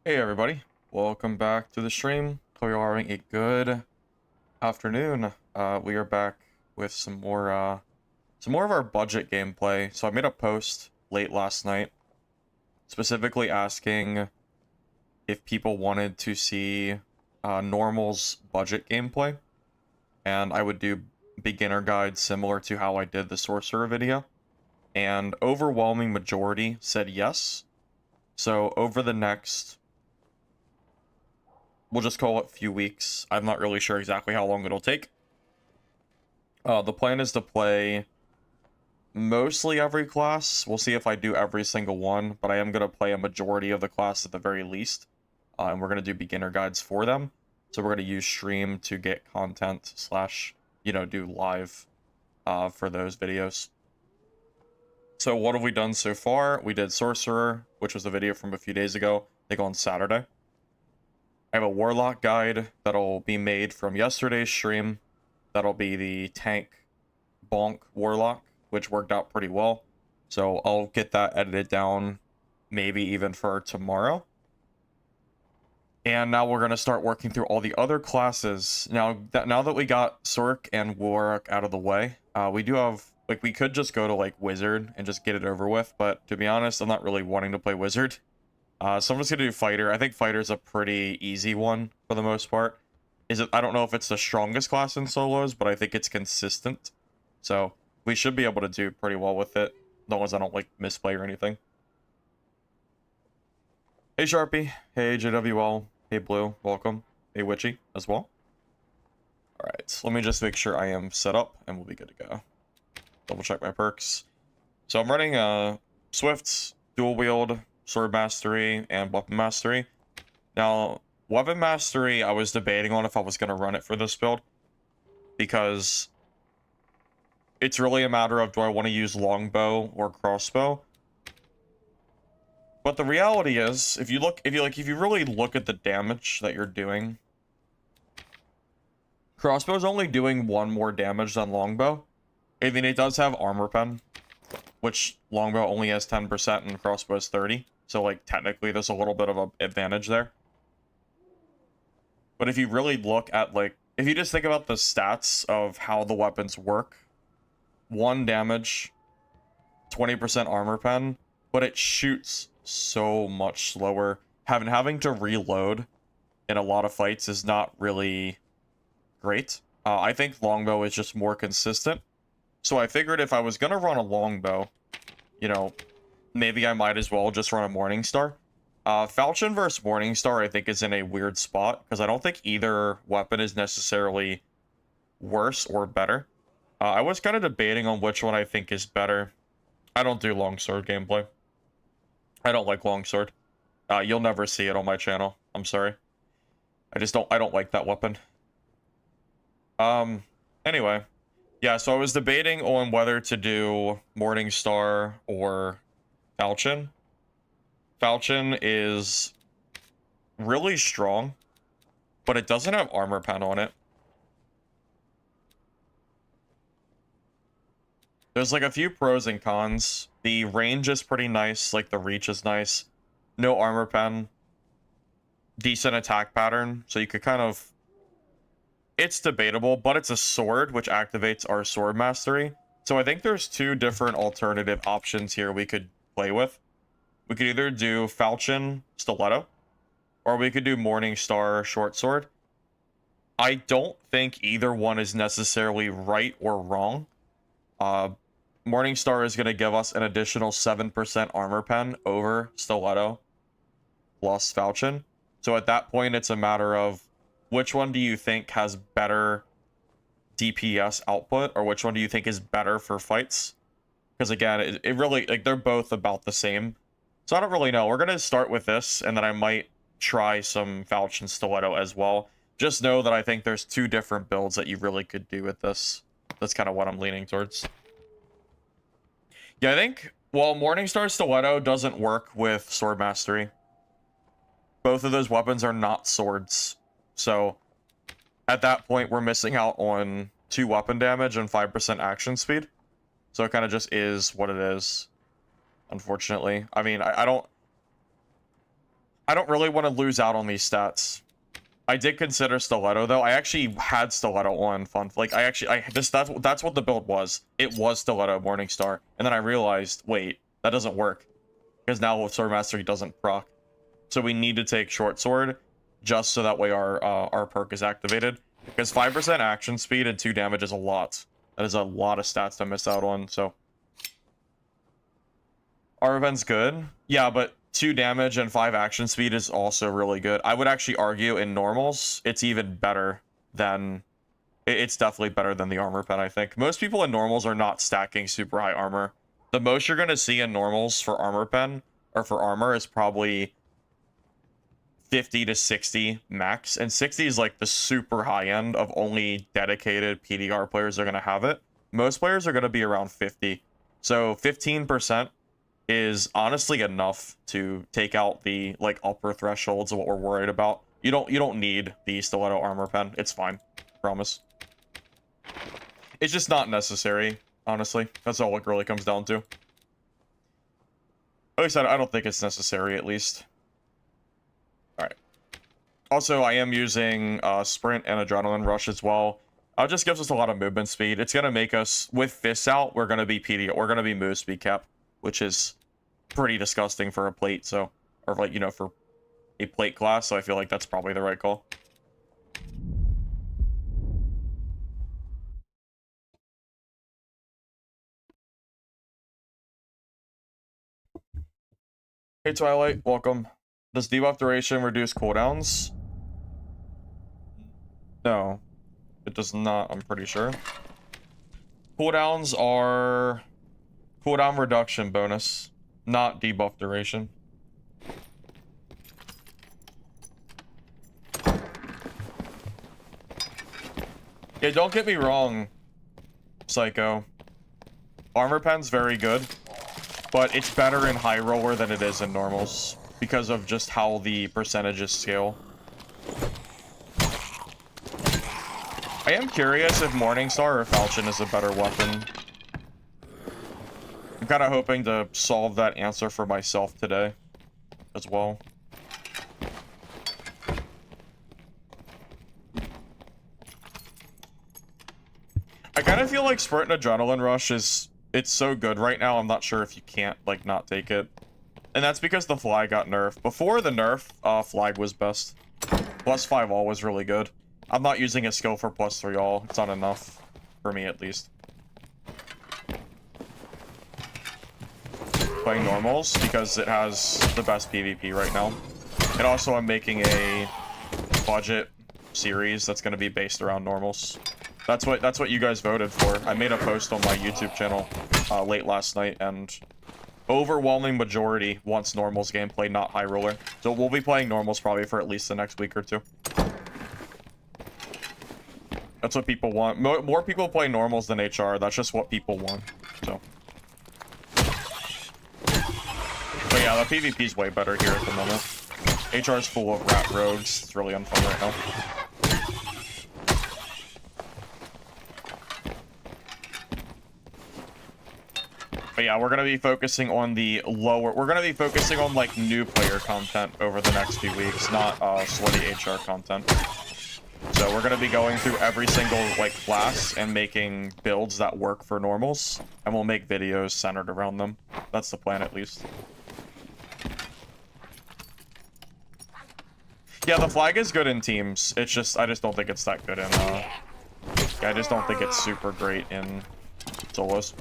Hey everybody, welcome back to the stream. Hope you're all having a good afternoon. We are back with some more of our budget gameplay. So I made a post late last night, specifically asking if people wanted to see Normal's budget gameplay, and I would do beginner guides similar to how I did the Sorcerer video. And overwhelming majority said yes. So over the next, we'll just call it few weeks. I'm not really sure exactly how long it'll take. The plan is to play mostly every class. We'll see if I do every single one, but I am going to play a majority of the class at the very least. And we're going to do beginner guides for them. So we're going to use stream to get content slash, do live for those videos. So what have we done so far? We did Sorcerer, which was a video from a few days ago. I think on Saturday. I have a Warlock guide that'll be made from yesterday's stream. That'll be the tank bonk Warlock, which worked out pretty well. So I'll get that edited down, maybe even for tomorrow. And now we're going to start working through all the other classes. Now that we got Sorc and Warlock out of the way, we do have, we could just go to, Wizard and just get it over with. But to be honest, I'm not really wanting to play Wizard. So I'm just going to do Fighter. I think Fighter's a pretty easy one for the most part. I don't know if it's the strongest class in solos, but I think it's consistent. So we should be able to do pretty well with it, as long as I don't, misplay or anything. Hey, Sharpie. Hey, JWL. Hey, Blue. Welcome. Hey, Witchy, as well. Alright, let me just make sure I am set up, and we'll be good to go. Double check my perks. So I'm running Swift, Dual Wield, Sword Mastery, and Weapon Mastery. Now, Weapon Mastery, I was debating on if I was going to run it for this build, because it's really a matter of, do I want to use longbow or crossbow? But the reality is, if you really look at the damage that you're doing, crossbow's only doing 1 more damage than longbow. I mean, it does have armor pen, which longbow only has 10% and crossbow is 30. So, technically, there's a little bit of an advantage there. But if you really look at, if you just think about the stats of how the weapons work, 1 damage, 20% armor pen, but it shoots so much slower. Having to reload in a lot of fights is not really great. I think longbow is just more consistent. So I figured if I was going to run a longbow, maybe I might as well just run a Morningstar. Falchion versus Morningstar, I think, is in a weird spot, because I don't think either weapon is necessarily worse or better. I was kind of debating on which one I think is better. I don't do longsword gameplay. I don't like longsword. You'll never see it on my channel. I'm sorry. I don't like that weapon. Anyway. Yeah, so I was debating on whether to do Morningstar or Falchion. Falchion is really strong, but it doesn't have armor pen on it. There's a few pros and cons. The range is pretty nice, the reach is nice. No armor pen. Decent attack pattern, so you could kind of... It's debatable, but it's a sword, which activates our sword mastery. So I think there's 2 different alternative options here we could play with. We could either do Falchion Stiletto, or we could do Morningstar Short Sword. I don't think either one is necessarily right or wrong. Morningstar is going to give us an additional 7% armor pen over Stiletto plus Falchion. So at that point, it's a matter of which one do you think has better DPS output, or which one do you think is better for fights? Because again, it really, they're both about the same. So I don't really know. We're going to start with this, and then I might try some Falchion Stiletto as well. Just know that I think there's 2 different builds that you really could do with this. That's kind of what I'm leaning towards. Yeah, I think, well, Morningstar Stiletto doesn't work with Sword Mastery. Both of those weapons are not swords. So, at that point, we're missing out on 2 weapon damage and 5% action speed. So it kind of just is what it is, unfortunately. I mean, I don't... I don't really want to lose out on these stats. I did consider Stiletto though. I actually had Stiletto on fun. Like I just that's what the build was. It was Stiletto Morningstar, and then I realized, wait, that doesn't work because now with Sword Mastery doesn't proc. So we need to take Short Sword just so that way our perk is activated. Because 5% action speed and 2 damage is a lot. That is a lot of stats to miss out on. So our event's good, yeah, but 2 damage and 5 action speed is also really good. I would actually argue in normals, it's even better than... It's definitely better than the armor pen, I think. Most people in normals are not stacking super high armor. The most you're going to see in normals for armor pen, or for armor, is probably 50 to 60 max. And 60 is like the super high end of only dedicated PDR players are going to have it. Most players are going to be around 50. So 15% is honestly enough to take out the like upper thresholds of what we're worried about. You don't need the Stiletto armor pen. It's fine. Promise. It's just not necessary, honestly. That's all it really comes down to. At least I don't think it's necessary, at least. Alright. Also, I am using Sprint and Adrenaline Rush as well. It just gives us a lot of movement speed. It's going to make us, with fists out, we're going to be move speed cap, which is pretty disgusting for a plate, so, or like, you know, for a plate class, so I feel like that's probably the right call. Hey Twilight, welcome. Does debuff duration reduce cooldowns? No, it does not, I'm pretty sure. Cooldowns are cooldown reduction bonus, not debuff duration. Yeah, don't get me wrong, Psycho. Armor pen's very good, but it's better in high roller than it is in normals because of just how the percentages scale. I am curious if Morningstar or Falchion is a better weapon. I'm kind of hoping to solve that answer for myself today as well. I kind of feel like Sprint and Adrenaline Rush is... It's so good right now, I'm not sure if you can't, like, not take it. And that's because the flag got nerfed. Before the nerf, flag was best. +5 all was really good. I'm not using a skill for +3 all. It's not enough. For me, at least. Playing normals, because it has the best PvP right now. And also, I'm making a budget series that's going to be based around normals. That's what you guys voted for. I made a post on my YouTube channel late last night, and overwhelming majority wants normals gameplay, not high roller. So we'll be playing normals probably for at least the next week or two. That's what people want. More people play normals than HR. That's just what people want. So. But yeah, the PvP's way better here at the moment. HR's full of rat rogues. It's really unfun right now. But yeah, we're going to be focusing on the lower... We're going to be focusing on, like, new player content over the next few weeks, not sweaty HR content. So we're going to be going through every single, like, class and making builds that work for normals. And we'll make videos centered around them. That's the plan, at least. Yeah, the flag is good in teams. It's just... I just don't think it's that good in... Yeah, I just don't think it's super great in solos.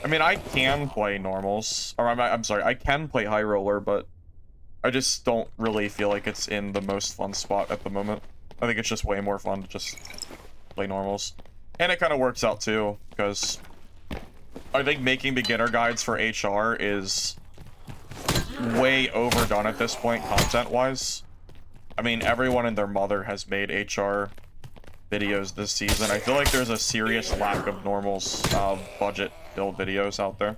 I mean, I can play normals, or I'm sorry, I can play high roller, but I just don't really feel like it's in the most fun spot at the moment. I think it's just way more fun to just play normals. And it kind of works out too, because I think making beginner guides for HR is way overdone at this point, content-wise. I mean, everyone and their mother has made HR videos this season. I feel like there's a serious lack of normals budget build videos out there.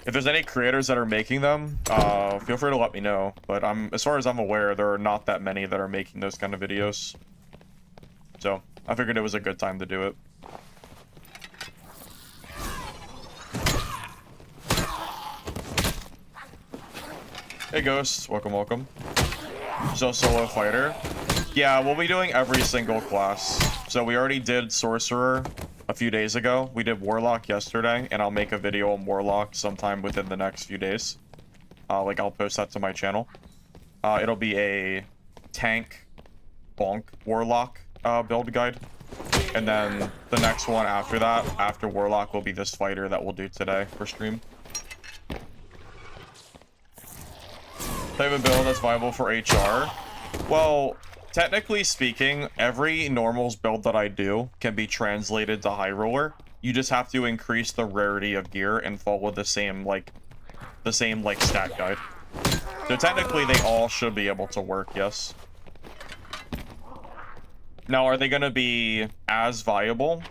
If there's any creators that are making them, feel free to let me know. But as far as I'm aware, there are not that many that are making those kind of videos. So I figured it was a good time to do it. Hey Ghost, welcome, welcome. So solo fighter. Yeah, we'll be doing every single class. So we already did Sorcerer a few days ago. We did Warlock yesterday, and I'll make a video on Warlock sometime within the next few days. Like, I'll post that to my channel. It'll be a tank bonk Warlock build guide. And then the next one after that, after Warlock, will be this fighter that we'll do today for stream. Type of build that's viable for HR. Well, technically speaking, every normals build that I do can be translated to High Roller. You just have to increase the rarity of gear and follow the same stat guide. So technically they all should be able to work, yes. Now, are they going to be as viable?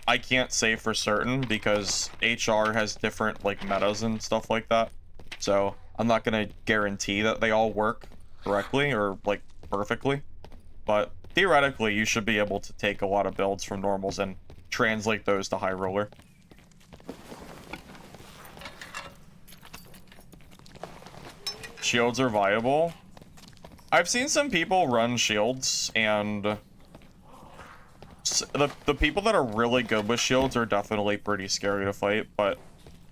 I can't say for certain because HR has different like metas and stuff like that. So I'm not going to guarantee that they all work correctly or like perfectly. But theoretically, you should be able to take a lot of builds from normals and translate those to High Roller. Shields are viable. I've seen some people run shields, and the people that are really good with shields are definitely pretty scary to fight, but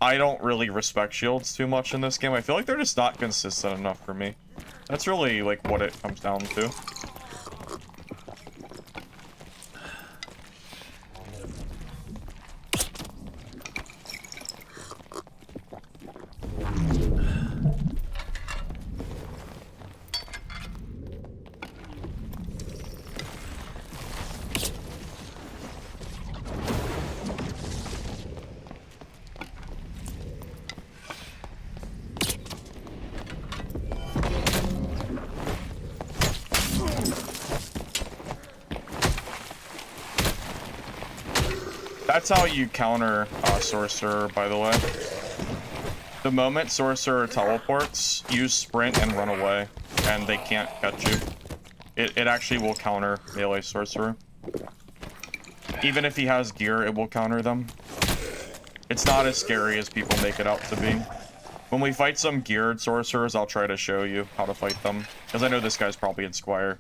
I don't really respect shields too much in this game. I feel like they're just not consistent enough for me. That's really like what it comes down to. That's how you counter Sorcerer, by the way. The moment Sorcerer teleports, use sprint and run away, and they can't catch you. It actually will counter melee Sorcerer. Even if he has gear, it will counter them. It's not as scary as people make it out to be. When we fight some geared Sorcerers, I'll try to show you how to fight them, because I know this guy's probably in Squire.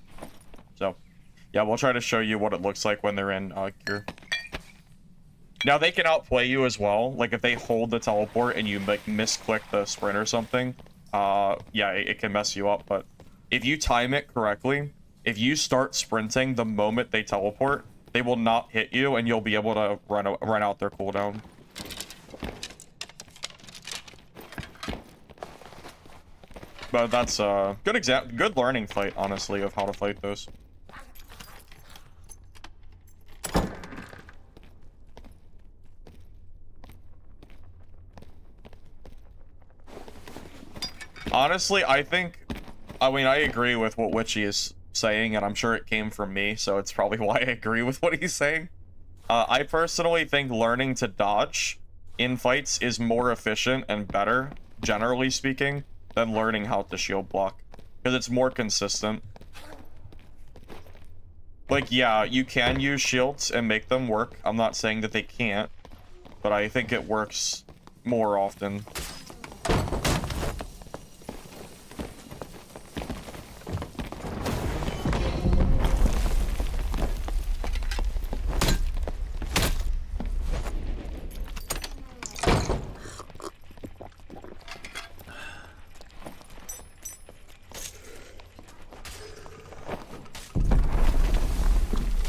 So, yeah, we'll try to show you what it looks like when they're in gear. Now, they can outplay you as well. Like, if they hold the teleport and you, like, misclick the sprint or something, yeah, it can mess you up. But if you time it correctly, if you start sprinting the moment they teleport, they will not hit you, and you'll be able to run out their cooldown. But that's a good learning fight, honestly, of how to fight those. Honestly, I agree with what Witchy is saying, and I'm sure it came from me, so it's probably why I agree with what he's saying. I personally think learning to dodge in fights is more efficient and better, generally speaking, than learning how to shield block, because it's more consistent. Like, yeah, you can use shields and make them work. I'm not saying that they can't, but I think it works more often.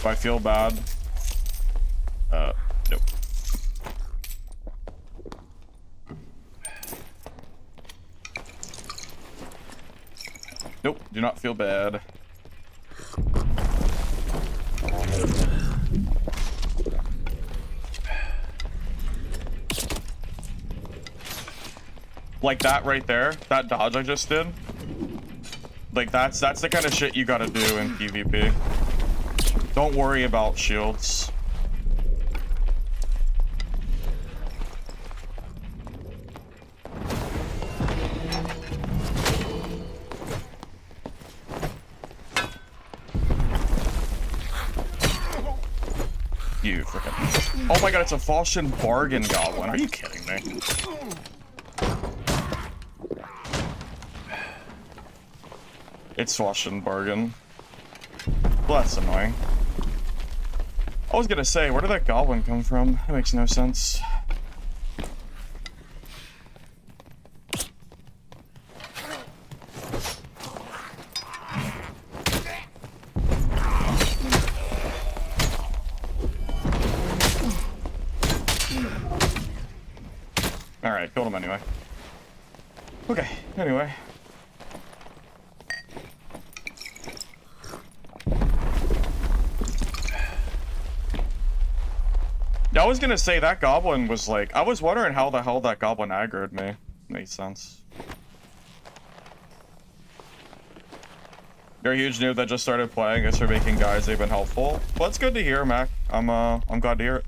I feel bad. Nope. Nope, do not feel bad. Like that right there, that dodge I just did. Like that's the kind of shit you gotta do in PvP. Don't worry about shields. You freaking... Oh my god, it's a Falchion bargain goblin. Are you kidding me? It's Flush and Bargain. Well, that's annoying. I was gonna say, where did that goblin come from? That makes no sense. Alright, killed him anyway. Okay, anyway. I was gonna say that goblin was like, I was wondering how the hell that goblin aggroed me. Makes sense. You're a huge noob that just started playing. Guess for making guides, they've been helpful. Well, it's good to hear, Mac. I'm glad to hear it.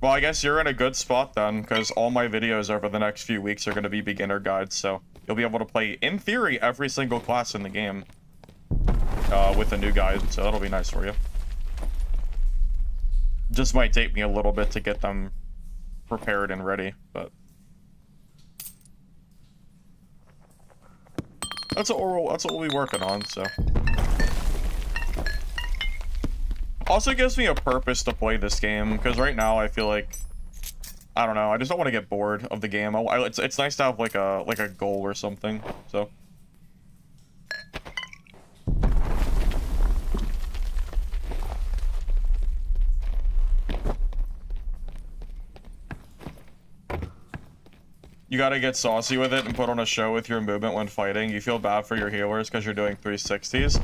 Well, I guess you're in a good spot then, because all my videos over the next few weeks are going to be beginner guides, so you'll be able to play, in theory, every single class in the game with a new guide, so that'll be nice for you. Just might take me a little bit to get them prepared and ready, but that's what we'll be working on, so. Also gives me a purpose to play this game, because right now I feel like, I don't know, I just don't want to get bored of the game. It's nice to have like a goal or something, so. You gotta get saucy with it and put on a show with your movement when fighting. You feel bad for your healers because you're doing 360s.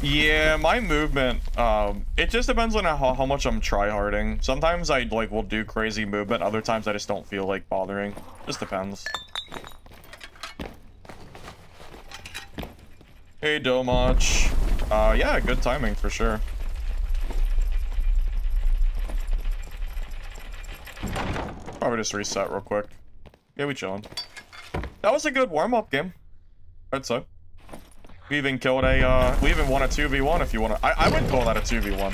Yeah, my movement, it just depends on how much I'm tryharding. Sometimes I will do crazy movement, other times I just don't feel like bothering. Just depends. Hey, Domach. Yeah, good timing for sure. Probably just reset real quick. Yeah, we chillin'. That was a good warm-up game, I'd say. We even killed a, we even won a 2v1 if you want to. I would call that a 2v1.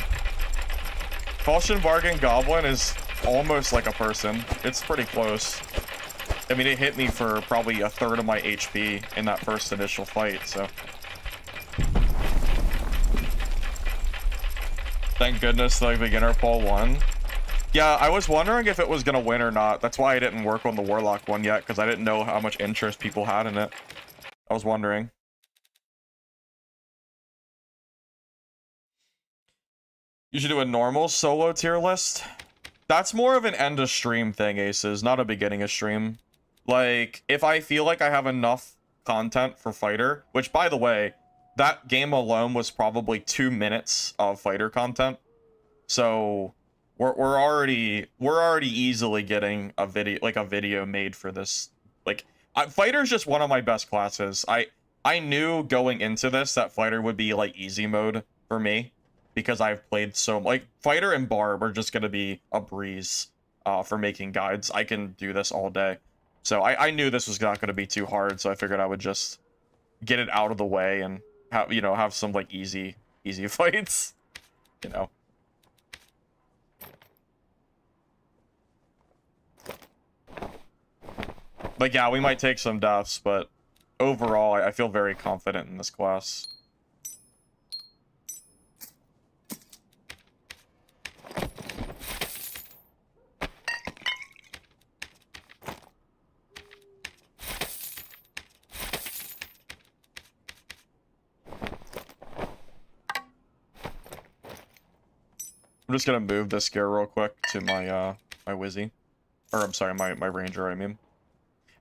Falchion Bargain Goblin is almost like a person. It's pretty close. I mean, it hit me for probably a third of my HP in that first initial fight, so. Thank goodness the beginner poll won. Yeah, I was wondering if it was gonna win or not. That's why I didn't work on the Warlock one yet, because I didn't know how much interest people had in it. I was wondering. You should do a normal solo tier list. That's more of an end of stream thing, Aces, not a beginning of stream. Like, if I feel like I have enough content for Fighter, which, by the way, that game alone was probably 2 minutes of Fighter content. So we're already easily getting a video made for this. Like, Fighter's just one of my best classes. I knew going into this that Fighter would be like easy mode for me, because I've played so, like, Fighter and Barb are just gonna be a breeze for making guides. I can do this all day. So I knew this was not gonna be too hard, so I figured I would just get it out of the way and have some like easy fights, you know. Like, yeah, we might take some deaths, but overall, I feel very confident in this class. I'm just gonna move this gear real quick to my my Wizzy. Or I'm sorry, my Ranger, I mean.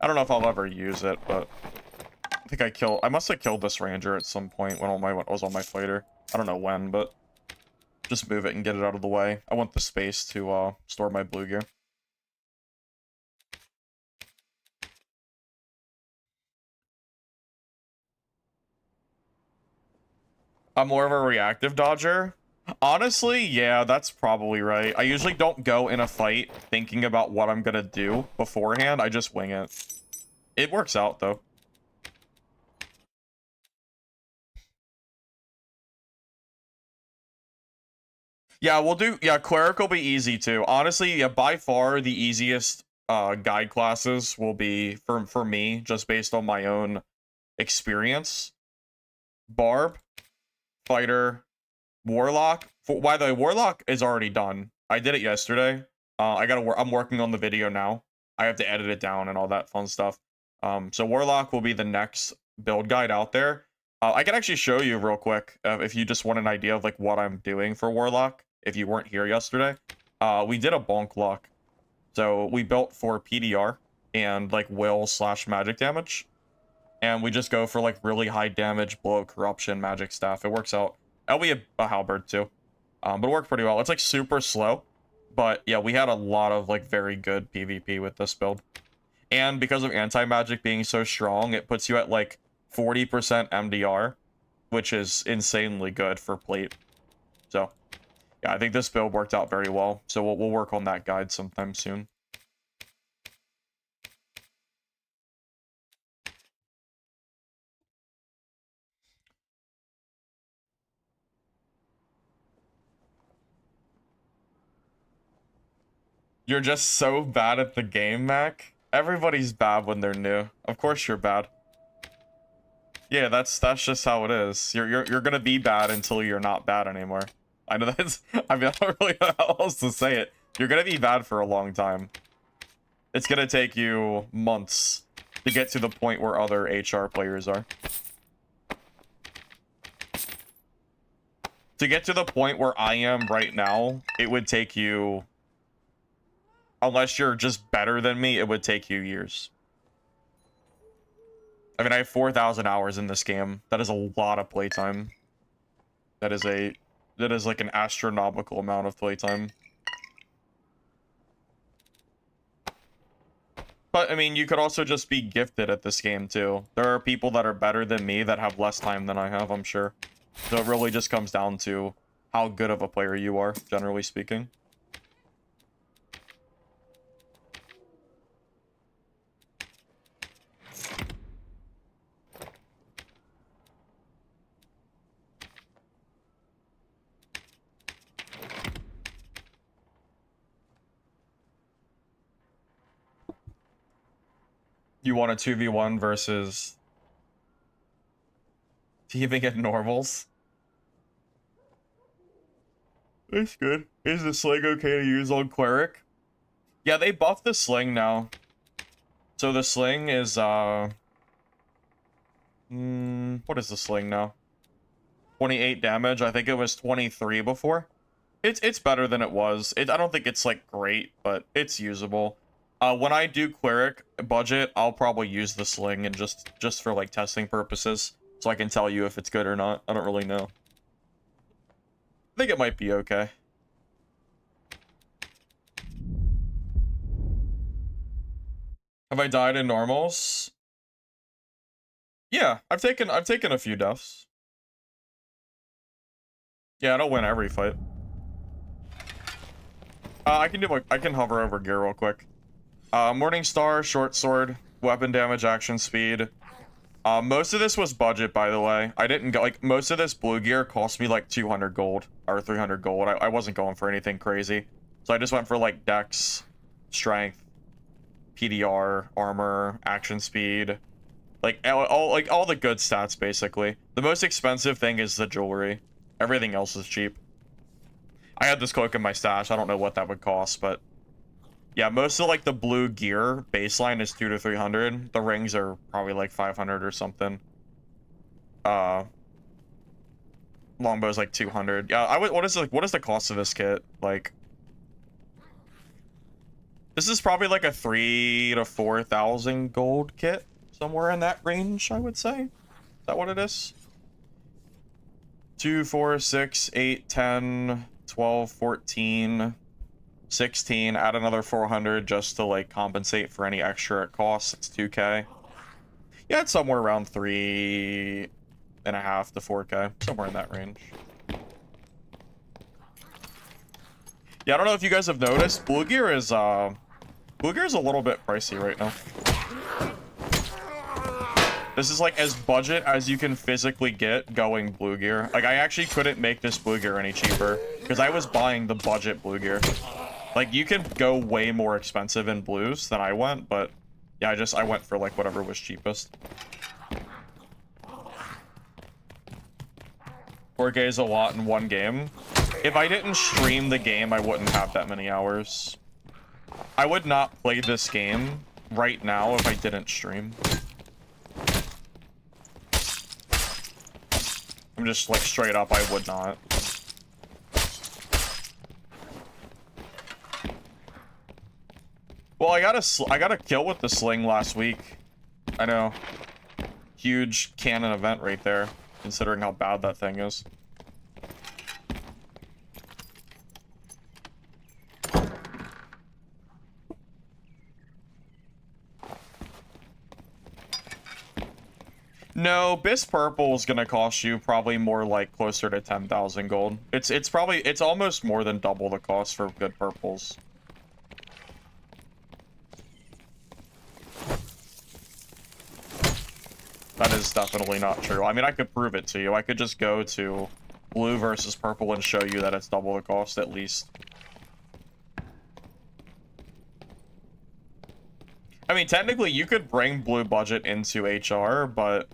I don't know if I'll ever use it, but I think I must have killed this Ranger at some point when I was on my fighter. I don't know when, but just move it and get it out of the way. I want the space to store my blue gear. I'm more of a reactive dodger. Honestly, yeah, that's probably right. I usually don't go in a fight thinking about what I'm gonna do beforehand. I just wing it. It works out, though. Yeah, Cleric will be easy, too. Honestly, yeah, by far the easiest guide classes will be, for me, just based on my own experience, barb, fighter, warlock. By the way, warlock is already done. I did it yesterday. I'm working on the video now. I have to edit it down and all that fun stuff. So warlock will be the next build guide out there. I can actually show you real quick if you just want an idea of like what I'm doing for warlock. If you weren't here yesterday, we did a bonk lock. So we built for PDR and like will / magic damage, and we just go for like really high damage, blow, corruption, magic staff. It works out. And we have a halberd too, but it worked pretty well. It's like super slow, but yeah, we had a lot of like very good PvP with this build. And because of anti-magic being so strong, it puts you at like 40% MDR, which is insanely good for plate. So yeah, I think this build worked out very well. So we'll work on that guide sometime soon. You're just so bad at the game, Mac. Everybody's bad when they're new. Of course you're bad. Yeah, that's just how it is. You're gonna be bad until you're not bad anymore. I know that's. I mean, I don't really know how else to say it. You're gonna be bad for a long time. It's gonna take you months to get to the point where other HR players are. To get to the point where I am right now, it would take you, unless you're just better than me, it would take you years. I mean, I have 4,000 hours in this game. That is a lot of playtime. That is like an astronomical amount of playtime. But, I mean, you could also just be gifted at this game, too. There are people that are better than me that have less time than I have, I'm sure. So it really just comes down to how good of a player you are, generally speaking. You want a 2v1 versus teaming at normals? That's good. Is the sling okay to use on Cleric? Yeah, they buffed the sling now. So the sling is, what is the sling now? 28 damage. I think it was 23 before. It's better than it was. I don't think it's, like, great, but it's usable. When I do Cleric budget, I'll probably use the sling and just for, like, testing purposes. So I can tell you if it's good or not. I don't really know. I think it might be okay. Have I died in normals? Yeah, I've taken a few deaths. Yeah, I don't win every fight. I can hover over gear real quick. Morning Star, short sword, weapon damage, action speed. Most of this was budget, by the way. I didn't go, like, most of this blue gear cost me like 200 gold or 300 gold. I wasn't going for anything crazy. So I just went for like dex, strength, PDR, armor, action speed, like all the good stats basically. The most expensive thing is the jewelry. Everything else is cheap. I had this cloak in my stash. I don't know what that would cost, but yeah, most of like the blue gear baseline is 200 to 300. The rings are probably like 500 or something. Longbow's like 200. Yeah, what is the cost of this kit? Like, this is probably like a 3,000 to 4,000 gold kit, somewhere in that range, I would say. Is that what it is? 2, 4, 6, 8, 10, 12, 14, 16. Add another 400 just to like compensate for any extra it costs. It's 2k. Yeah, it's somewhere around 3.5 to 4k, somewhere in that range. Yeah, I don't know if you guys have noticed, blue gear is a little bit pricey right now. This is like as budget as you can physically get going blue gear. Like, I actually couldn't make this blue gear any cheaper because I was buying the budget blue gear. Like, you can go way more expensive in blues than I went, but yeah, I went for like whatever was cheapest. 4K is a lot in one game. If I didn't stream the game, I wouldn't have that many hours. I would not play this game right now if I didn't stream. I'm just like straight up, I would not. Well, I got a kill with the sling last week. I know. Huge cannon event right there, considering how bad that thing is. No, Bisque Purple is gonna cost you probably more like closer to 10,000 gold. It's almost more than double the cost for good purples. That is definitely not true. I mean, I could prove it to you. I could just go to blue versus purple and show you that it's double the cost at least. I mean, technically, you could bring blue budget into HR, but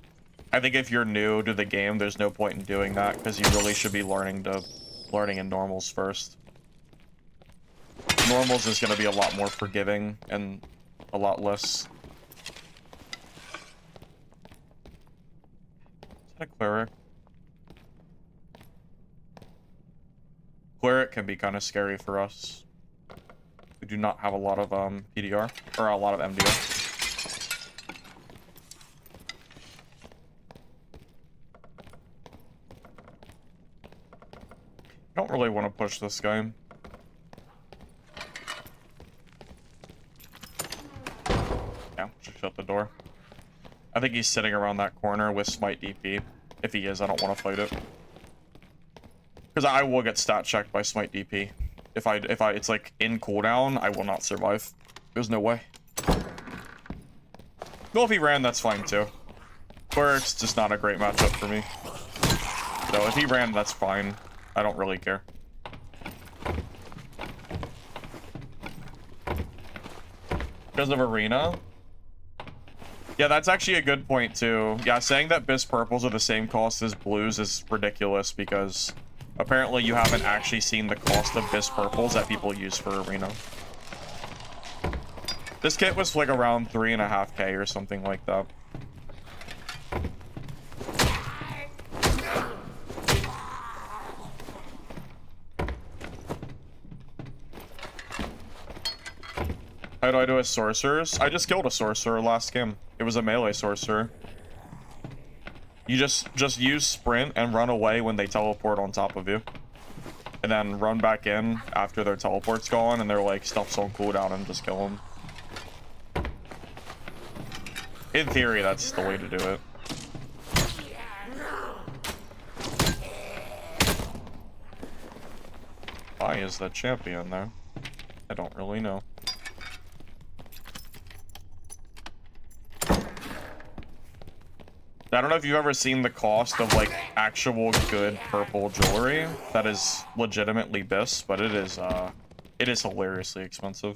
I think if you're new to the game, there's no point in doing that because you really should be learning in normals first. Normals is going to be a lot more forgiving and a lot less. Is that a cleric? Cleric can be kind of scary for us. We do not have a lot of PDR or a lot of MDR. I don't really want to push this guy. Yeah, just shut the door. I think he's sitting around that corner with smite DP. If he is, I don't want to fight it. Because I will get stat checked by smite DP. If it's like in cooldown, I will not survive. There's no way. Well, if he ran, that's fine too. Cleric's just not a great matchup for me. So if he ran, that's fine. I don't really care. Because of arena? Yeah, that's actually a good point too. Yeah, saying that Bisque Purples are the same cost as blues is ridiculous because apparently you haven't actually seen the cost of Bisque Purples that people use for arena. This kit was like around 3.5K or something like that. How do I do a sorcerers? I just killed a sorcerer last game. It was a melee sorcerer. You just use sprint and run away when they teleport on top of you. And then run back in after their teleport's gone and they're like stuff's on cooldown and just kill them. In theory, that's the way to do it. Why is the champion there? I don't really know. I don't know if you've ever seen the cost of like actual good purple jewelry that is legitimately Bisque, but it is hilariously expensive.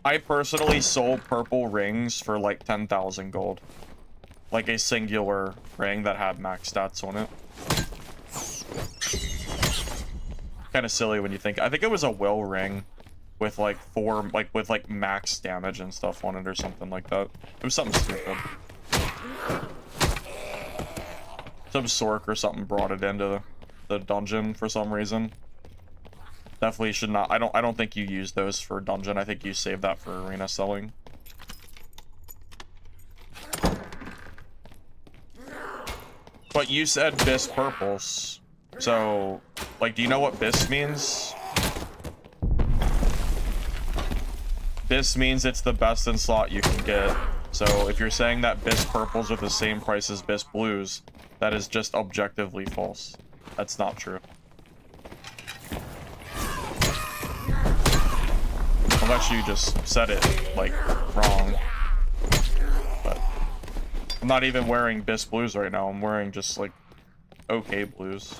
I personally sold purple rings for like 10,000 gold. Like a singular ring that had max stats on it. Kind of silly when you think. I think it was a will ring with like with like max damage and stuff on it or something like that. It was something stupid. Some Sorc or something brought it into the dungeon for some reason. Definitely should not. I don't think you use those for dungeon. I think you save that for arena selling. But you said Bisque Purples. So, like, do you know what Bisque means? Bisque means it's the best in slot you can get. So, if you're saying that Bisque Purples are the same price as Bisque Blues, that is just objectively false. That's not true. Unless you just said it, like, wrong. I'm not even wearing Bisque Blues right now. I'm wearing just, like, okay blues.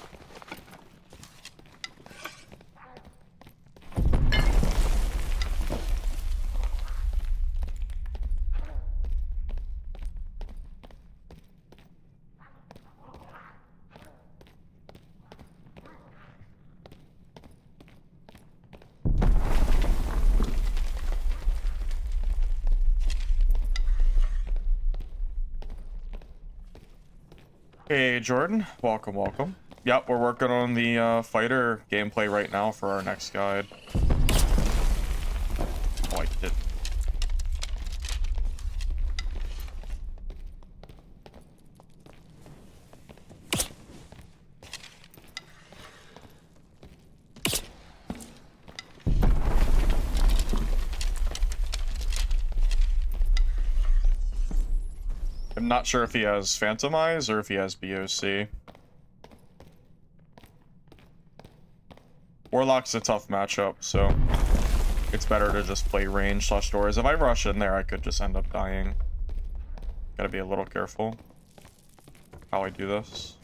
Hey Jordan, welcome, welcome. Yep, we're working on the fighter gameplay right now for our next guide. Oh, I did. I'm not sure if he has Phantom Eyes or if he has BOC. Warlock's a tough matchup, so it's better to just play range / doors. If I rush in there, I could just end up dying. Gotta be a little careful how I do this.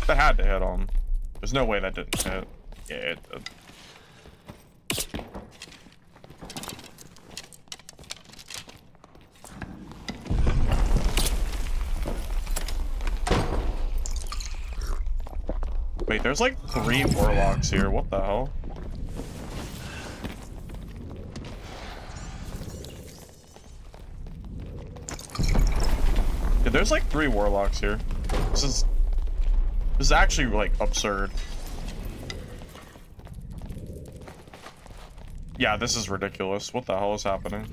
That had to hit him. There's no way that didn't hit. Yeah, it did. Wait, there's like 3 warlocks here. What the hell? Yeah, there's like 3 warlocks here. This is actually like absurd. Yeah, this is ridiculous. What the hell is happening?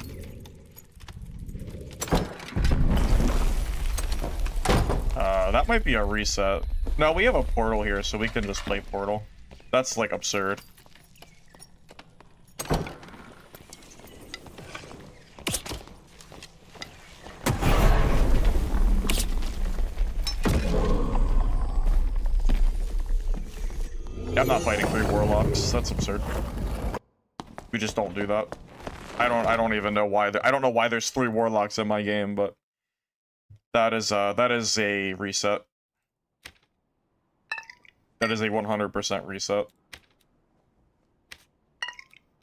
That might be a reset. No, we have a portal here, so we can just play portal. That's like absurd. I'm not fighting 3 warlocks. That's absurd. We just don't do that. I don't even know why. I don't know why there's 3 warlocks in my game, but that is a reset. That is a 100% reset.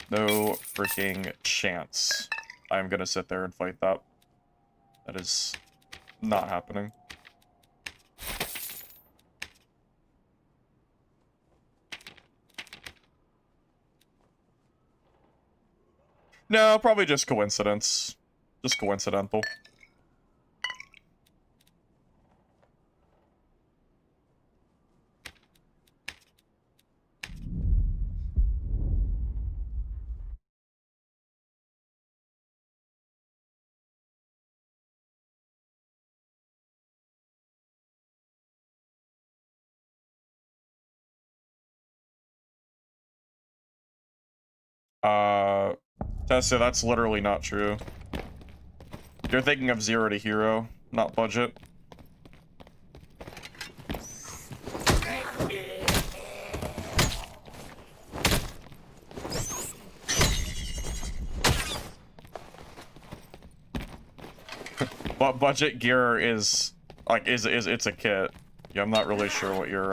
No freaking chance I'm gonna sit there and fight that. That is not happening. No, probably just coincidence. Just coincidental. Tessa, that's literally not true. You're thinking of 0 to hero, not budget. But budget gear is like it's a kit. Yeah, I'm not really sure what you're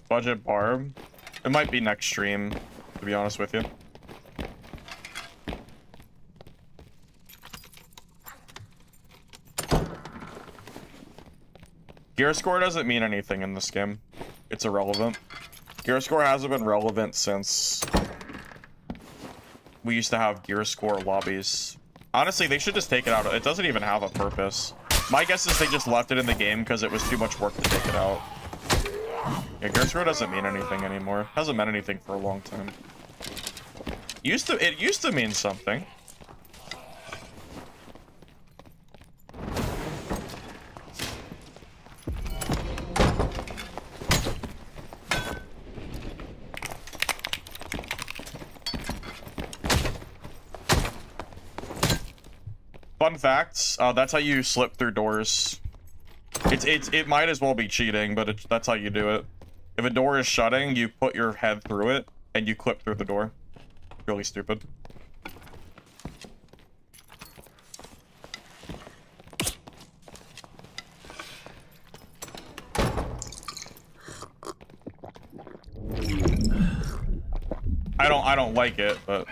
budget barb. It might be next stream, to be honest with you. Gear score doesn't mean anything in this game. It's irrelevant. Gear score hasn't been relevant since we used to have gear score lobbies. Honestly, they should just take it out. It doesn't even have a purpose. My guess is they just left it in the game because it was too much work to take it out. Yeah, gear score doesn't mean anything anymore. Hasn't meant anything for a long time. It used to mean something. Fun facts, that's how you slip through doors. It might as well be cheating, but that's how you do it. If a door is shutting, you put your head through it, and you clip through the door. Really stupid. I don't like it, but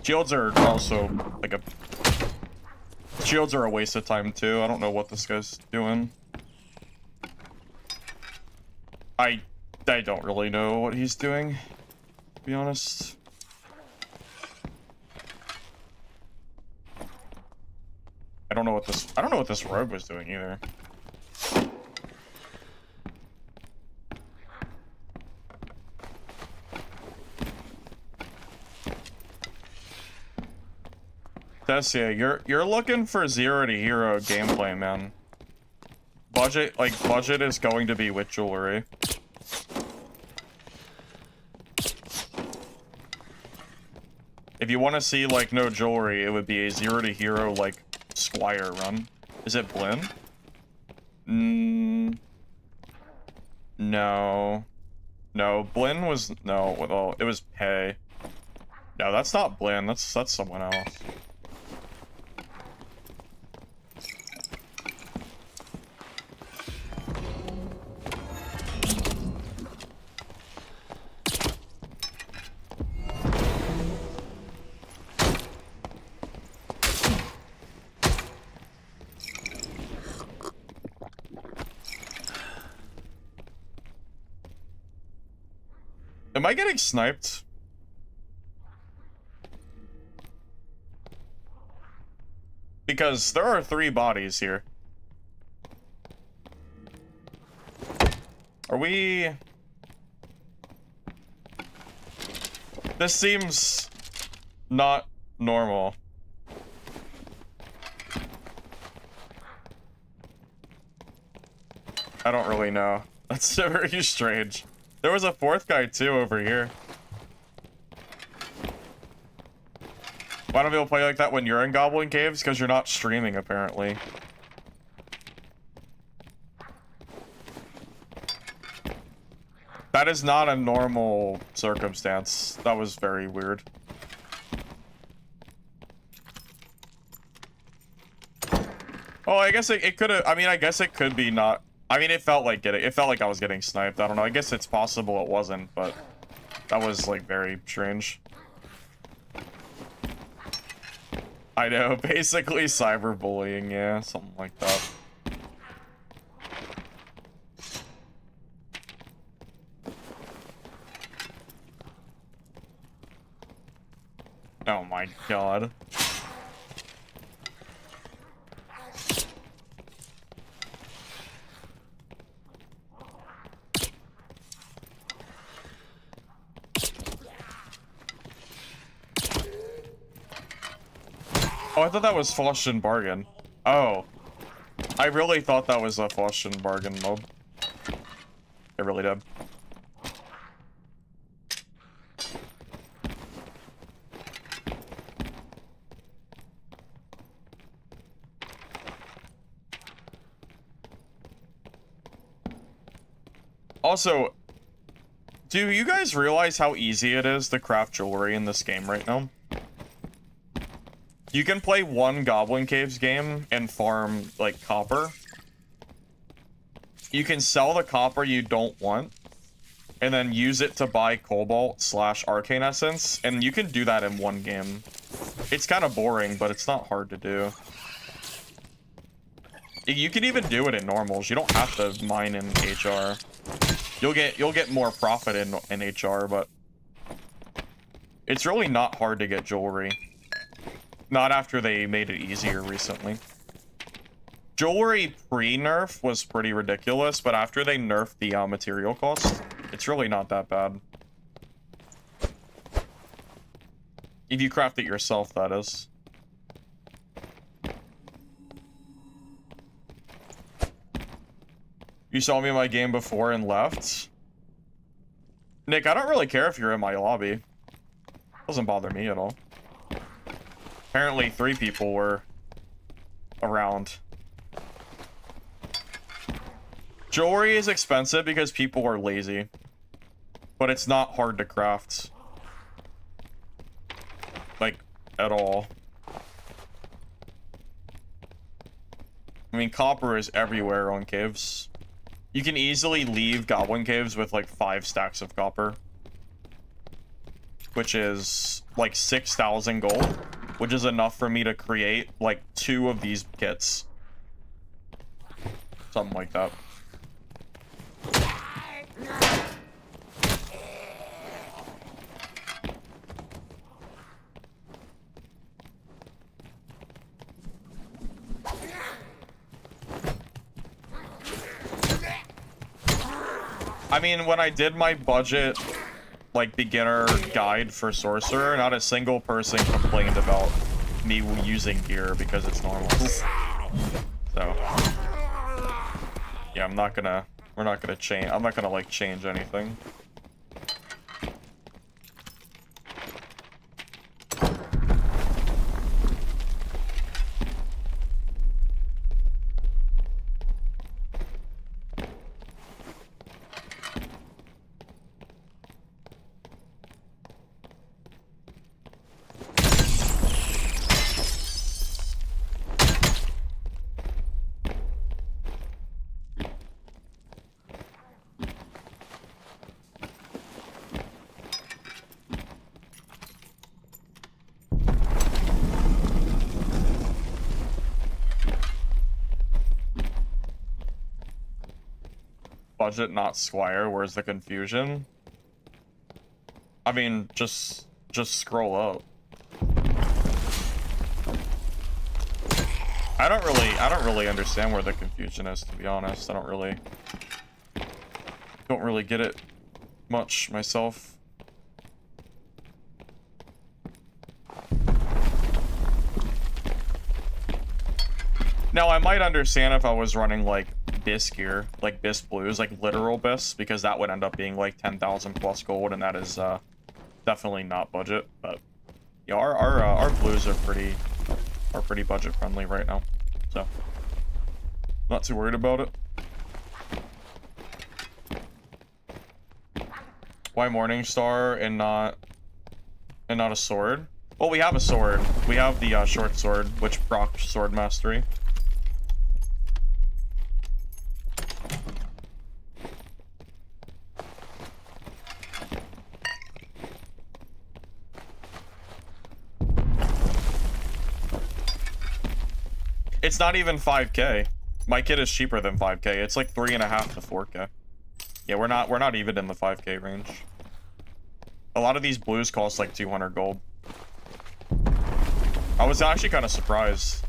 shields are also like shields are a waste of time too. I don't know what this guy's doing. I don't really know what he's doing, to be honest. I don't know what this rogue was doing either. Tessia, you're looking for 0 to hero gameplay, man. Budget is going to be with jewelry. If you want to see like no jewelry, it would be a 0 to hero like Squire run. Is it Blinn? No. No, Blinn was no. Well, it was Pay. No, that's not Blinn. That's someone else. Am I getting sniped? Because there are 3 bodies here. Are we... This seems not normal. I don't really know. That's very strange. There was a 4th guy too over here. Why don't people play like that when you're in Goblin Caves? Because you're not streaming, apparently. That is not a normal circumstance. That was very weird. Oh, I guess it could have... I mean, I guess it could be not... I mean, it felt like I was getting sniped. I don't know. I guess it's possible it wasn't, but that was like very strange. I know, basically cyberbullying, yeah, something like that. Oh my god. Oh, I thought that was Faustian Bargain. Oh. I really thought that was a Faustian Bargain mob. I really did. Also, do you guys realize how easy it is to craft jewelry in this game right now? You can play one Goblin Caves game and farm, like, copper. You can sell the copper you don't want, and then use it to buy Cobalt/Arcane Essence, and you can do that in one game. It's kind of boring, but it's not hard to do. You can even do it in normals. You don't have to mine in HR. You'll get more profit in HR, but it's really not hard to get jewelry. Not after they made it easier recently. Jewelry pre-nerf was pretty ridiculous, but after they nerfed the material cost, it's really not that bad. If you craft it yourself, that is. You saw me in my game before and left? Nick, I don't really care if you're in my lobby. Doesn't bother me at all. Apparently 3 people were around. Jewelry is expensive because people are lazy. But it's not hard to craft. Like, at all. I mean, copper is everywhere on caves. You can easily leave goblin caves with like 5 stacks of copper. Which is like 6,000 gold. Which is enough for me to create like 2 of these kits. Something like that. I mean, when I did my budget, like, beginner guide for Sorcerer, not a single person complained about me using gear because it's normal. So, yeah, we're not gonna change, I'm not gonna, like, change anything. Budget, not Squire. Where's the confusion? I mean, just scroll up. I don't really understand where the confusion is, to be honest. I don't really get it much myself. Now, I might understand if I was running like bis gear, like bis blues, like literal bis, because that would end up being like 10,000 plus gold, and that is definitely not budget. But yeah, our blues are pretty budget friendly right now, so not too worried about it. Why Morningstar and not a sword? Well, we have a sword. We have the short sword, which procs sword mastery. It's not even 5k. My kit is cheaper than 5k. It's like 3.5 to 4k. Yeah, we're not even in the 5k range. A lot of these blues cost like 200 gold. I was actually kind of surprised.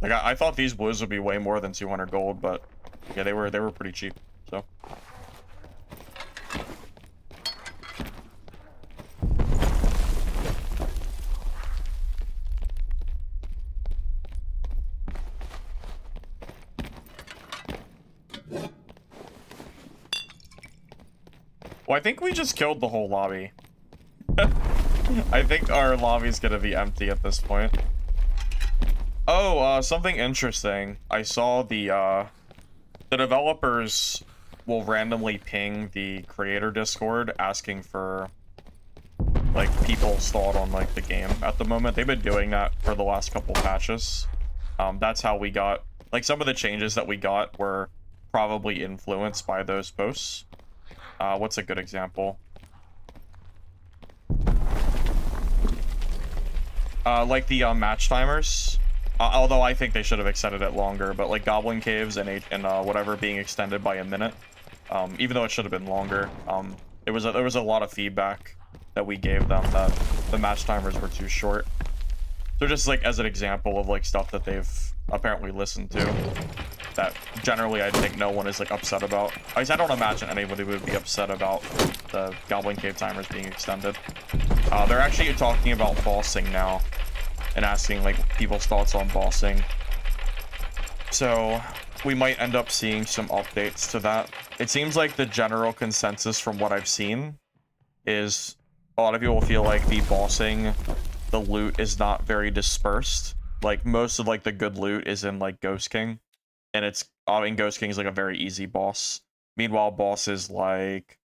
Like I thought these blues would be way more than 200 gold, but yeah, they were pretty cheap. So. Well, I think we just killed the whole lobby. I think our lobby's gonna be empty at this point. Oh, something interesting. I saw the developers will randomly ping the creator Discord asking for, like, people's thought on, like, the game at the moment. They've been doing that for the last couple patches. That's how we got, like, some of the changes that we got were probably influenced by those posts. What's a good example? Like the match timers. Although I think they should have extended it longer, but like Goblin Caves and whatever being extended by a minute. Even though it should have been longer. There was a lot of feedback that we gave them that the match timers were too short. So just like as an example of like stuff that they've apparently listened to, that generally I think no one is like upset about. At least I don't imagine anybody would be upset about the Goblin Cave timers being extended. They're actually talking about bossing now and asking like people's thoughts on bossing. So we might end up seeing some updates to that. It seems like the general consensus from what I've seen is a lot of people feel like the bossing, the loot is not very dispersed. Like most of like the good loot is in like Ghost King. and it's in Ghost King is like a very easy boss. Meanwhile, bosses like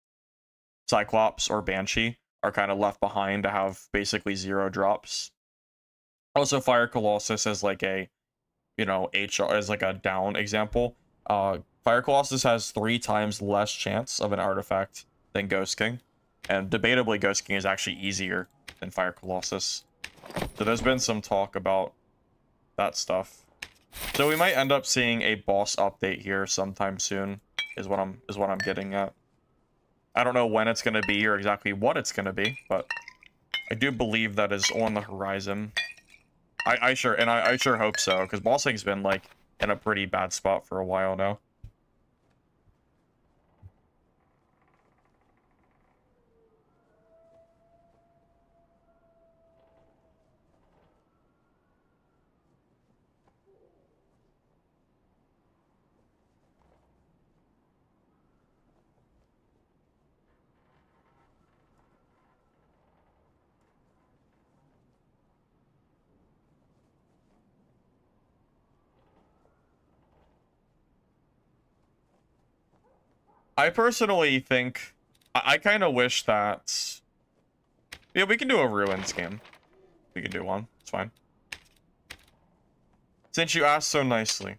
Cyclops or Banshee are kind of left behind to have basically 0 drops. Also, Fire Colossus as like a, you know, HR as like a down example. Fire Colossus has 3 times less chance of an artifact than Ghost King, and debatably Ghost King is actually easier than Fire Colossus. So there's been some talk about that stuff. So we might end up seeing a boss update here sometime soon, is what I'm getting at. I don't know when it's gonna be or exactly what it's gonna be, but I do believe that is on the horizon. I sure hope so, because bossing's been like in a pretty bad spot for a while now. I personally think I kind of wish that, yeah, we can do a Ruins game. We can do one. It's fine. Since you asked so nicely.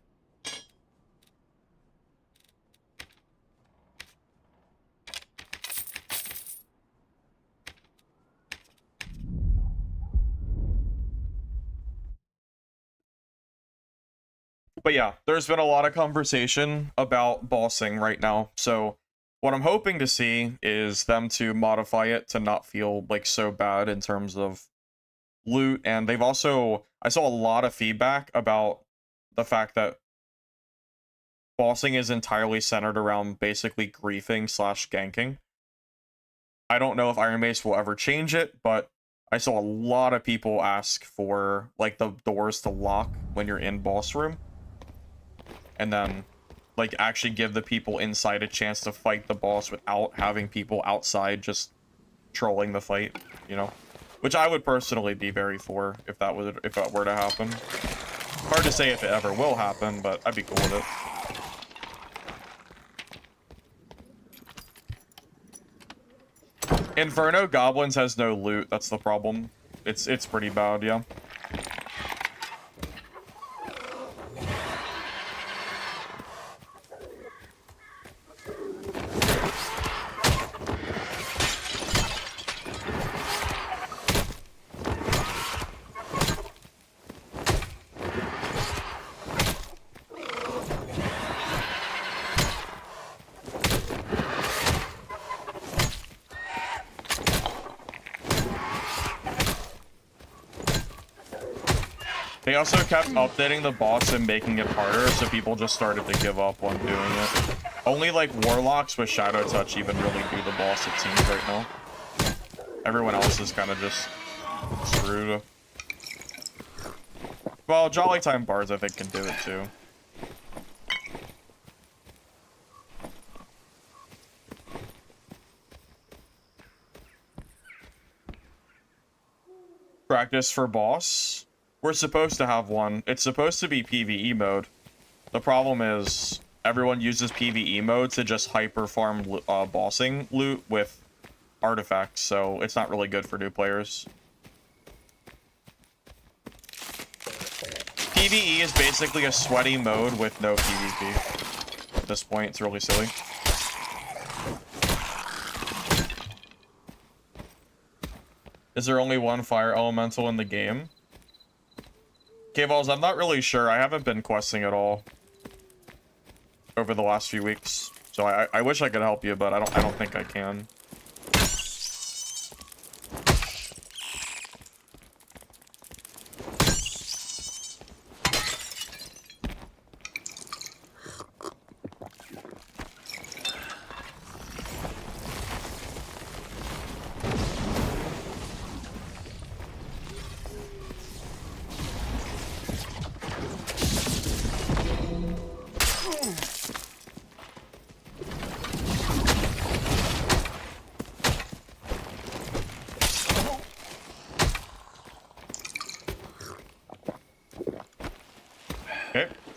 But yeah, there's been a lot of conversation about bossing right now. So what I'm hoping to see is them to modify it to not feel like so bad in terms of loot. And they've also, I saw a lot of feedback about the fact that bossing is entirely centered around basically griefing slash ganking. I don't know if Iron Mace will ever change it, but I saw a lot of people ask for like the doors to lock when you're in boss room. And then like actually give the people inside a chance to fight the boss without having people outside just trolling the fight, you know? Which I would personally be very for if that were to happen. Hard to say if it ever will happen, but I'd be cool with it. Inferno Goblins has no loot, that's the problem. It's pretty bad, yeah. They also kept updating the boss and making it harder, so people just started to give up on doing it. Only like Warlocks with Shadow Touch even really do the boss, it seems, right now. Everyone else is kind of just screwed. Well, Jolly Time Bards I think can do it too. Practice for boss. We're supposed to have one. It's supposed to be PvE mode. The problem is everyone uses PvE mode to just hyper farm bossing loot with artifacts, so it's not really good for new players. PvE is basically a sweaty mode with no PvP. At this point, it's really silly. Is there only one fire elemental in the game? K-Balls, I'm not really sure. I haven't been questing at all over the last few weeks. So I wish I could help you, but I don't think I can.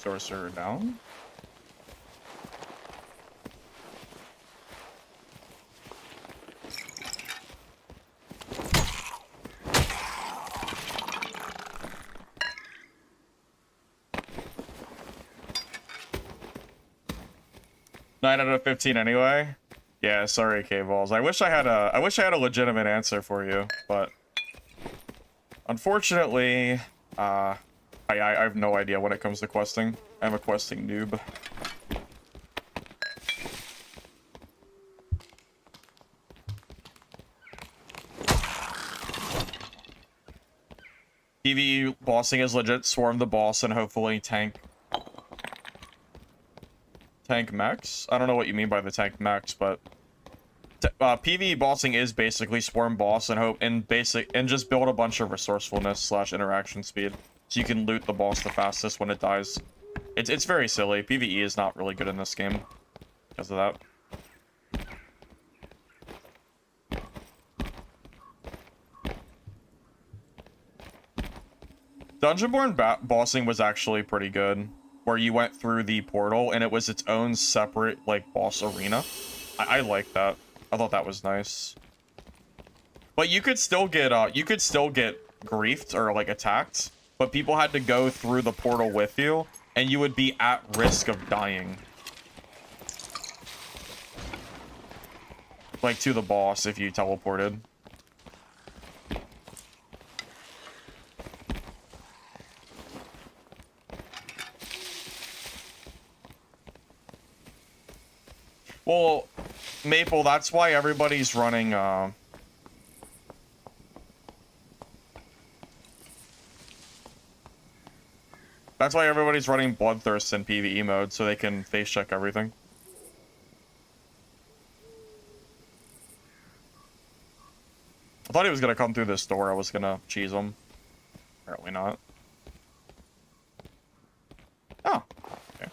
Sorcerer down. Nine out of 15 anyway. Yeah, sorry, K-Balls. I wish I had a legitimate answer for you, but unfortunately, I have no idea when it comes to questing. I'm a questing noob. PvE bossing is legit. Swarm the boss and hopefully tank mechs. I don't know what you mean by the tank mechs, but PvE bossing is basically swarm boss and just build a bunch of resourcefulness / interaction speed so you can loot the boss the fastest when it dies. It's very silly. PvE is not really good in this game because of that. Dungeonborn bossing was actually pretty good, where you went through the portal and it was its own separate like boss arena. I like that. I thought that was nice. But you could still get griefed or like attacked, but people had to go through the portal with you, and you would be at risk of dying. Like to the boss if you teleported. Well, Maple, that's why everybody's running, that's why everybody's running Bloodthirst in PvE mode, so they can face check everything. I thought he was gonna come through this door, I was gonna cheese him. Apparently not. Oh. Okay.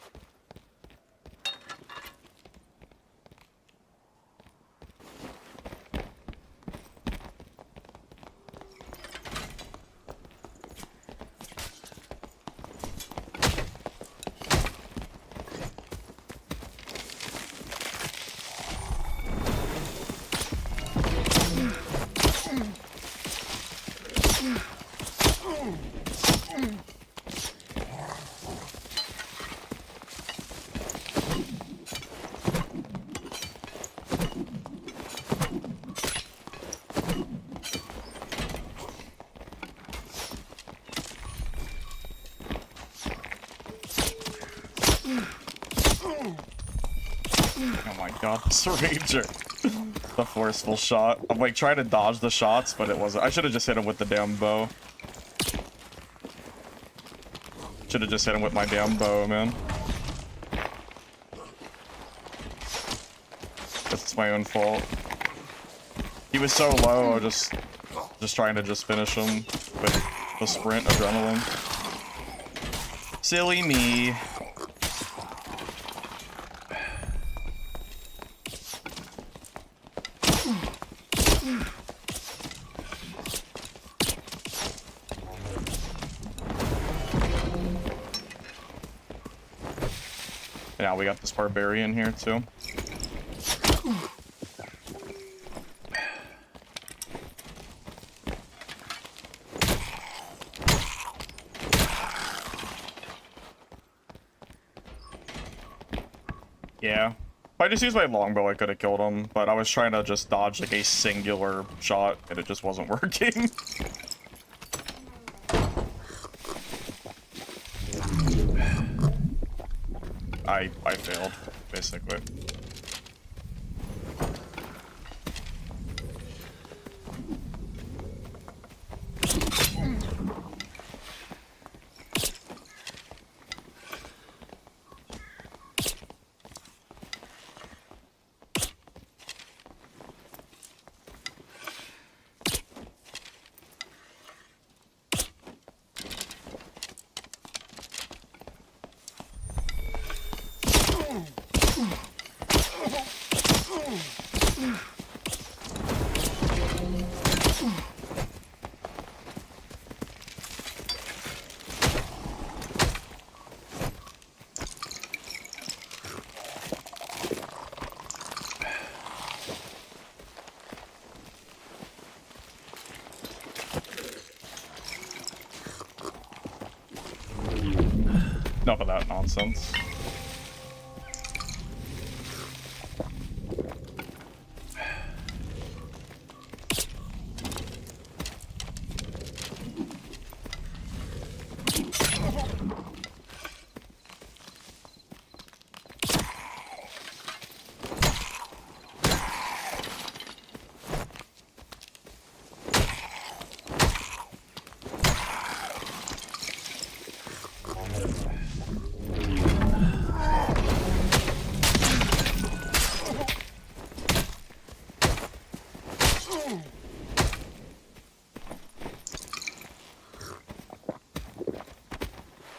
God, this ranger. The forceful shot. I'm like trying to dodge the shots, but it wasn't. I should have just hit him with the damn bow. Should have just hit him with my damn bow, man. It's my own fault. He was so low, I was just trying to just finish him with the sprint adrenaline. Silly me. Yeah, we got this barbarian here too. Yeah. If I just used my longbow, I could have killed him, but I was trying to just dodge like a singular shot, and it just wasn't working. I failed, basically. enough of that nonsense.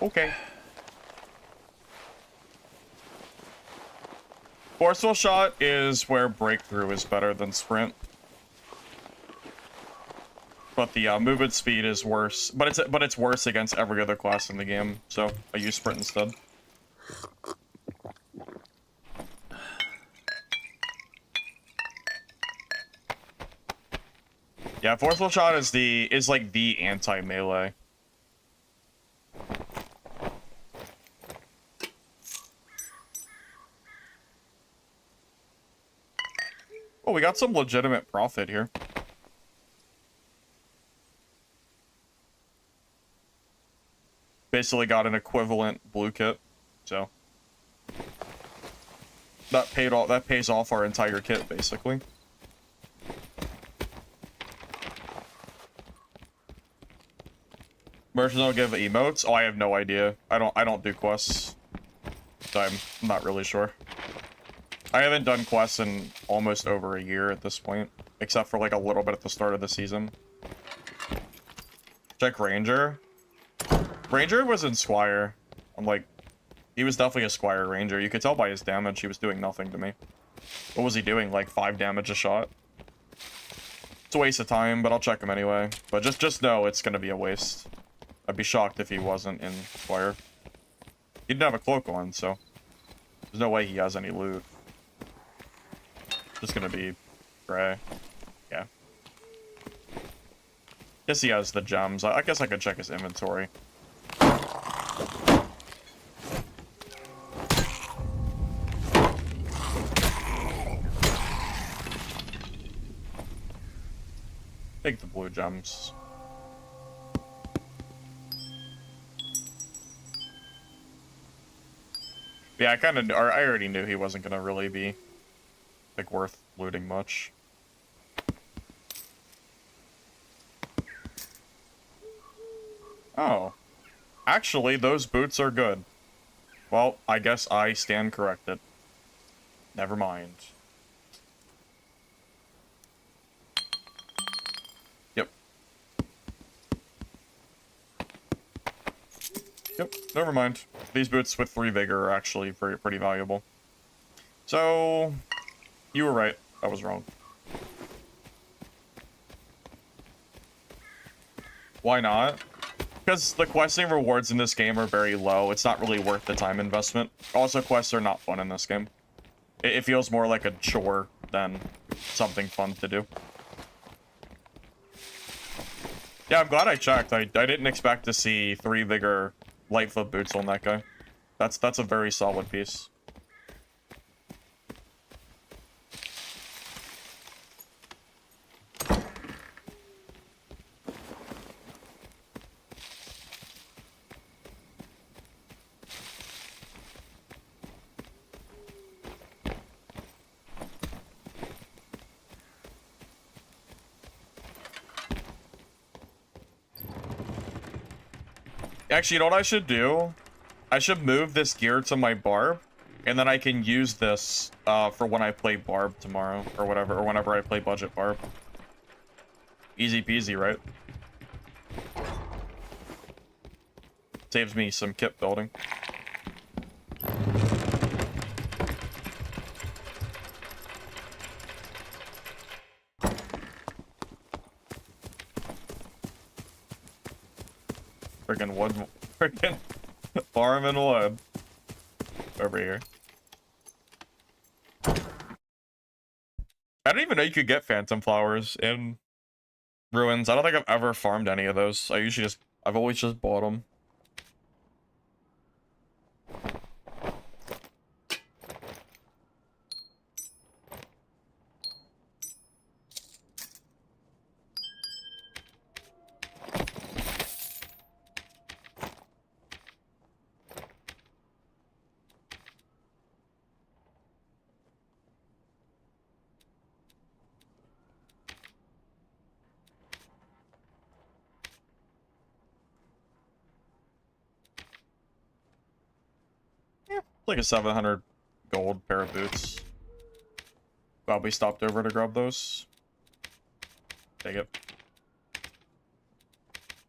Okay. Forceful shot is where breakthrough is better than sprint. But the movement speed is worse. But it's worse against every other class in the game, so I use sprint instead. Yeah, forceful shot is like the anti-melee. Oh, we got some legitimate profit here. Basically got an equivalent blue kit, so that pays off our entire kit basically. Merchants don't give emotes? Oh, I have no idea. I don't do quests. So I'm not really sure. I haven't done quests in almost over a year at this point, except for like a little bit at the start of the season. Check Ranger. Ranger was in Squire. I'm like, he was definitely a Squire Ranger. You could tell by his damage, he was doing nothing to me. What was he doing? Like 5 damage a shot? It's a waste of time, but I'll check him anyway. But just know it's gonna be a waste. I'd be shocked if he wasn't in Squire. He didn't have a cloak on, so there's no way he has any loot. Just gonna be gray. Yeah. Guess he has the gems. I guess I could check his inventory. Take the blue gems. Yeah, I already knew he wasn't gonna really be like worth looting much. Oh. Actually, those boots are good. Well, I guess I stand corrected. Never mind. Yep. Yep, never mind. These boots with 3 vigor are actually pretty valuable. So, you were right. I was wrong. Why not? Because the questing rewards in this game are very low. It's not really worth the time investment. Also, quests are not fun in this game. It feels more like a chore than something fun to do. Yeah, I'm glad I checked. I didn't expect to see 3 vigor Lightfoot boots on that guy. That's a very solid piece. Actually, you know what I should do? I should move this gear to my barb, and then I can use this for when I play barb tomorrow, or whatever, or whenever I play budget barb. Easy peasy, right? Saves me some kit building. Freaking wood, freaking farm and wood over here. I didn't even know you could get phantom flowers in ruins. I don't think I've ever farmed any of those. I've always just bought them. Like a 700 gold pair of boots. Glad we stopped over to grab those. Take it.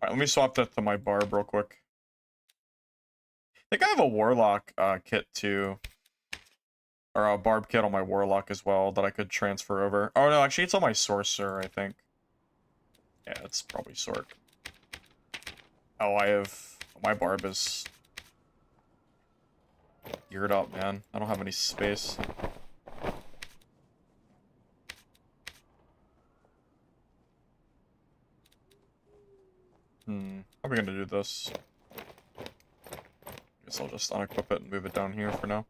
Alright, let me swap that to my barb real quick. I think I have a warlock kit too. Or a barb kit on my warlock as well that I could transfer over. Oh no, actually it's on my sorcerer, I think. Yeah, it's probably sort. Oh, I have... My barb is... geared up, man. I don't have any space. How are we gonna do this? Guess I'll just unequip it and move it down here for now.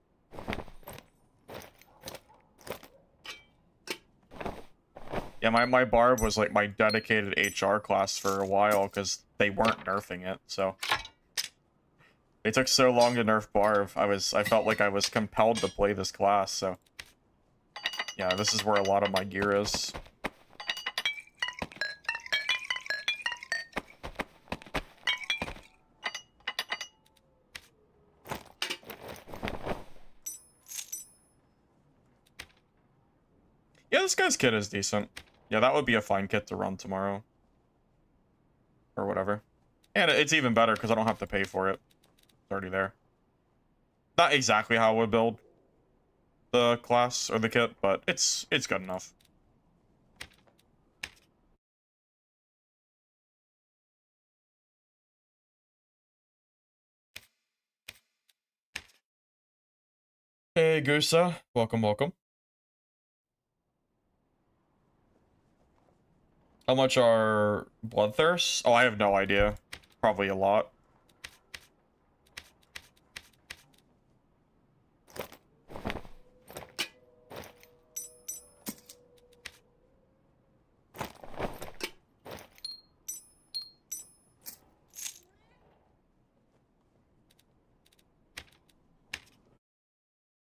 Yeah, my barb was like my dedicated HR class for a while because they weren't nerfing it, so they took so long to nerf barb. I felt like I was compelled to play this class, so yeah, this is where a lot of my gear is. Yeah, this guy's kit is decent. Yeah, that would be a fine kit to run tomorrow. Or whatever. And it's even better because I don't have to pay for it. It's already there. Not exactly how I would build the class or the kit, but it's good enough. Hey, Gusa. Welcome, welcome. How much are bloodthirsts? Oh, I have no idea. Probably a lot.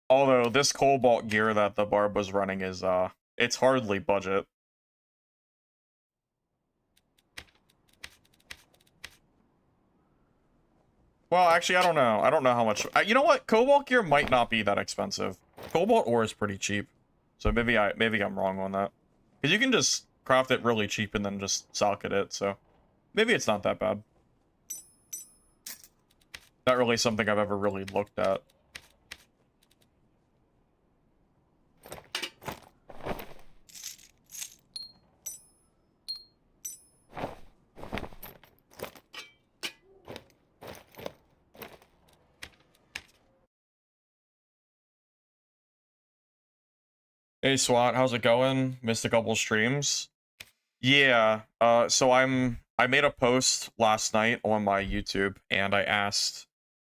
Although this cobalt gear that the barb was running is it's hardly budget. Well, actually, I don't know. I don't know how much. You know what? Cobalt gear might not be that expensive. Cobalt ore is pretty cheap, so maybe I'm wrong on that. Because you can just craft it really cheap and then just socket it. So maybe it's not that bad. Not really something I've ever really looked at. Hey SWAT, how's it going? Missed a couple streams. Yeah, so I made a post last night on my YouTube and I asked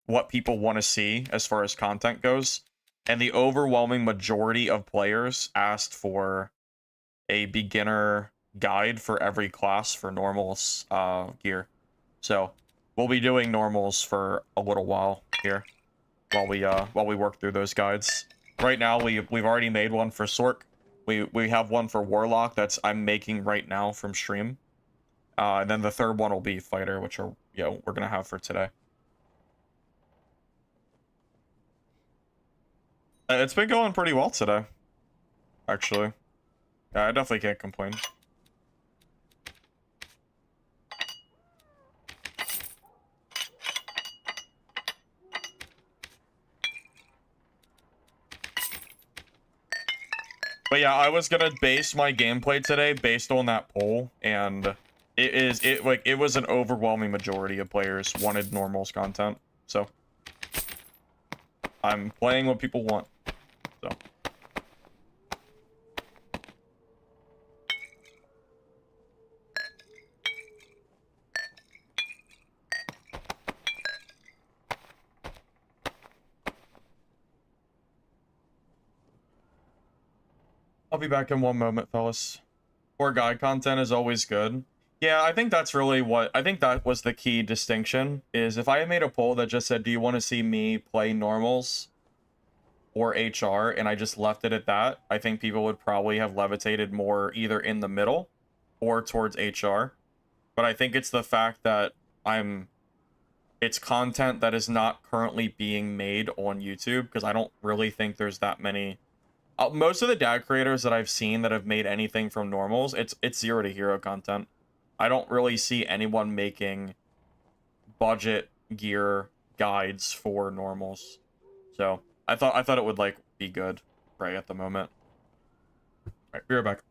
what people want to see as far as content goes, and the overwhelming majority of players asked for a beginner guide for every class for normals gear. So we'll be doing normals for a little while here while we work through those guides. Right now, we've already made one for Sorc. We have one for Warlock that's I'm making right now from stream. And then the third one will be Fighter, which are we're gonna have for today. It's been going pretty well today, actually. Yeah, I definitely can't complain. But yeah, I was gonna base my gameplay today based on that poll, and it was an overwhelming majority of players wanted normals content. So I'm playing what people want. So I'll be back in one moment, fellas. Or guide content is always good. Yeah, I think that's really I think that was the key distinction, is if I had made a poll that just said, do you want to see me play normals or HR, and I just left it at that, I think people would probably have levitated more either in the middle or towards HR. But I think it's the fact that it's content that is not currently being made on YouTube, because I don't really think there's that many. Most of the dad creators that I've seen that have made anything from normals, it's 0 to hero content. I don't really see anyone making budget gear guides for normals. So I thought it would like be good right at the moment. All right, be right back.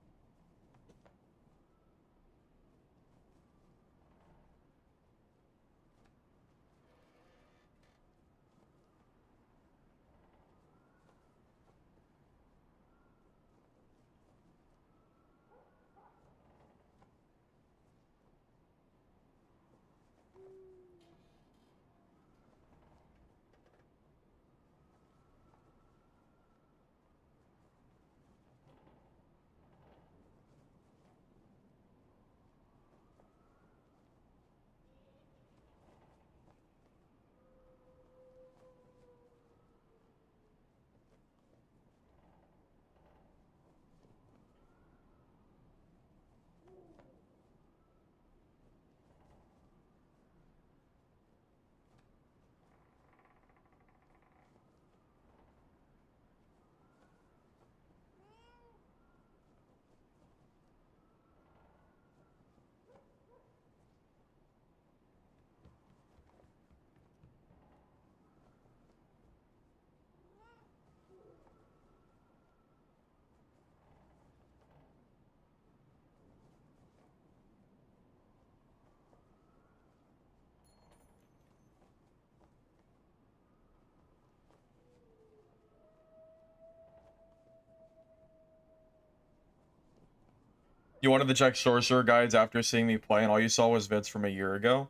You wanted to check Sorcerer guides after seeing me play, and all you saw was vids from a year ago?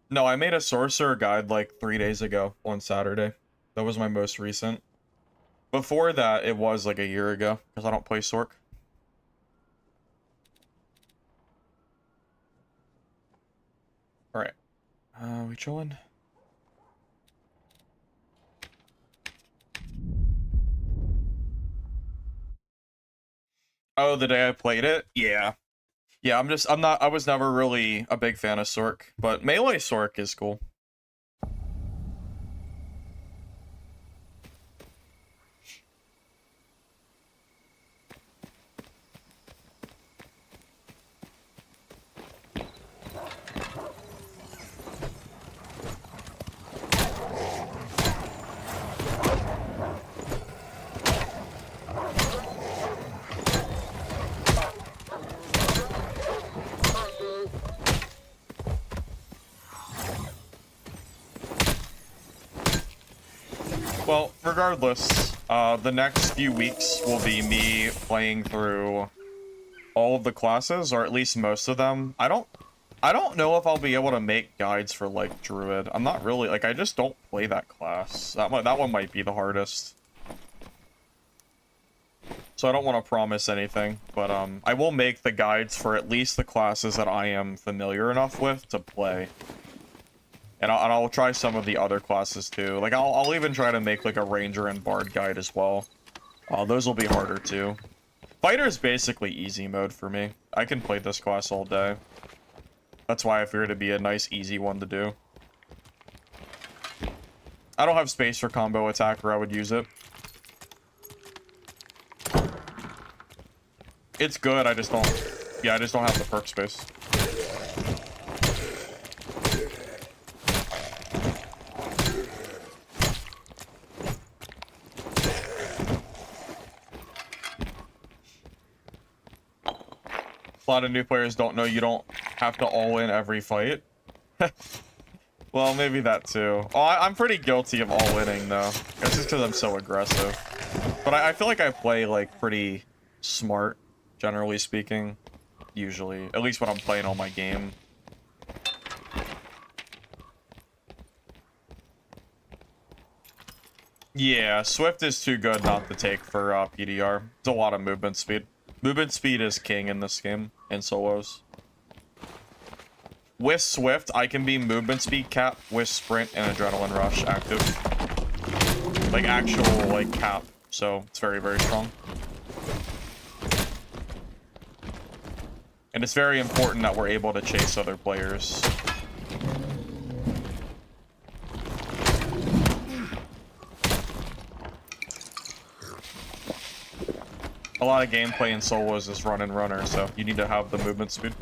No, I made a Sorcerer guide like 3 days ago on Saturday. That was my most recent. Before that, it was like a year ago, because I don't play Sorc. Alright. We chillin'? Oh, the day I played it? Yeah. Yeah, I was never really a big fan of Sorc, but melee Sorc is cool. Well, regardless, the next few weeks will be me playing through all of the classes, or at least most of them. I don't know if I'll be able to make guides for, like, Druid. I'm not really, like, I just don't play that class. That one might be the hardest. So I don't want to promise anything, but, I will make the guides for at least the classes that I am familiar enough with to play. And I'll try some of the other classes too. Like, I'll even try to make, like, a Ranger and Bard guide as well. Those will be harder too. Fighter is basically easy mode for me. I can play this class all day. That's why I figured it'd be a nice, easy one to do. I don't have space for combo attack where I would use it. It's good, I just don't have the perk space. A lot of new players don't know you don't have to all-in every fight. Well, maybe that too. Oh, I'm pretty guilty of all-inning, though. It's just because I'm so aggressive. But I feel like I play, like, pretty smart, generally speaking. Usually. At least when I'm playing on my game. Yeah, Swift is too good not to take for PDR. It's a lot of movement speed. Movement speed is king in this game, in solos. With Swift, I can be movement speed cap with sprint and adrenaline rush active. Like, actual, like, cap. So, it's very, very strong. And it's very important that we're able to chase other players. A lot of gameplay in solos is run and runner, so you need to have the movement speed.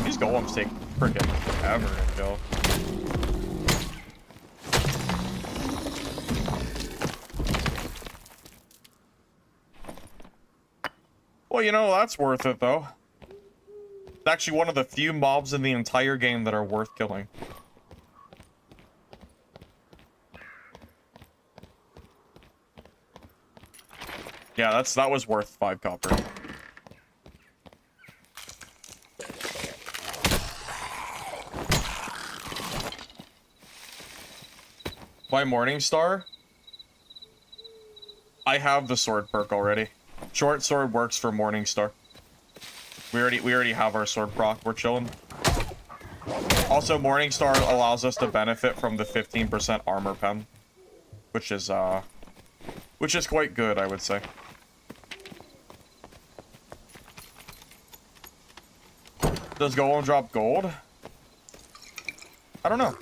These golems take freaking forever to kill. Well, you know, that's worth it, though. It's actually one of the few mobs in the entire game that are worth killing. Yeah, that was worth 5 copper. My Morningstar? I have the sword perk already. Short sword works for Morningstar. We already have our sword proc. We're chilling. Also, Morningstar allows us to benefit from the 15% armor pen, which is quite good, I would say. Does Golem drop gold? I don't know.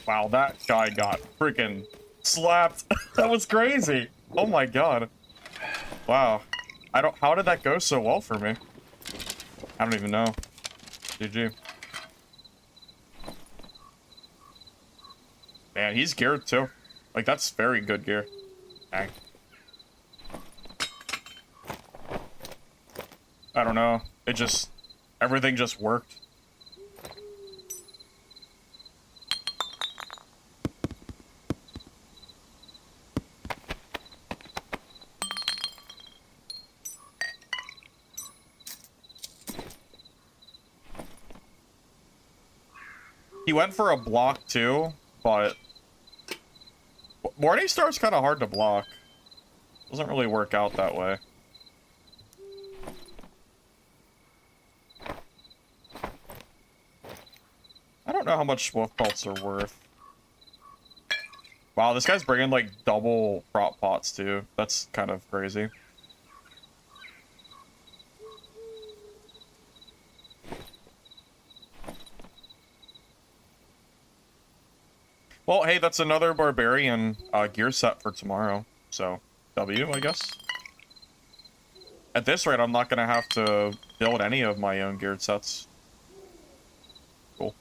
Wow, that guy got freaking slapped. That was crazy. Oh my god. Wow. How did that go so well for me? I don't even know. GG. Man, he's geared too. Like, that's very good gear. Dang. I don't know. Everything just worked. He went for a block too, but Morningstar's kind of hard to block. Doesn't really work out that way. I don't know how much wolf pelts are worth. Wow, this guy's bringing like double prop pots too. That's kind of crazy. Well, hey, that's another barbarian gear set for tomorrow. So, W, I guess. At this rate, I'm not going to have to build any of my own geared sets. Cool.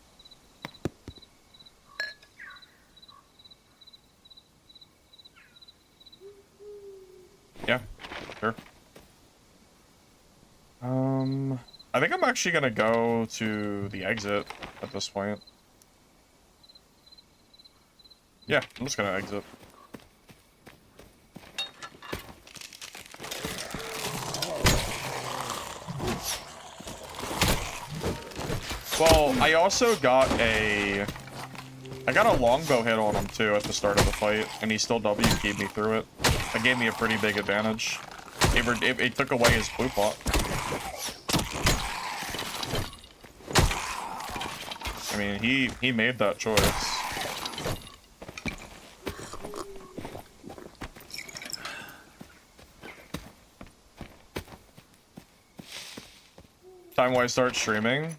Yeah, sure. I think I'm actually going to go to the exit at this point. Yeah, I'm just gonna exit. Well, I also got a longbow hit on him too at the start of the fight, and he still W-keyed me through it. That gave me a pretty big advantage. It took away his blue pot. I mean, he made that choice. Time when I start streaming,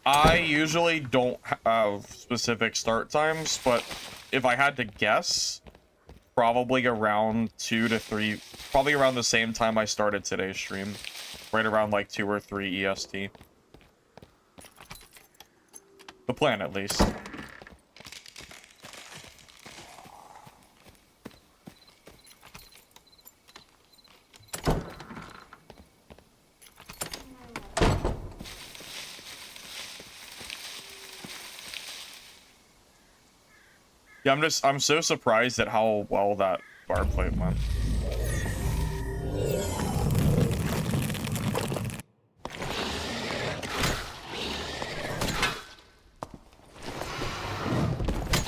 I usually don't have specific start times, but if I had to guess, probably around 2 to 3, probably around the same time I started today's stream, right around like 2 or 3 EST. The plan, at least. Yeah, I'm so surprised at how well that bar plate went.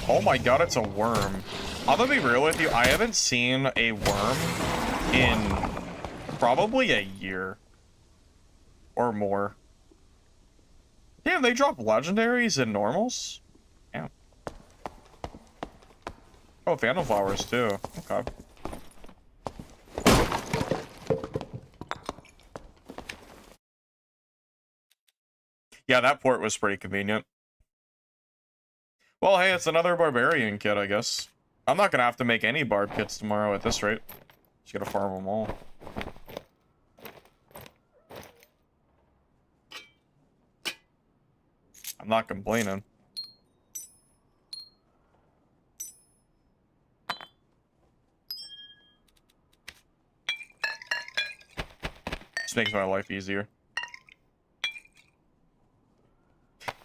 Oh my god, it's a worm. I'm gonna be real with you, I haven't seen a worm in probably a year or more. Damn, they drop legendaries and normals? Damn. Oh, phantom flowers too. Okay. Yeah, that port was pretty convenient. Well, hey, it's another barbarian kit, I guess. I'm not gonna have to make any barb kits tomorrow at this rate. Just gotta farm them all. I'm not complaining. Just makes my life easier.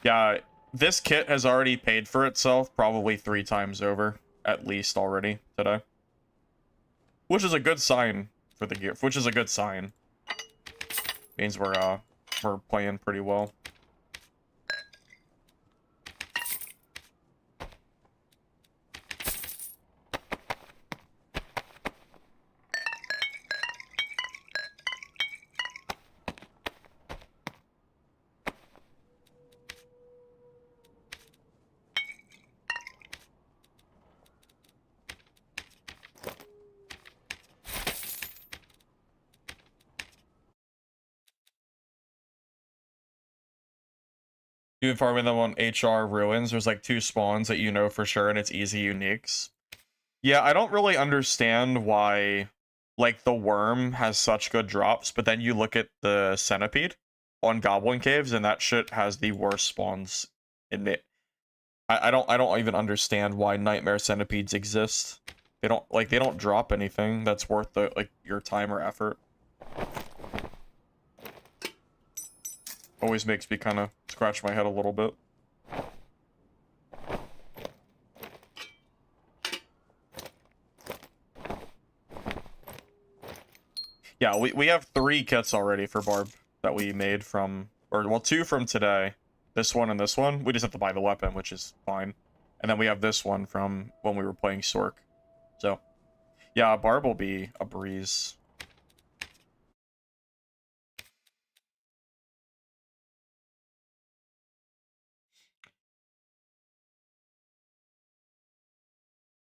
Yeah, this kit has already paid for itself probably 3 times over, at least already today. Which is a good sign for the gear. Which is a good sign. Means we're playing pretty well. Even farming them on HR ruins, there's like 2 spawns that you know for sure, and it's easy uniques. Yeah, I don't really understand why, like, the worm has such good drops, but then you look at the centipede on goblin caves, and that shit has the worst spawns in it. I don't even understand why nightmare centipedes exist. They don't drop anything that's worth the your time or effort. Always makes me kind of scratch my head a little bit. Yeah, we have 3 kits already for barb that we made from, or well, 2 from today. This one and this one. We just have to buy the weapon, which is fine. And then we have this one from when we were playing Sorc. So, yeah, barb will be a breeze.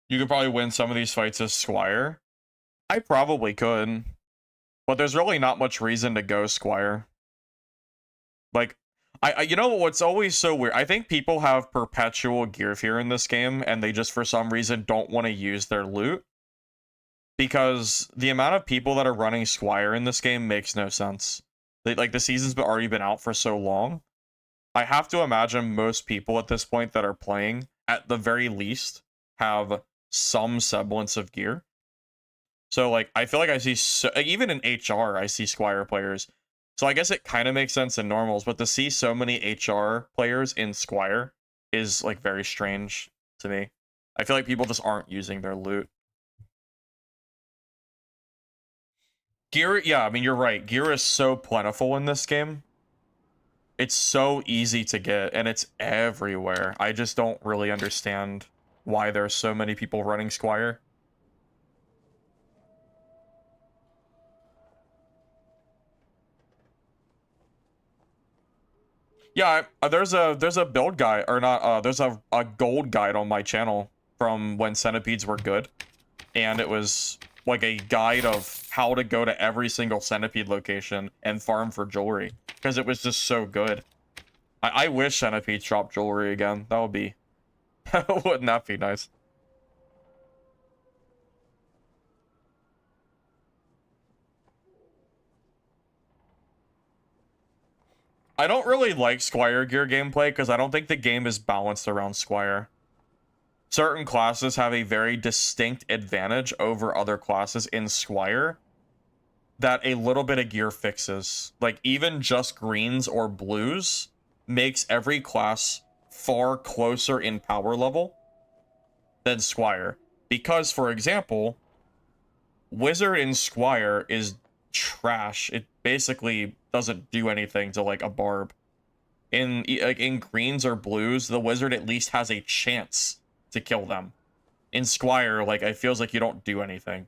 You could probably win some of these fights as Squire. I probably could. But there's really not much reason to go Squire. Like, you know what's always so weird? I think people have perpetual gear fear in this game, and they just for some reason don't want to use their loot. Because the amount of people that are running Squire in this game makes no sense. Like, the season's already been out for so long. I have to imagine most people at this point that are playing, at the very least, have some semblance of gear. So, like, I feel like I see, even in HR, I see Squire players. So I guess it kind of makes sense in normals, but to see so many HR players in Squire is, like, very strange to me. I feel like people just aren't using their loot. Gear, yeah, I mean, you're right. Gear is so plentiful in this game. It's so easy to get, and it's everywhere. I just don't really understand why there's so many people running Squire. Yeah, there's a build guide, or not, there's a gold guide on my channel from when centipedes were good. And it was like a guide of how to go to every single centipede location and farm for jewelry. Because it was just so good. I wish centipedes dropped jewelry again. That would be... wouldn't that be nice? I don't really like Squire gear gameplay because I don't think the game is balanced around Squire. Certain classes have a very distinct advantage over other classes in Squire that a little bit of gear fixes. Like, even just greens or blues makes every class far closer in power level than Squire. Because, for example, Wizard in Squire is trash. It basically doesn't do anything to, like, a barb. In greens or blues, the Wizard at least has a chance to kill them. In Squire, like, it feels like you don't do anything.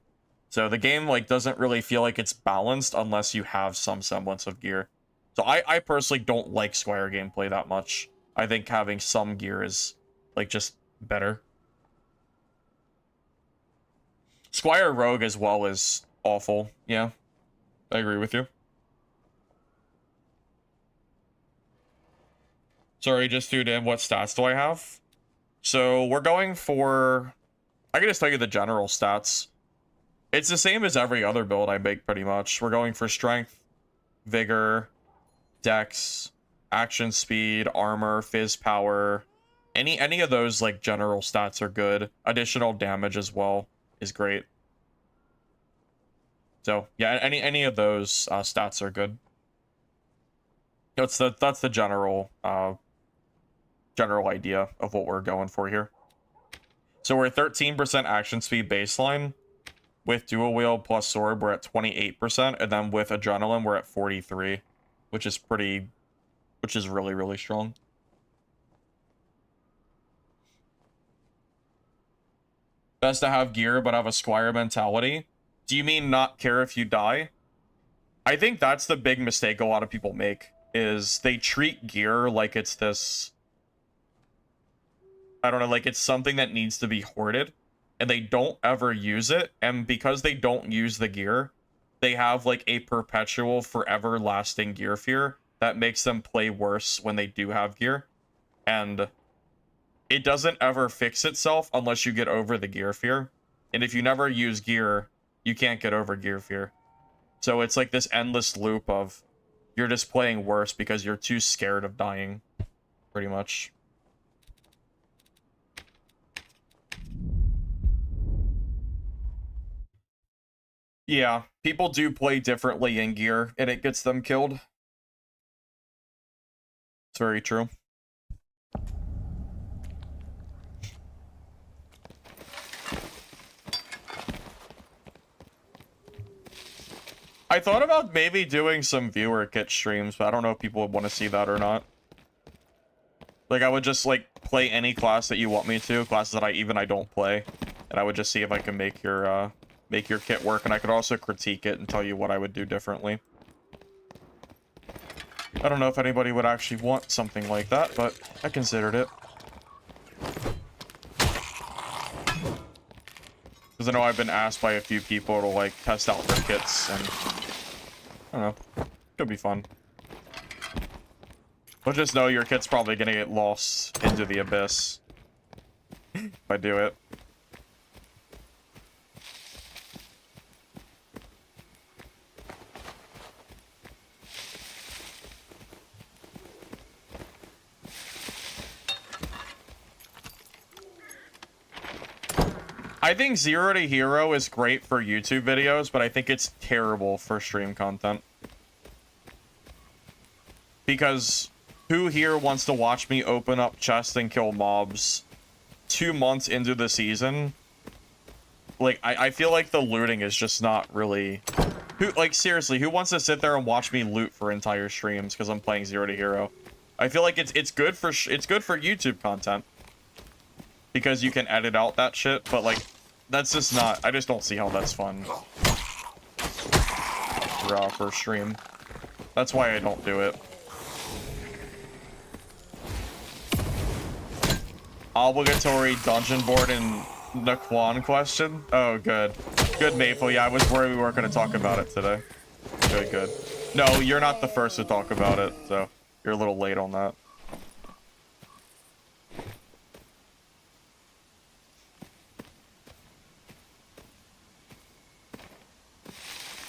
So the game, like, doesn't really feel like it's balanced unless you have some semblance of gear. So I personally don't like Squire gameplay that much. I think having some gear is, like, just better. Squire Rogue as well is awful. Yeah, I agree with you. Sorry, just tuned in. What stats do I have? So we're going for... I can just tell you the general stats. It's the same as every other build I make, pretty much. We're going for strength, vigor, dex, action speed, armor, fizz power. Any of those, like, general stats are good. Additional damage as well is great. So yeah, any of those stats are good. That's the general general idea of what we're going for here. So we're 13% action speed baseline. With dual wield plus sword, we're at 28%, and then with adrenaline, we're at 43, which is really, really strong. Best to have gear, but have a Squire mentality. Do you mean not care if you die? I think that's the big mistake a lot of people make, is they treat gear like it's this... I don't know, like it's something that needs to be hoarded. And they don't ever use it, and because they don't use the gear, they have like a perpetual, forever lasting gear fear that makes them play worse when they do have gear. And it doesn't ever fix itself unless you get over the gear fear. And if you never use gear, you can't get over gear fear. So it's like this endless loop of you're just playing worse because you're too scared of dying, pretty much. Yeah, people do play differently in gear, and it gets them killed. It's very true. I thought about maybe doing some viewer kit streams, but I don't know if people would want to see that or not. Like, I would just, like, play any class that you want me to, classes that I don't play, and I would just see if I can make your kit work, and I could also critique it and tell you what I would do differently. I don't know if anybody would actually want something like that, but I considered it. Because I know I've been asked by a few people to, like, test out their kits, and... I don't know. Could be fun. But just know your kit's probably gonna get lost into the abyss. If I do it. I think 0 to Hero is great for YouTube videos, but I think it's terrible for stream content. Because who here wants to watch me open up chests and kill mobs 2 months into the season? Like, I feel like the looting is just not really... Like, seriously, who wants to sit there and watch me loot for entire streams because I'm playing 0 to Hero? I feel like it's good for YouTube content. Because you can edit out that shit, but, like, that's just not... I just don't see how that's fun. For stream. That's why I don't do it. Obligatory dungeon board in Naquan question? Oh, good. Good, Maple. Yeah, I was worried we weren't going to talk about it today. Good, good. No, you're not the first to talk about it, so you're a little late on that.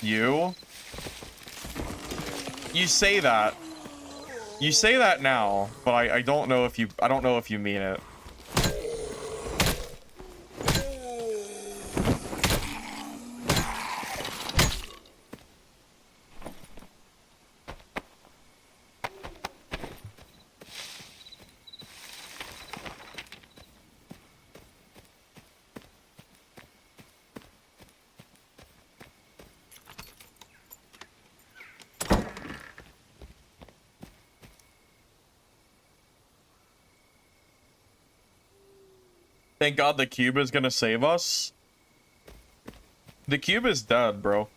You say that. You say that now, but I don't know if you mean it. Thank God the cube is gonna save us. The cube is dead, bro.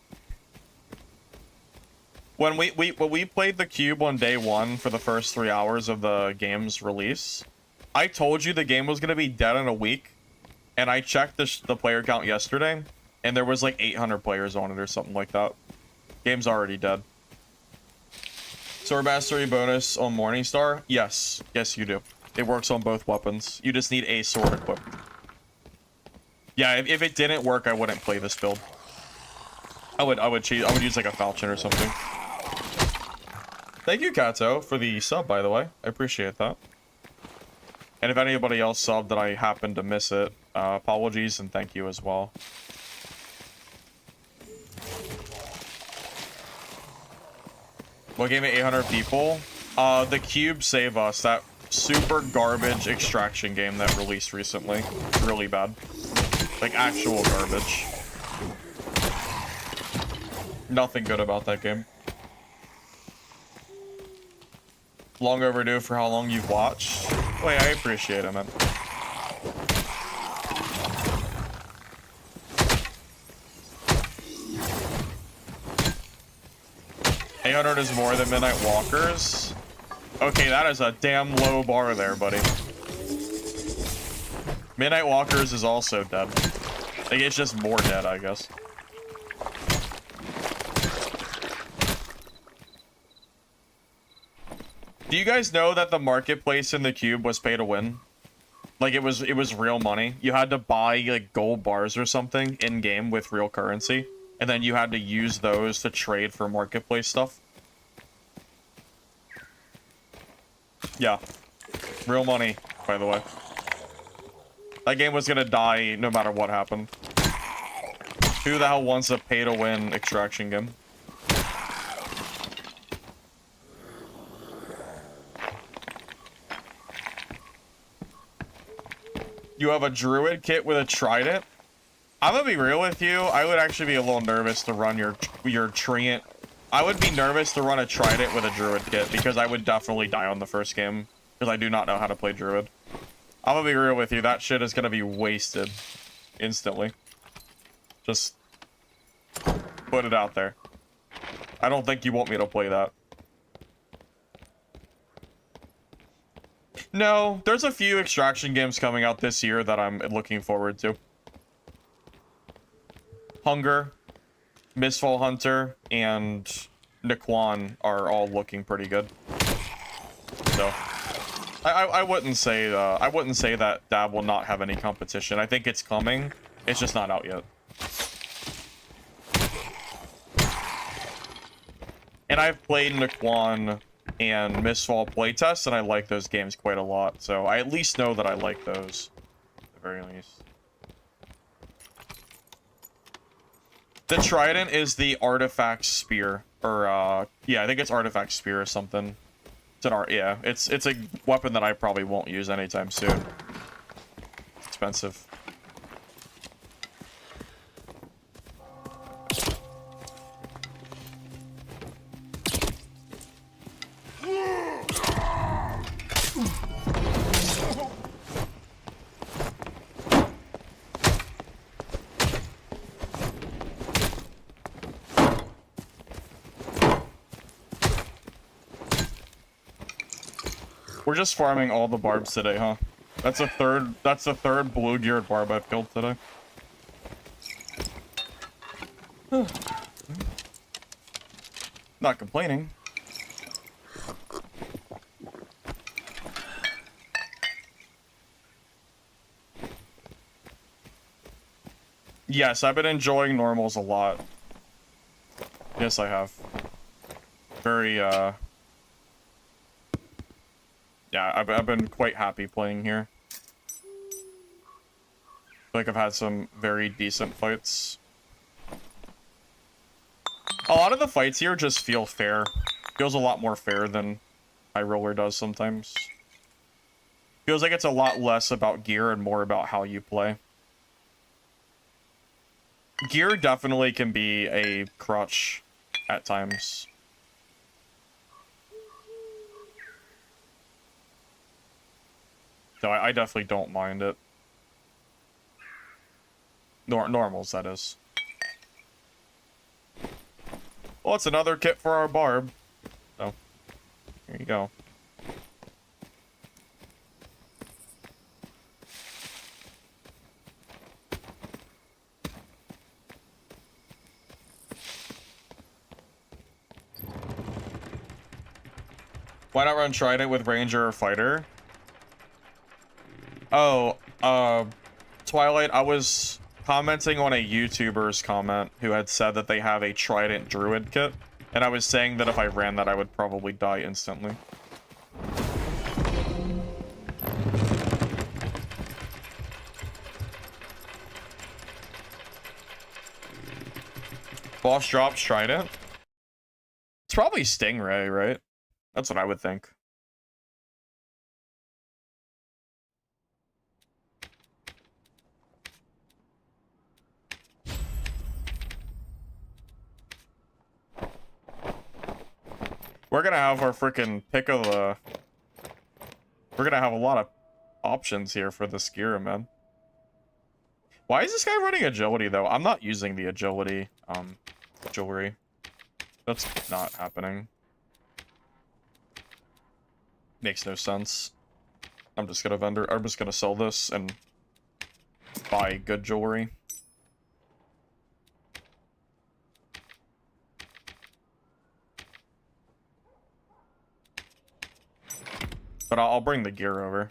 When we played the cube on day 1 for the first 3 hours of the game's release, I told you the game was gonna be dead in a week, and I checked the player count yesterday, and there was like 800 players on it or something like that. Game's already dead. Sword mastery bonus on Morningstar? Yes, yes you do. It works on both weapons. You just need a sword equipped. Yeah, if it didn't work, I wouldn't play this build. I would cheat. I would use like a falchion or something. Thank you, Kato, for the sub, by the way. I appreciate that. And if anybody else subbed that I happened to miss it, apologies and thank you as well. What game at 800 people? The Cube Save Us, that super garbage extraction game that released recently. Really bad. Like, actual garbage. Nothing good about that game. Long overdue for how long you've watched. Wait, I appreciate it, man. $800 is more than Midnight Walkers. Okay, that is a damn low bar there, buddy. Midnight Walkers is also dead. Like, it's just more dead, I guess. Do you guys know that the marketplace in the cube was pay to win? Like, it was real money. You had to buy like gold bars or something in game with real currency, and then you had to use those to trade for marketplace stuff. Yeah, real money, by the way. That game was gonna die no matter what happened. Who the hell wants a pay to win extraction game? You have a druid kit with a trident? I'm gonna be real with you. I would actually be a little nervous to run your treant. I would be nervous to run a trident with a druid kit because I would definitely die on the first game because I do not know how to play druid. I'm gonna be real with you. That shit is gonna be wasted instantly. Just put it out there. I don't think you want me to play that. No, there's a few extraction games coming out this year that I'm looking forward to. Hunger, Mistfall Hunter, and Naquan are all looking pretty good. So, I wouldn't say that Dab will not have any competition. I think it's coming. It's just not out yet. And I've played Naquan and Mistfall playtests, and I like those games quite a lot. So I at least know that I like those, at the very least. The Trident is the Artifact Spear, or yeah, I think it's Artifact Spear or something. It's an yeah, it's a weapon that I probably won't use anytime soon. It's expensive. We're just farming all the barbs today, huh? That's the third blue-geared barb I've killed today. Not complaining. Yes, I've been enjoying normals a lot. Yes, I have. Very, yeah, I've been quite happy playing here. I feel like I've had some very decent fights. A lot of the fights here just feel fair. Feels a lot more fair than High Roller does sometimes. Feels like it's a lot less about gear and more about how you play. Gear definitely can be a crutch at times. So I definitely don't mind it. Normals, that is. Well, it's another kit for our barb. So, here you go. Why not run Trident with Ranger or Fighter? Oh, Twilight, I was commenting on a YouTuber's comment who had said that they have a Trident Druid kit, and I was saying that if I ran that, I would probably die instantly. Boss drops Trident? It's probably Stingray, right? That's what I would think. We're gonna have our freaking pick of the... We're gonna have a lot of options here for this gear, man. Why is this guy running agility, though? I'm not using the agility, jewelry. That's not happening. Makes no sense. I'm just gonna sell this and buy good jewelry. But I'll bring the gear over.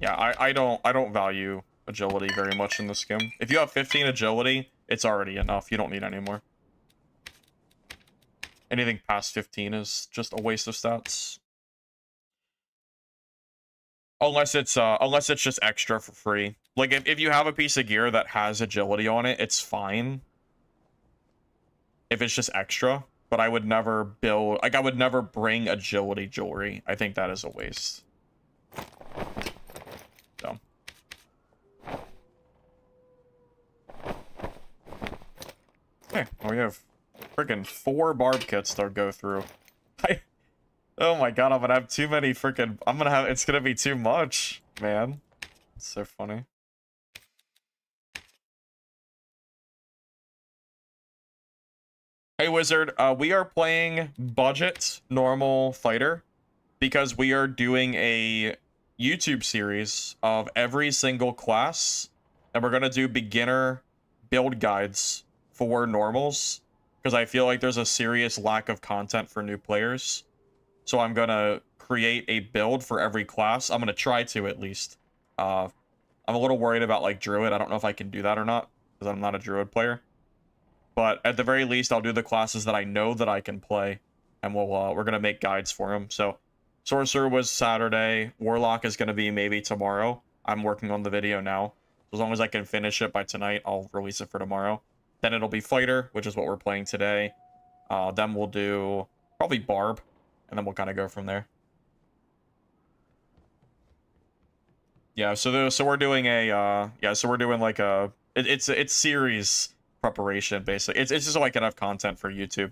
Yeah, I don't value agility very much in this game. If you have 15 agility, it's already enough. You don't need any more. Anything past 15 is just a waste of stats. Unless it's just extra for free. Like if you have a piece of gear that has agility on it, it's fine. If it's just extra, but I would never build, like I would never bring agility jewelry. I think that is a waste. So. Okay, well, we have freaking 4 barb kits to go through. Oh my god, I'm gonna have too many freaking, it's gonna be too much, man. It's so funny. Hey Wizard, we are playing budget normal fighter because we are doing a YouTube series of every single class, and we're gonna do beginner build guides for normals because I feel like there's a serious lack of content for new players. So I'm gonna create a build for every class. I'm gonna try to, at least. I'm a little worried about like Druid. I don't know if I can do that or not because I'm not a Druid player. But at the very least, I'll do the classes that I know that I can play, and we're gonna make guides for them. So, Sorcerer was Saturday. Warlock is gonna be maybe tomorrow. I'm working on the video now. As long as I can finish it by tonight, I'll release it for tomorrow. Then it'll be Fighter, which is what we're playing today. Then we'll do probably Barb, and then we'll kind of go from there. Yeah. So we're doing a So we're doing like a it's series preparation basically. It's just so I can have content for YouTube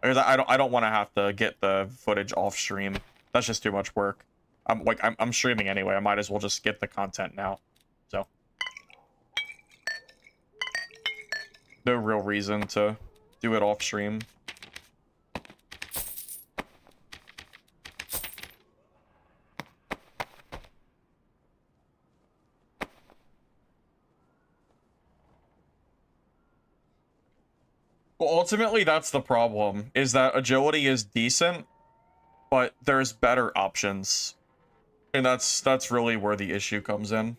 because I don't want to have to get the footage off stream. That's just too much work. I'm streaming anyway. I might as well just get the content now. So no real reason to do it off stream. Well, ultimately, that's the problem, is that agility is decent, but there's better options. And that's really where the issue comes in.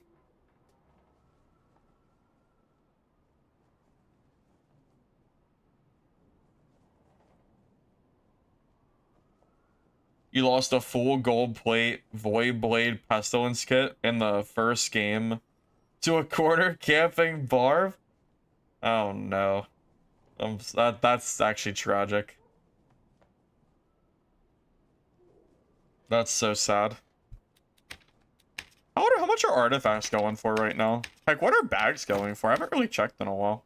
You lost a full gold plate Void Blade Pestilence kit in the first game to a corner camping Barb? Oh no. That's actually tragic. That's so sad. I wonder how much are artifacts going for right now? Like, what are bags going for? I haven't really checked in a while.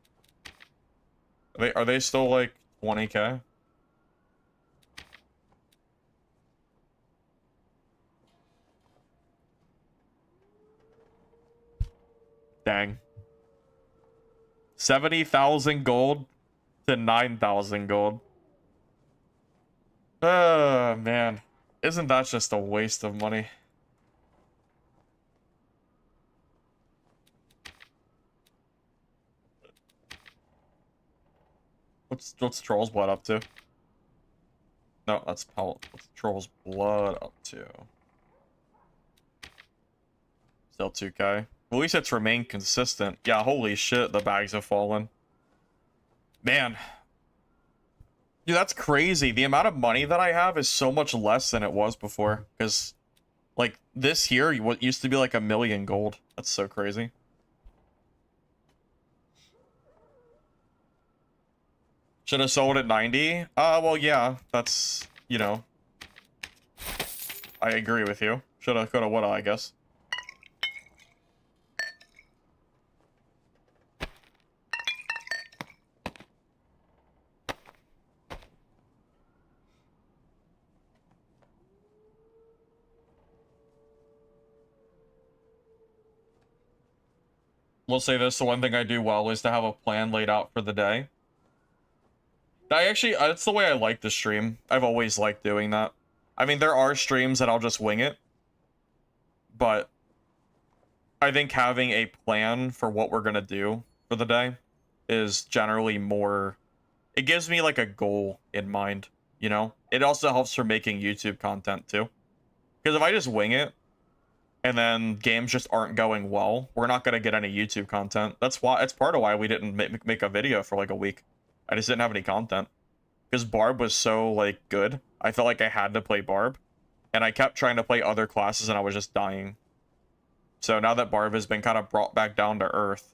Are they still like 20k? Dang. 70,000 gold to 9,000 gold. Oh, man. Isn't that just a waste of money? What's Troll's Blood up to? No, that's what's Troll's Blood up to? Still 2k. At least it's remained consistent. Yeah, holy shit, the bags have fallen. Man. Dude, that's crazy. The amount of money that I have is so much less than it was before. Because, like, this here, what used to be like 1,000,000 gold. That's so crazy. Should have sold at 90? Well, yeah, that's, you know. I agree with you. Shoulda, coulda, woulda, I guess. We'll say this, the one thing I do well is to have a plan laid out for the day. That's the way I like to stream. I've always liked doing that. I mean, there are streams that I'll just wing it. But I think having a plan for what we're gonna do for the day is generally more... It gives me, like, a goal in mind, you know? It also helps for making YouTube content, too. Because if I just wing it, and then games just aren't going well, we're not gonna get any YouTube content. That's part of why we didn't make a video for, like, a week. I just didn't have any content. Because Barb was so, like, good. I felt like I had to play Barb. And I kept trying to play other classes and I was just dying. So now that Barb has been kind of brought back down to earth,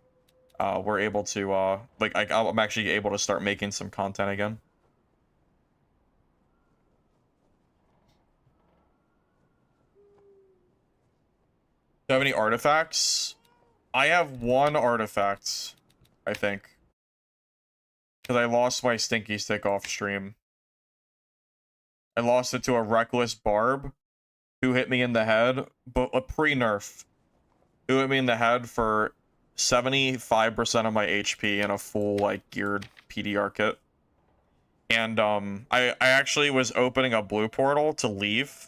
we're able to, I'm actually able to start making some content again. Do you have any artifacts? I have one artifact, I think. Because I lost my stinky stick off stream. I lost it to a reckless Barb who hit me in the head, but a pre-nerf. Who hit me in the head for 75% of my HP and a full, like, geared PDR kit. And, I actually was opening a blue portal to leave.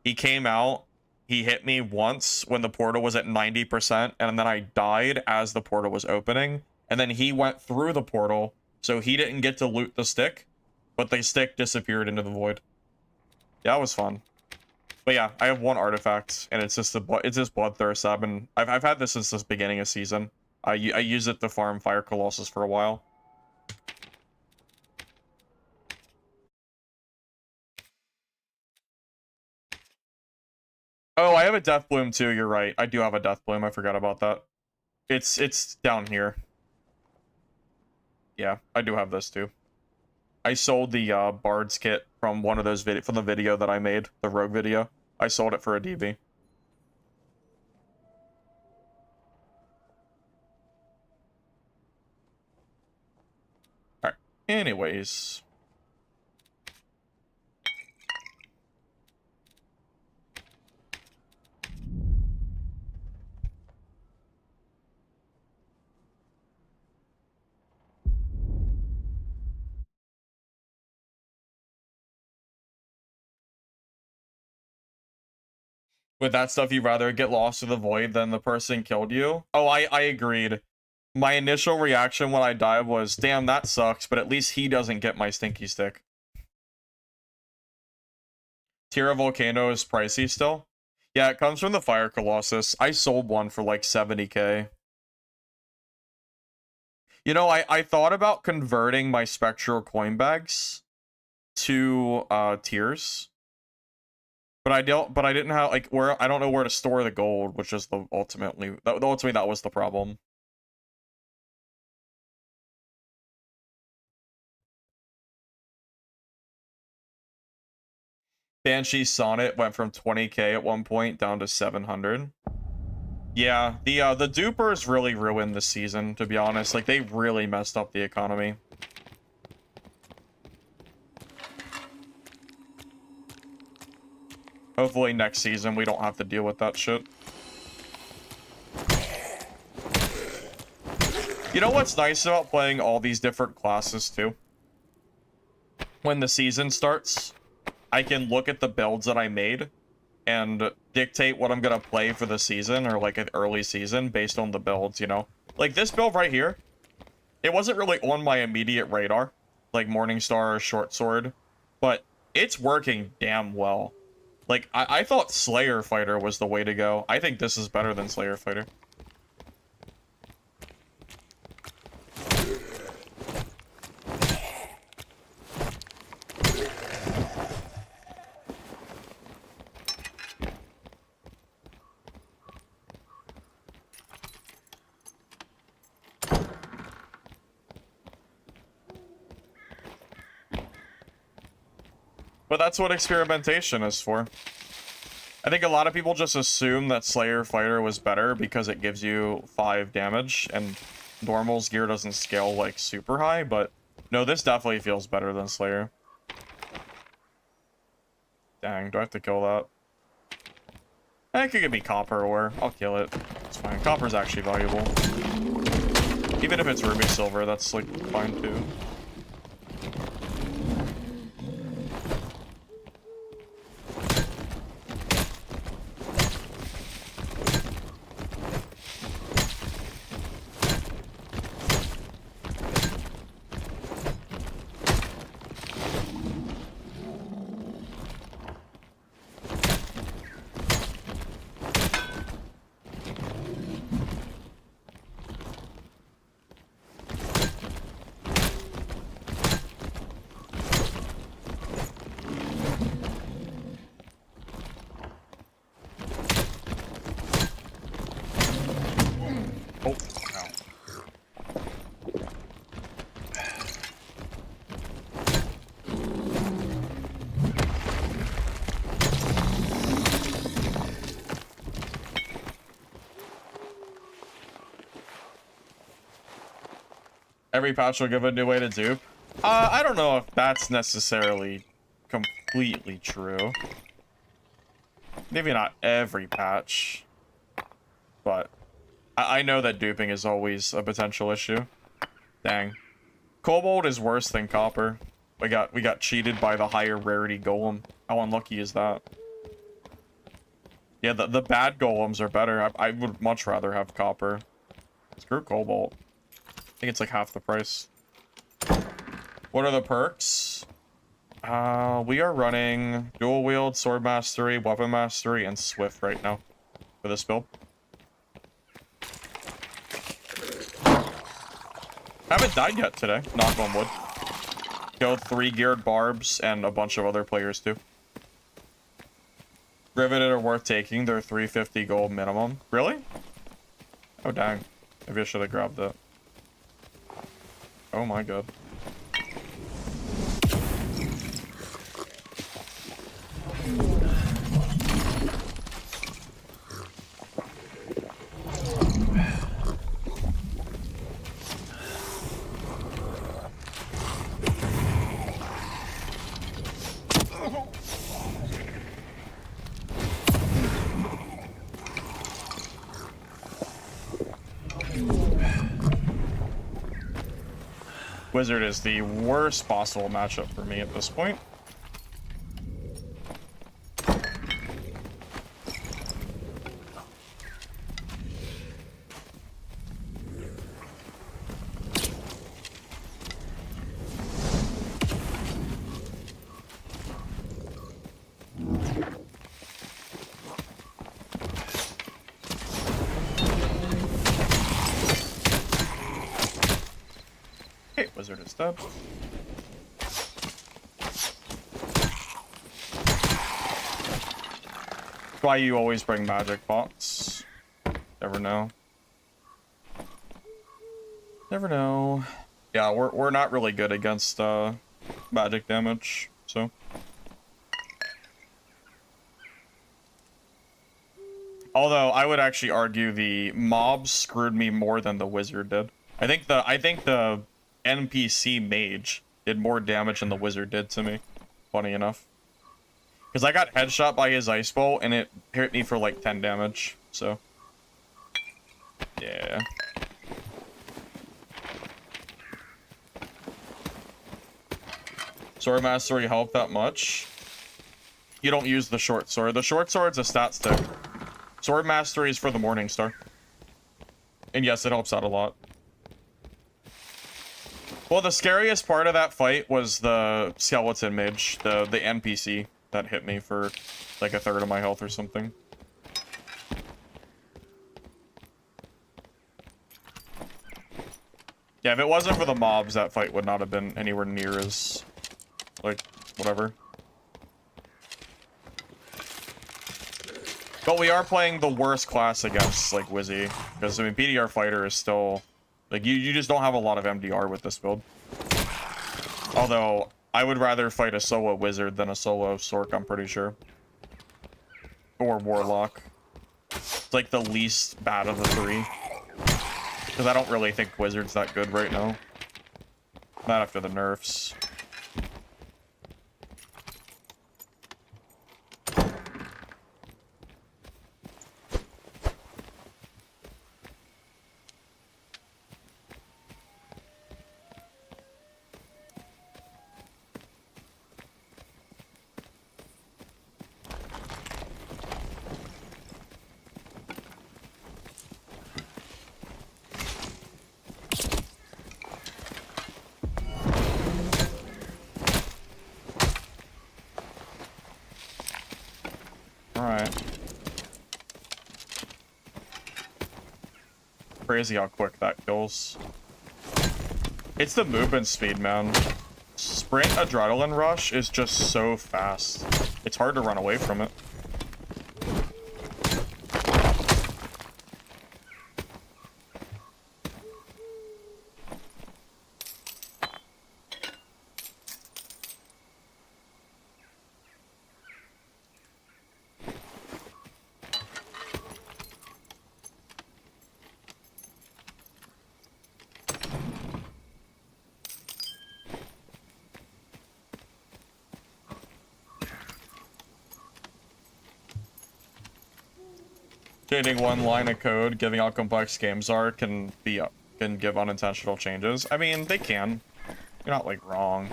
He came out. He hit me once when the portal was at 90%, and then I died as the portal was opening. And then he went through the portal, so he didn't get to loot the stick, but the stick disappeared into the void. Yeah, it was fun. But yeah, I have one artifact, and it's just Bloodthirst. I've had this since the beginning of season. I use it to farm Fire Colossus for a while. Oh, I have a Death Bloom too, you're right. I do have a Death Bloom, I forgot about that. It's down here. Yeah, I do have this too. I sold the Bard's kit from one of those from the video that I made, the Rogue video. I sold it for a DB. Alright, anyways. With that stuff, you'd rather get lost to the void than the person killed you? Oh, I agreed. My initial reaction when I died was, damn, that sucks, but at least he doesn't get my stinky stick. Tira Volcano is pricey still? Yeah, it comes from the Fire Colossus. I sold one for like 70k. You know, I thought about converting my Spectral coin bags to tiers. But I didn't have, like, I don't know where to store the gold, which is ultimately that was the problem. Banshee Sonnet went from 20k at one point down to 700. Yeah, the dupers really ruined the season, to be honest. Like, they really messed up the economy. Hopefully next season we don't have to deal with that shit. You know what's nice about playing all these different classes too? When the season starts, I can look at the builds that I made and dictate what I'm gonna play for the season, or like an early season, based on the builds, you know? Like this build right here, it wasn't really on my immediate radar, like Morningstar or Short Sword, but it's working damn well. Like, I thought Slayer Fighter was the way to go. I think this is better than Slayer Fighter. But that's what experimentation is for. I think a lot of people just assume that Slayer Fighter was better because it gives you 5 damage, and Normal's gear doesn't scale, like, super high, but no, this definitely feels better than Slayer. Dang, do I have to kill that? It could give me copper ore. I'll kill it. It's fine. Copper's actually valuable. Even if it's ruby silver, that's, like, fine, too. Oh, no. Every patch will give a new way to dupe. I don't know if that's necessarily completely true. Maybe not every patch, but I know that duping is always a potential issue. Dang. Cobalt is worse than copper. We got cheated by the higher rarity golem. How unlucky is that? Yeah, the bad golems are better. I would much rather have copper. Screw cobalt. I think it's like half the price. What are the perks? We are running dual wield, sword mastery, weapon mastery, and swift right now for this build. Haven't died yet today, knock on wood. Killed 3 geared barbs and a bunch of other players too. Riveted are worth taking, they're 350 gold minimum. Really? Oh dang. Maybe I should have grabbed that. Oh my god. Wizard is the worst possible matchup for me at this point. Wizard is dead. Why you always bring magic pots. Never know. Never know. Yeah, we're not really good against magic damage, so. Although I would actually argue the mobs screwed me more than the wizard did. I think the NPC mage did more damage than the wizard did to me, funny enough. Because I got headshot by his ice bolt and it hit me for like 10 damage, so. Yeah. Sword mastery help that much? You don't use the short sword. The short sword's a stat stick. Sword mastery is for the Morning Star. And yes, it helps out a lot. Well, the scariest part of that fight was the skeleton mage, the NPC that hit me for like a third of my health or something. Yeah, if it wasn't for the mobs, that fight would not have been anywhere near as, like, whatever. But we are playing the worst class against, like, Wizzy. Because, I mean, PDR Fighter is still... Like, you just don't have a lot of MDR with this build. Although, I would rather fight a solo Wizard than a solo Sorc, I'm pretty sure. Or Warlock. It's, like, the least bad of the three. Because I don't really think Wizard's that good right now. Not after the nerfs. Crazy how quick that kills. It's the movement speed, man. Sprint Adrenaline Rush is just so fast. It's hard to run away from it. Changing one line of code, giving out complex games art can give unintentional changes. I mean, they can. You're not, like, wrong.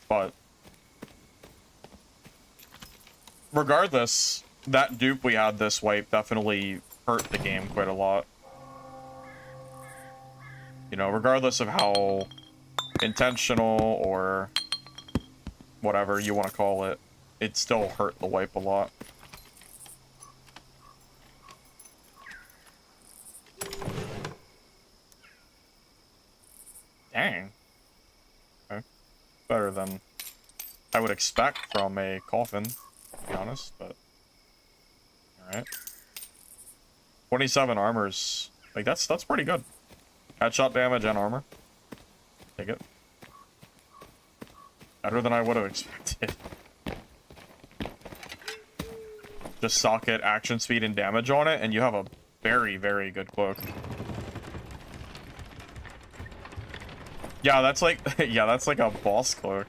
But regardless, that dupe we had this wipe definitely hurt the game quite a lot. You know, regardless of how intentional or whatever you want to call it, it still hurt the wipe a lot. Dang. Okay. Better than I would expect from a coffin, to be honest, but... Alright. 27 armors. Like, that's pretty good. Headshot damage and armor. Take it. Better than I would have expected. Just socket action speed and damage on it, and you have a very, very good cloak. Yeah, that's like, yeah, that's like a boss cloak.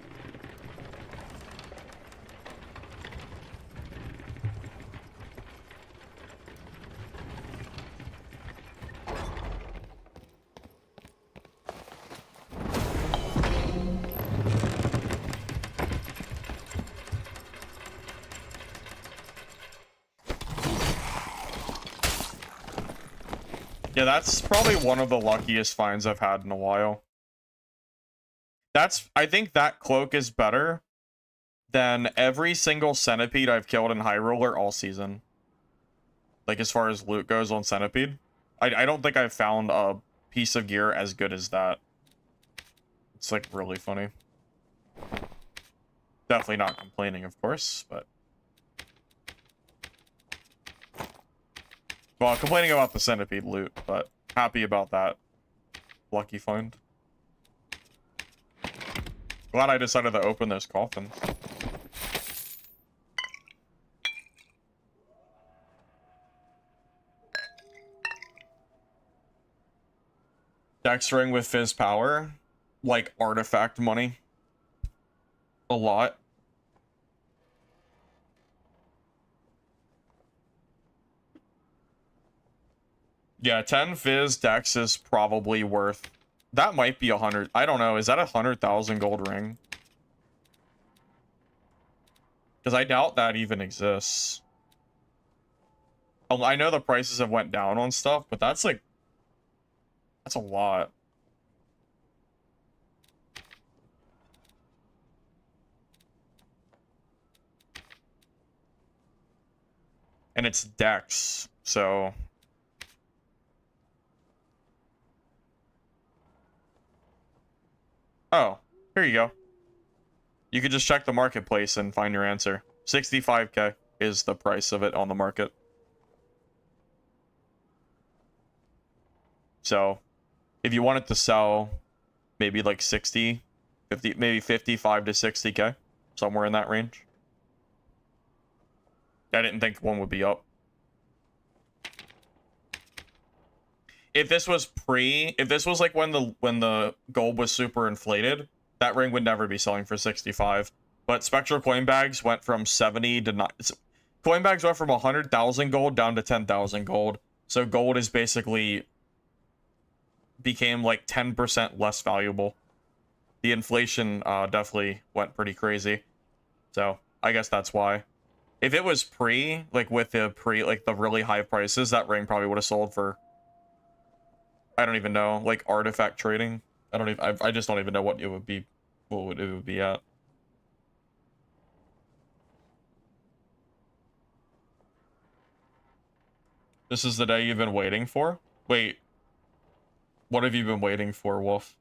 Yeah, that's probably one of the luckiest finds I've had in a while. I think that cloak is better than every single centipede I've killed in High Roller all season. Like, as far as loot goes on centipede. I don't think I've found a piece of gear as good as that. It's, like, really funny. Definitely not complaining, of course, but... Well, complaining about the centipede loot, but happy about that lucky find. Glad I decided to open those coffins. Dex ring with fizz power, like artifact money. A lot. Yeah, 10 fizz dex is probably worth... That might be 100... I don't know, is that 100,000 gold ring? Because I doubt that even exists. I know the prices have went down on stuff, but that's like... That's a lot. And it's Dex, so... Oh, here you go. You could just check the marketplace and find your answer. 65k is the price of it on the market. So, if you wanted to sell maybe like 60, 50, maybe 55 to 60k, somewhere in that range. I didn't think one would be up. If this was if this was like when the gold was super inflated, that ring would never be selling for 65. But Spectral coin bags went from 70 to not. Coin bags went from 100,000 gold down to 10,000 gold. So gold is basically became like 10% less valuable. The inflation definitely went pretty crazy. So I guess that's why. If it was like with the like the really high prices, that ring probably would have sold for, I don't even know, like artifact trading. I just don't even know what it would be, it would be at. This is the day you've been waiting for? Wait. What have you been waiting for, Wolf?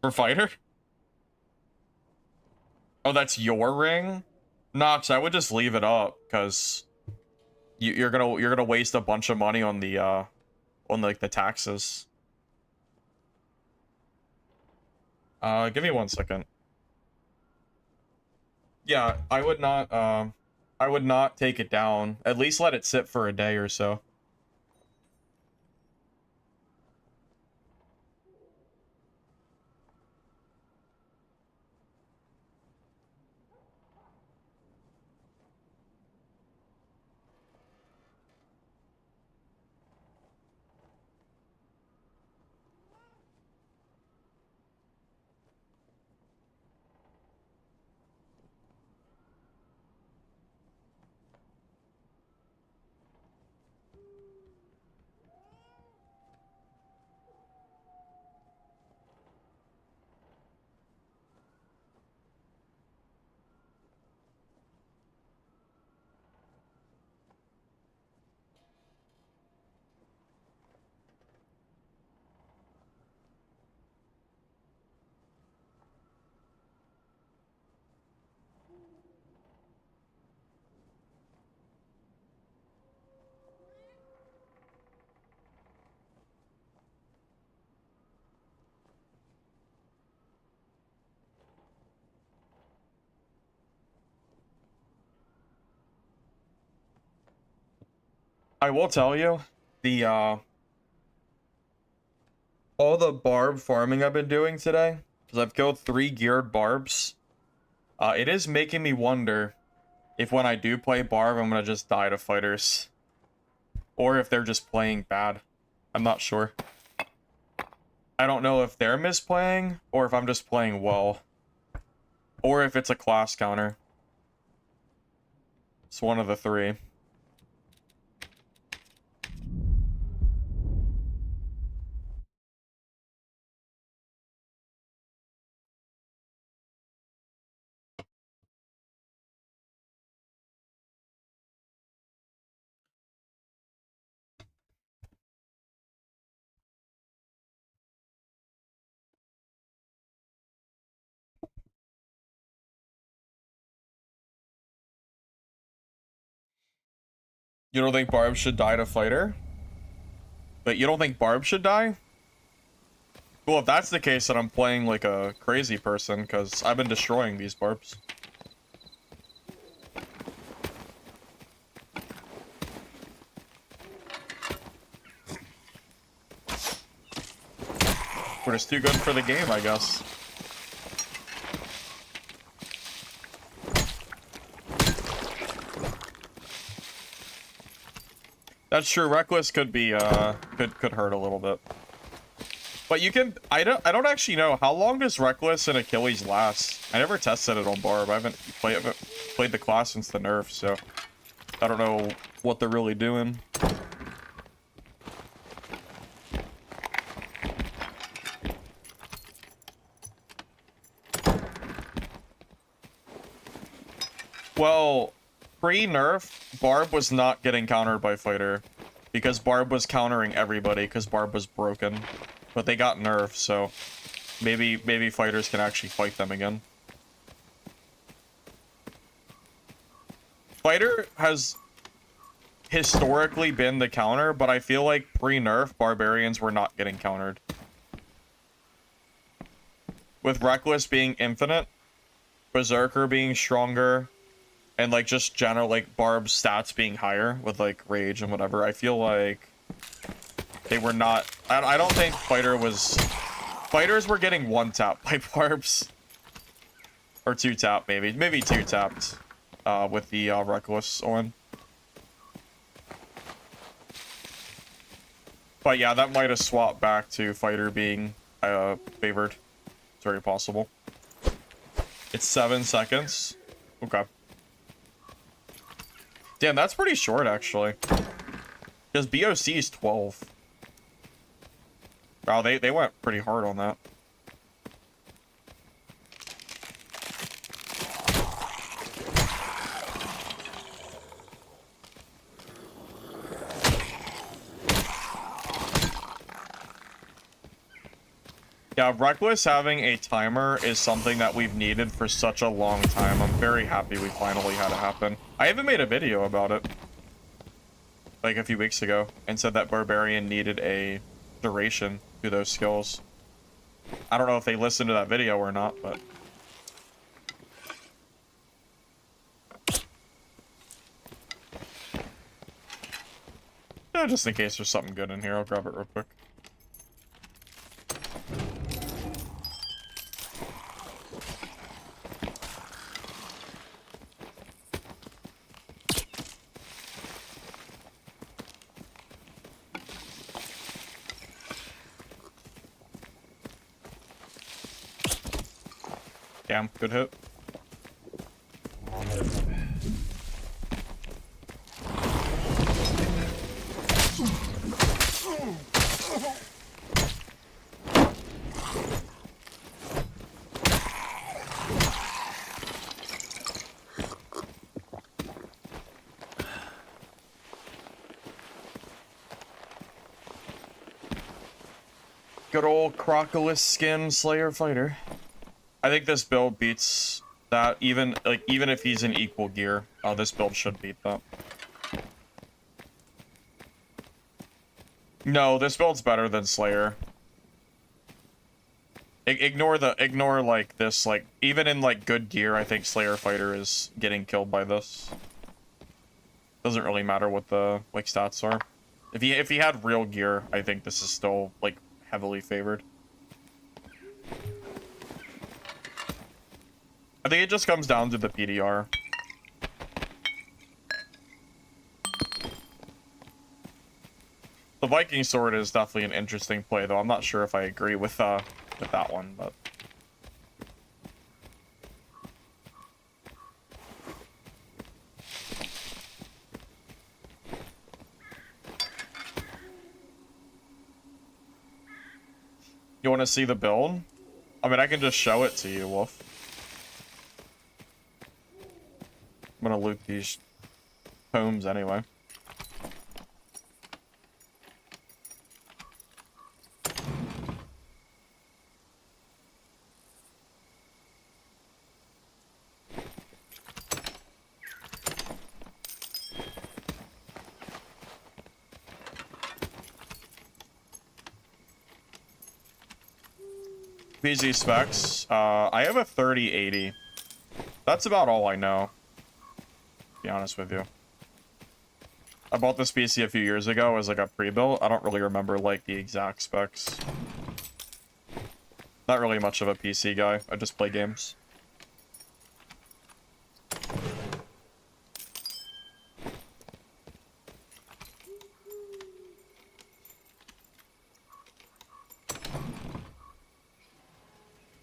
For fighter? Oh, that's your ring? Nox, I would just leave it up, because you're gonna waste a bunch of money on the like the taxes. Give me 1 second. Yeah, I would not take it down. At least let it sit for a day or so. I will tell you, the all the barb farming I've been doing today, because I've killed 3 geared barbs, it is making me wonder if when I do play barb, I'm gonna just die to fighters. Or if they're just playing bad. I'm not sure. I don't know if they're misplaying, or if I'm just playing well. Or if it's a class counter. It's one of the 3. You don't think Barb should die to fighter? But you don't think Barb should die? Well, if that's the case, then I'm playing like a crazy person, because I've been destroying these barbs. We're just too good for the game, I guess. That's true. Reckless could be could hurt a little bit. But you can, I don't actually know, how long does Reckless and Achilles last? I never tested it on Barb. I haven't played the class since the nerf, so I don't know what they're really doing. Well, pre-nerf, Barb was not getting countered by Fighter because Barb was countering everybody because Barb was broken. But they got nerfed, so maybe fighters can actually fight them again. Fighter has historically been the counter, but I feel like pre-nerf, barbarians were not getting countered. With Reckless being infinite, Berserker being stronger, and like just general like Barb's stats being higher with like rage and whatever, I feel like they were not. I don't think fighters were getting one tap by Barbs or two tap, maybe two tapped with the Reckless on. But yeah, that might have swapped back to Fighter being favored. It's very possible. It's 7 seconds. Okay. Damn, that's pretty short, actually. Because BOC is 12. Wow, they went pretty hard on that. Yeah, Reckless having a timer is something that we've needed for such a long time. I'm very happy we finally had it happen. I even made a video about it like a few weeks ago and said that Barbarian needed a duration to those skills. I don't know if they listened to that video or not, but yeah, just in case there's something good in here, I'll grab it real quick. Damn, good hit. Good old Crocolus skin Slayer fighter. I think this build beats that, even if he's in equal gear. This build should beat that. No, this build's better than Slayer. Ignore like this, like even in like good gear, I think Slayer fighter is getting killed by this. Doesn't really matter what the like stats are. If he had real gear, I think this is still like heavily favored. I think it just comes down to the PDR. The Viking sword is definitely an interesting play, though. I'm not sure if I agree with that one, but you want to see the build? I mean, I can just show it to you, Wolf. I'm gonna loot these homes anyway. PZ specs. I have a 3080. That's about all I know. Be honest with you. I bought this PC a few years ago as like a pre-built. I don't really remember like the exact specs. Not really much of a PC guy. I just play games.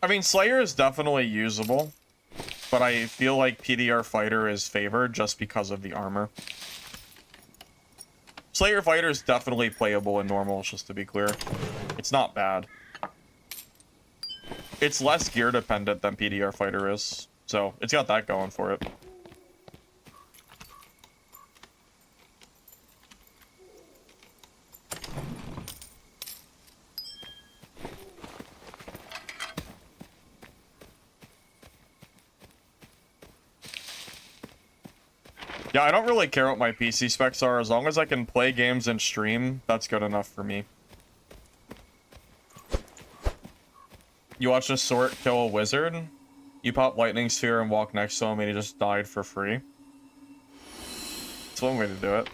I mean, Slayer is definitely usable, but I feel like PDR Fighter is favored just because of the armor. Slayer Fighter is definitely playable in normals, just to be clear. It's not bad. It's less gear dependent than PDR Fighter is, so it's got that going for it. Yeah, I don't really care what my PC specs are. As long as I can play games and stream, that's good enough for me. You watch a Sort kill a wizard, you pop Lightning Sphere and walk next to him and he just died for free. That's one way to do it.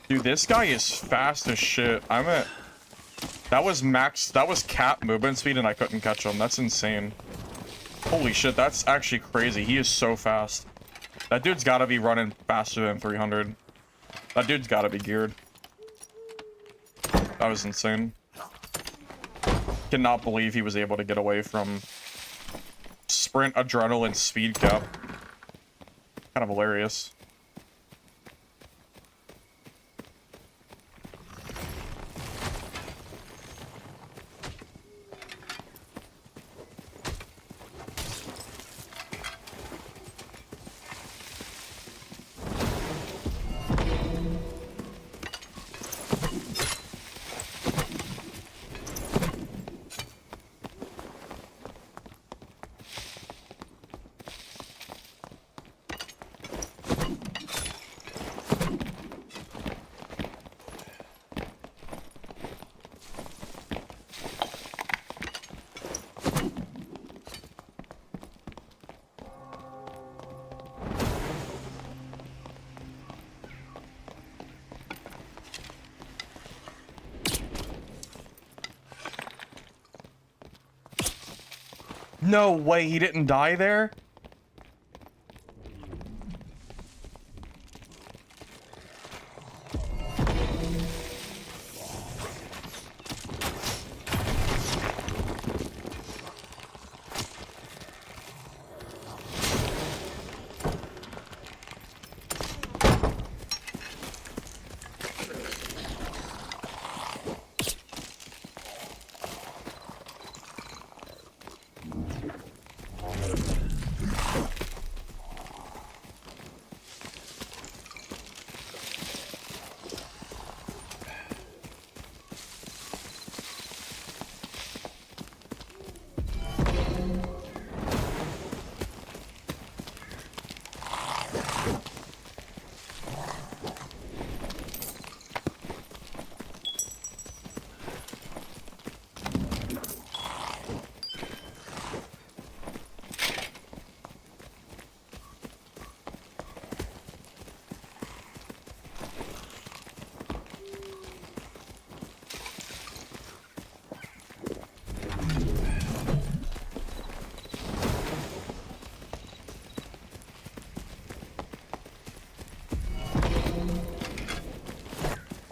Dude, this guy is fast as shit. That was cap movement speed and I couldn't catch him. That's insane. Holy shit, that's actually crazy. He is so fast. That dude's gotta be running faster than 300. That dude's gotta be geared. That was insane. Cannot believe he was able to get away from sprint, adrenaline, speed cap. Kind of hilarious. No way, he didn't die there?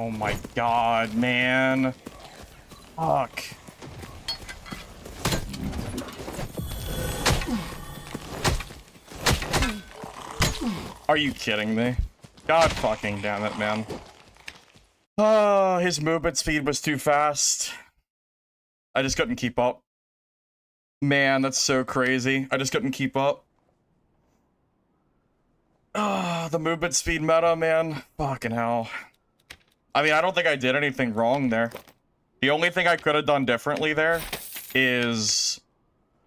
Oh my god, man. Fuck. Are you kidding me? God fucking damn it, man. Oh, his movement speed was too fast. I just couldn't keep up. Man, that's so crazy. I just couldn't keep up. Ah, the movement speed meta, man. Fucking hell. I mean, I don't think I did anything wrong there. The only thing I could have done differently there is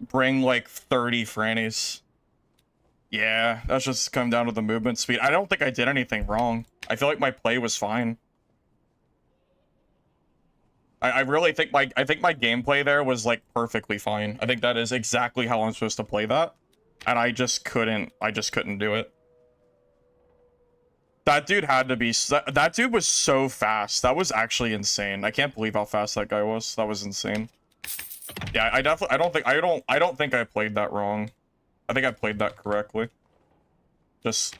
bring like 30 frannies. Yeah, that's just come down to the movement speed. I don't think I did anything wrong. I feel like my play was fine. I really think my gameplay there was like perfectly fine. I think that is exactly how I'm supposed to play that. And I just couldn't do it. That dude had to be... That dude was so fast. That was actually insane. I can't believe how fast that guy was. That was insane. Yeah, I definitely... I don't think I played that wrong. I think I played that correctly. Just...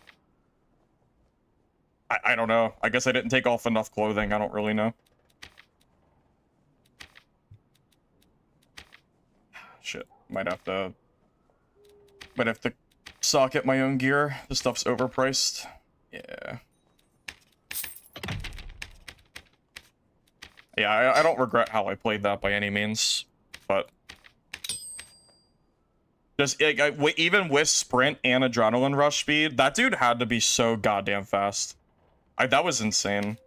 I don't know. I guess I didn't take off enough clothing. I don't really know. Shit. Might have to socket my own gear. This stuff's overpriced. Yeah. Yeah, I don't regret how I played that by any means, but just even with sprint and adrenaline rush speed, that dude had to be so goddamn fast. That was insane.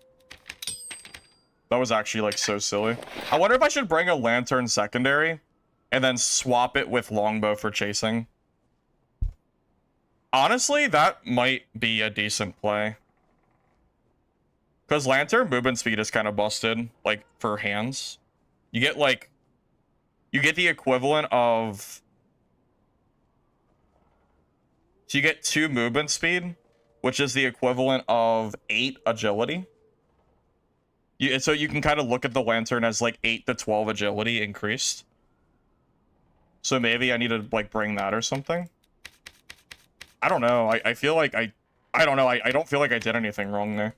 That was actually like so silly. I wonder if I should bring a lantern secondary and then swap it with longbow for chasing. Honestly, that might be a decent play. Because lantern movement speed is kind of busted, like, for hands. You get, like... You get the equivalent of... So you get 2 movement speed, which is the equivalent of 8 agility. So you can kind of look at the lantern as, like, 8 to 12 agility increased. So maybe I need to, like, bring that or something. I don't know. I feel like I don't know. I don't feel like I did anything wrong there.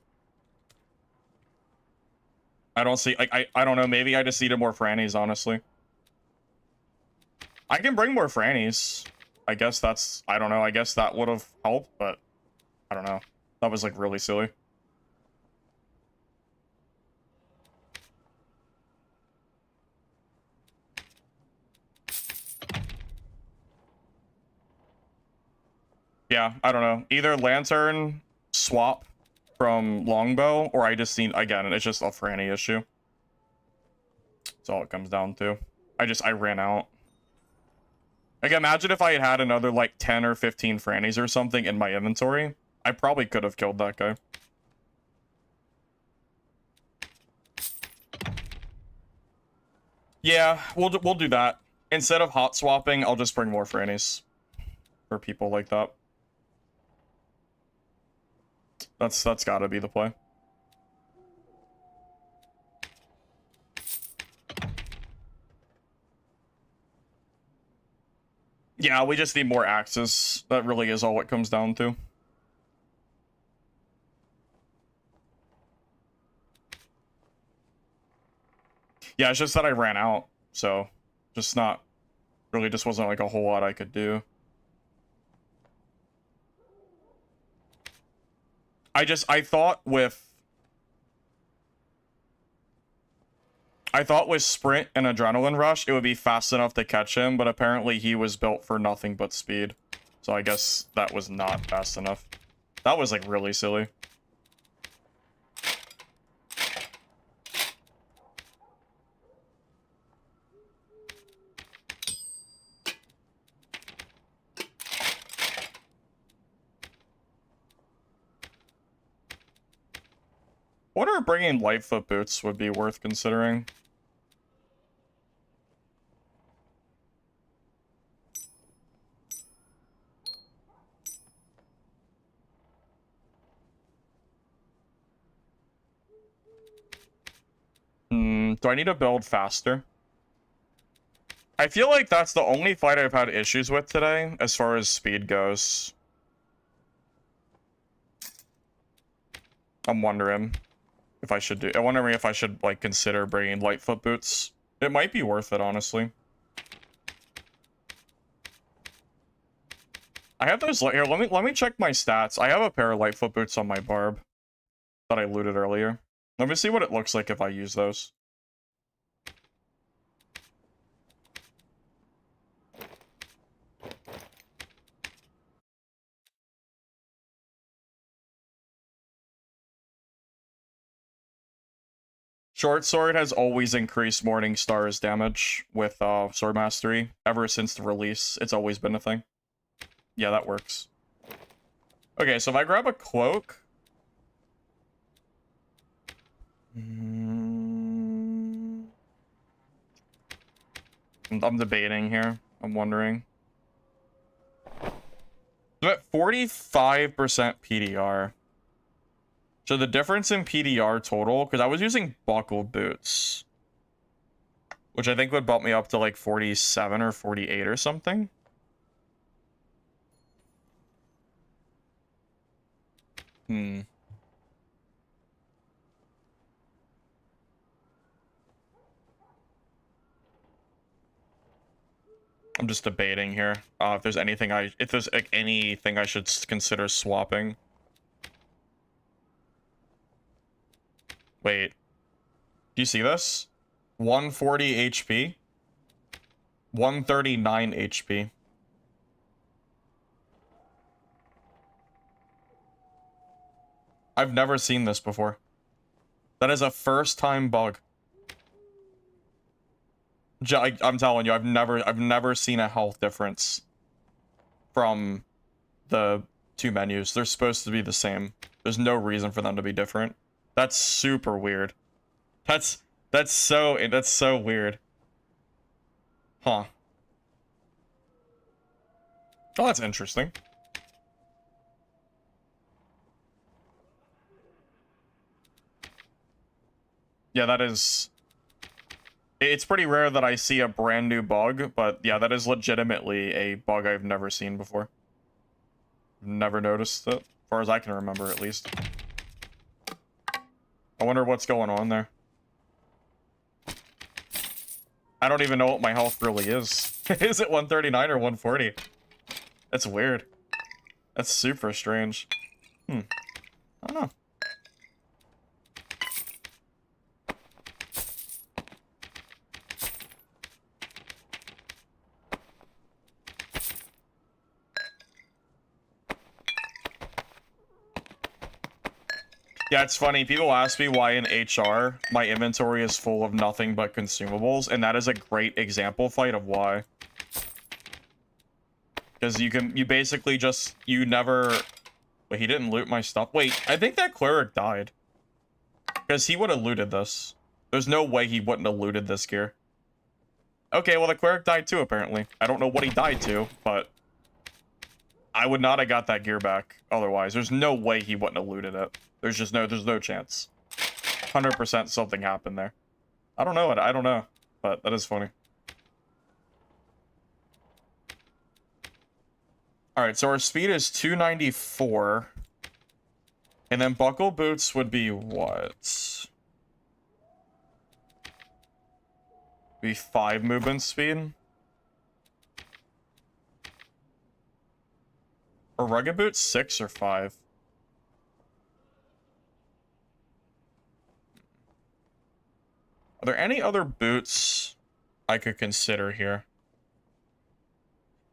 I don't see... Like, I don't know. Maybe I just needed more frannies, honestly. I can bring more frannies. I guess that's... I don't know. I guess that would have helped, but... I don't know. That was, like, really silly. Yeah, I don't know. Either lantern swap from longbow, or I just need... Again, it's just a franny issue. That's all it comes down to. I ran out. Like, imagine if I had had another, like, 10 or 15 frannies or something in my inventory. I probably could have killed that guy. Yeah, we'll do that. Instead of hot swapping, I'll just bring more frannies. For people like that. That's gotta be the play. Yeah, we just need more axes. That really is all it comes down to. Yeah, it's just that I ran out, so just not really just wasn't like a whole lot I could do. I thought with sprint and adrenaline rush it would be fast enough to catch him, but apparently he was built for nothing but speed. So I guess that was not fast enough. That was like really silly. I wonder if bringing Lightfoot boots would be worth considering. Do I need to build faster? I feel like that's the only fight I've had issues with today, as far as speed goes. I'm wondering if I should I'm wondering if I should, like, consider bringing Lightfoot boots. It might be worth it, honestly. I have those... Here, let me check my stats. I have a pair of Lightfoot boots on my barb that I looted earlier. Let me see what it looks like if I use those. Short sword has always increased Morningstar's damage with sword mastery. Ever since the release, it's always been a thing. Yeah, that works. Okay, so if I grab a cloak... I'm debating here. I'm wondering. I'm at 45% PDR. So the difference in PDR total, because I was using buckle boots, which I think would bump me up to like 47 or 48 or something. Hmm. I'm just debating here. If there's anything if there's like anything I should consider swapping. Wait. Do you see this? 140 HP. 139 HP. I've never seen this before. That is a first-time bug. I'm telling you, I've never seen a health difference from the two menus. They're supposed to be the same. There's no reason for them to be different. That's super weird. That's so weird. Huh. Oh, that's interesting. Yeah, that is... It's pretty rare that I see a brand new bug, but yeah, that is legitimately a bug I've never seen before. Never noticed it, as far as I can remember, at least. I wonder what's going on there. I don't even know what my health really is. Is it 139 or 140? That's weird. That's super strange. I don't know. Yeah, it's funny. People ask me why in HR my inventory is full of nothing but consumables, and that is a great example fight of why. Because you basically just, you never... Wait, he didn't loot my stuff. Wait, I think that cleric died. Because he would have looted this. There's no way he wouldn't have looted this gear. Okay, well the cleric died too, apparently. I don't know what he died to, but... I would not have got that gear back otherwise. There's no way he wouldn't have looted it. There's no chance. 100% something happened there. I don't know. I don't know. But that is funny. Alright, so our speed is 294. And then buckle boots would be what? Be 5 movement speed? Or rugged boots 6 or 5? Are there any other boots I could consider here?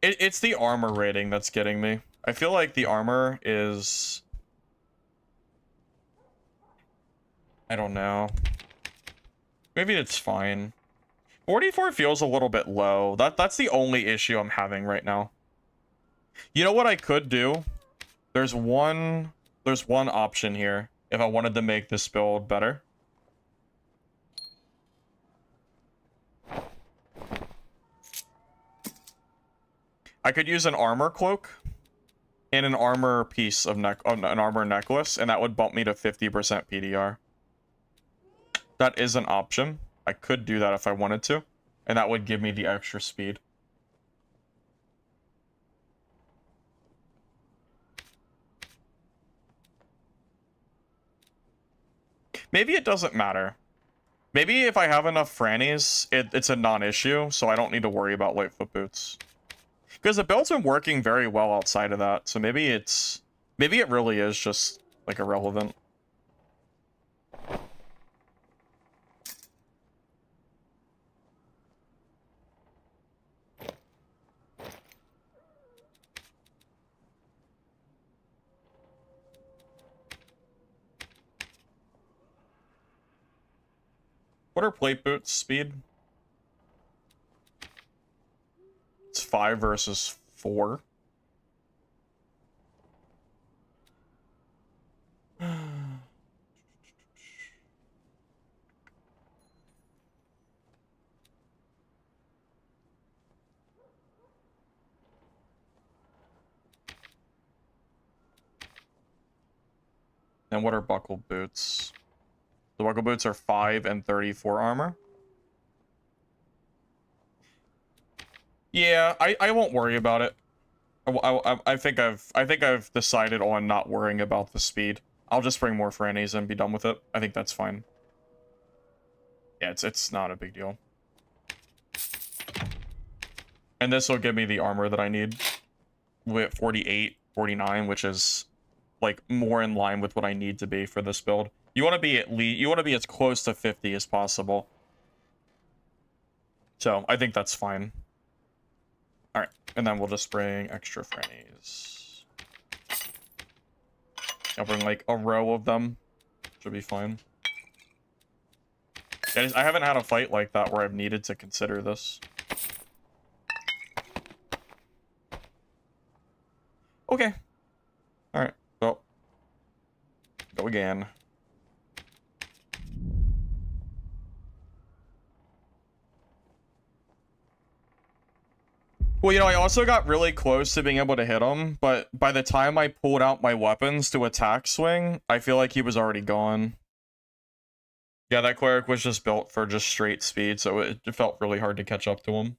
It's the armor rating that's getting me. I feel like the armor is... I don't know. Maybe it's fine. 44 feels a little bit low. That's the only issue I'm having right now. You know what I could do? There's one option here if I wanted to make this build better. I could use an armor cloak and an armor piece of an armor necklace, and that would bump me to 50% PDR. That is an option. I could do that if I wanted to, and that would give me the extra speed. Maybe it doesn't matter. Maybe if I have enough frannies, it's a non-issue, so I don't need to worry about Lightfoot boots. Because the build's been working very well outside of that, so maybe it really is just, like, irrelevant. What are plate boots speed? It's 5 versus 4. And what are buckle boots? The buckle boots are 5 and 34 armor. Yeah, I won't worry about it. I think I've decided on not worrying about the speed. I'll just bring more frannies and be done with it. I think that's fine. Yeah, it's not a big deal. And this will give me the armor that I need with 48, 49, which is like more in line with what I need to be for this build. You want to be as close to 50 as possible. So I think that's fine. All right, and then we'll just bring extra frannies. I'll bring like a row of them. Should be fine. I haven't had a fight like that where I've needed to consider this. Okay. All right. So go again. Well, you know, I also got really close to being able to hit him, but by the time I pulled out my weapons to attack swing, I feel like he was already gone. Yeah, that cleric was just built for just straight speed, so it felt really hard to catch up to him.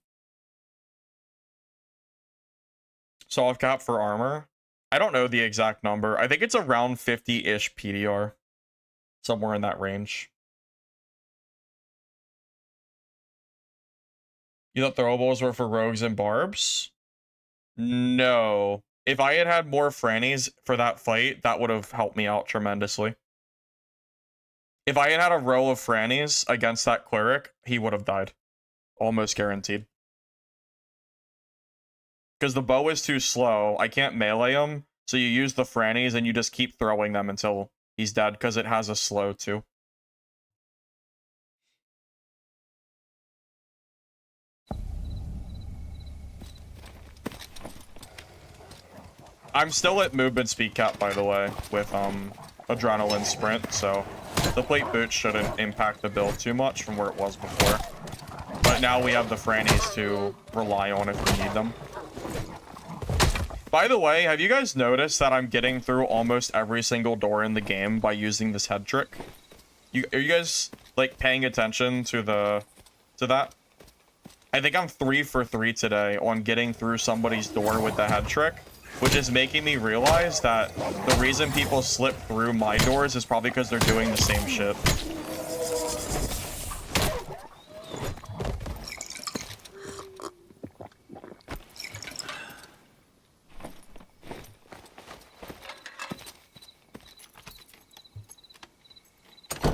Soft cap for armor. I don't know the exact number. I think it's around 50-ish PDR. Somewhere in that range. You thought throwables were for rogues and barbs? No. If I had had more frannies for that fight, that would have helped me out tremendously. If I had had a row of frannies against that cleric, he would have died. Almost guaranteed. Because the bow is too slow, I can't melee him, so you use the frannies and you just keep throwing them until he's dead, because it has a slow too. I'm still at movement speed cap, by the way, with adrenaline sprint, so the plate boot shouldn't impact the build too much from where it was before. But now we have the frannies to rely on if we need them. By the way, have you guys noticed that I'm getting through almost every single door in the game by using this head trick? Are you guys like paying attention to that? I think I'm 3 for 3 today on getting through somebody's door with the head trick, which is making me realize that the reason people slip through my doors is probably because they're doing the same shit.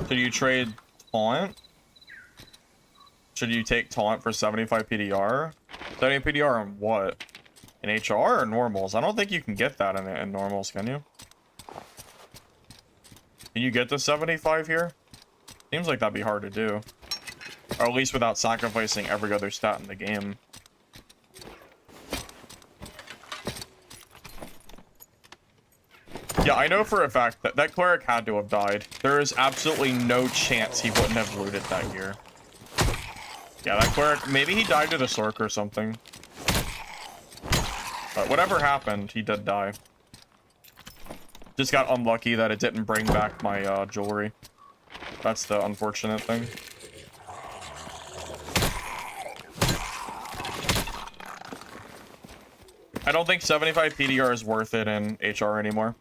Should you trade taunt? Should you take taunt for 75 PDR? 70 PDR on what? In HR or normals? I don't think you can get that in normals, can you? Can you get the 75 here? Seems like that'd be hard to do. Or at least without sacrificing every other stat in the game. Yeah, I know for a fact that that cleric had to have died. There is absolutely no chance he wouldn't have looted that gear. Yeah, that cleric, maybe he died to the Sork or something. But whatever happened, he did die. Just got unlucky that it didn't bring back my jewelry. That's the unfortunate thing. I don't think 75 PDR is worth it in HR anymore.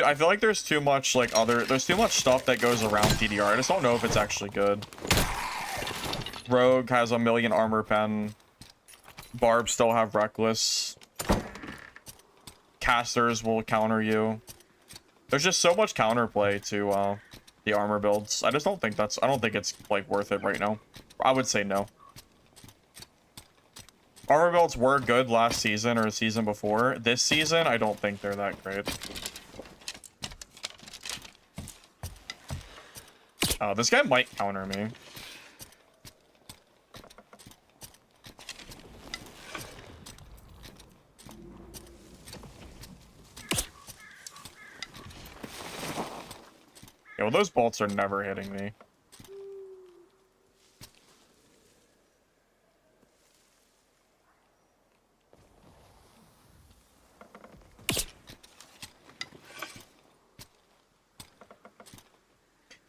I feel like there's too much there's too much stuff that goes around PDR. I just don't know if it's actually good. Rogue has 1,000,000 armor pen. Barbs still have reckless. Casters will counter you. There's just so much counterplay to the armor builds. I just don't think I don't think it's like worth it right now. I would say no. Armor builds were good last season or the season before. This season, I don't think they're that great. Oh, this guy might counter me. Yeah, well, those bolts are never hitting me.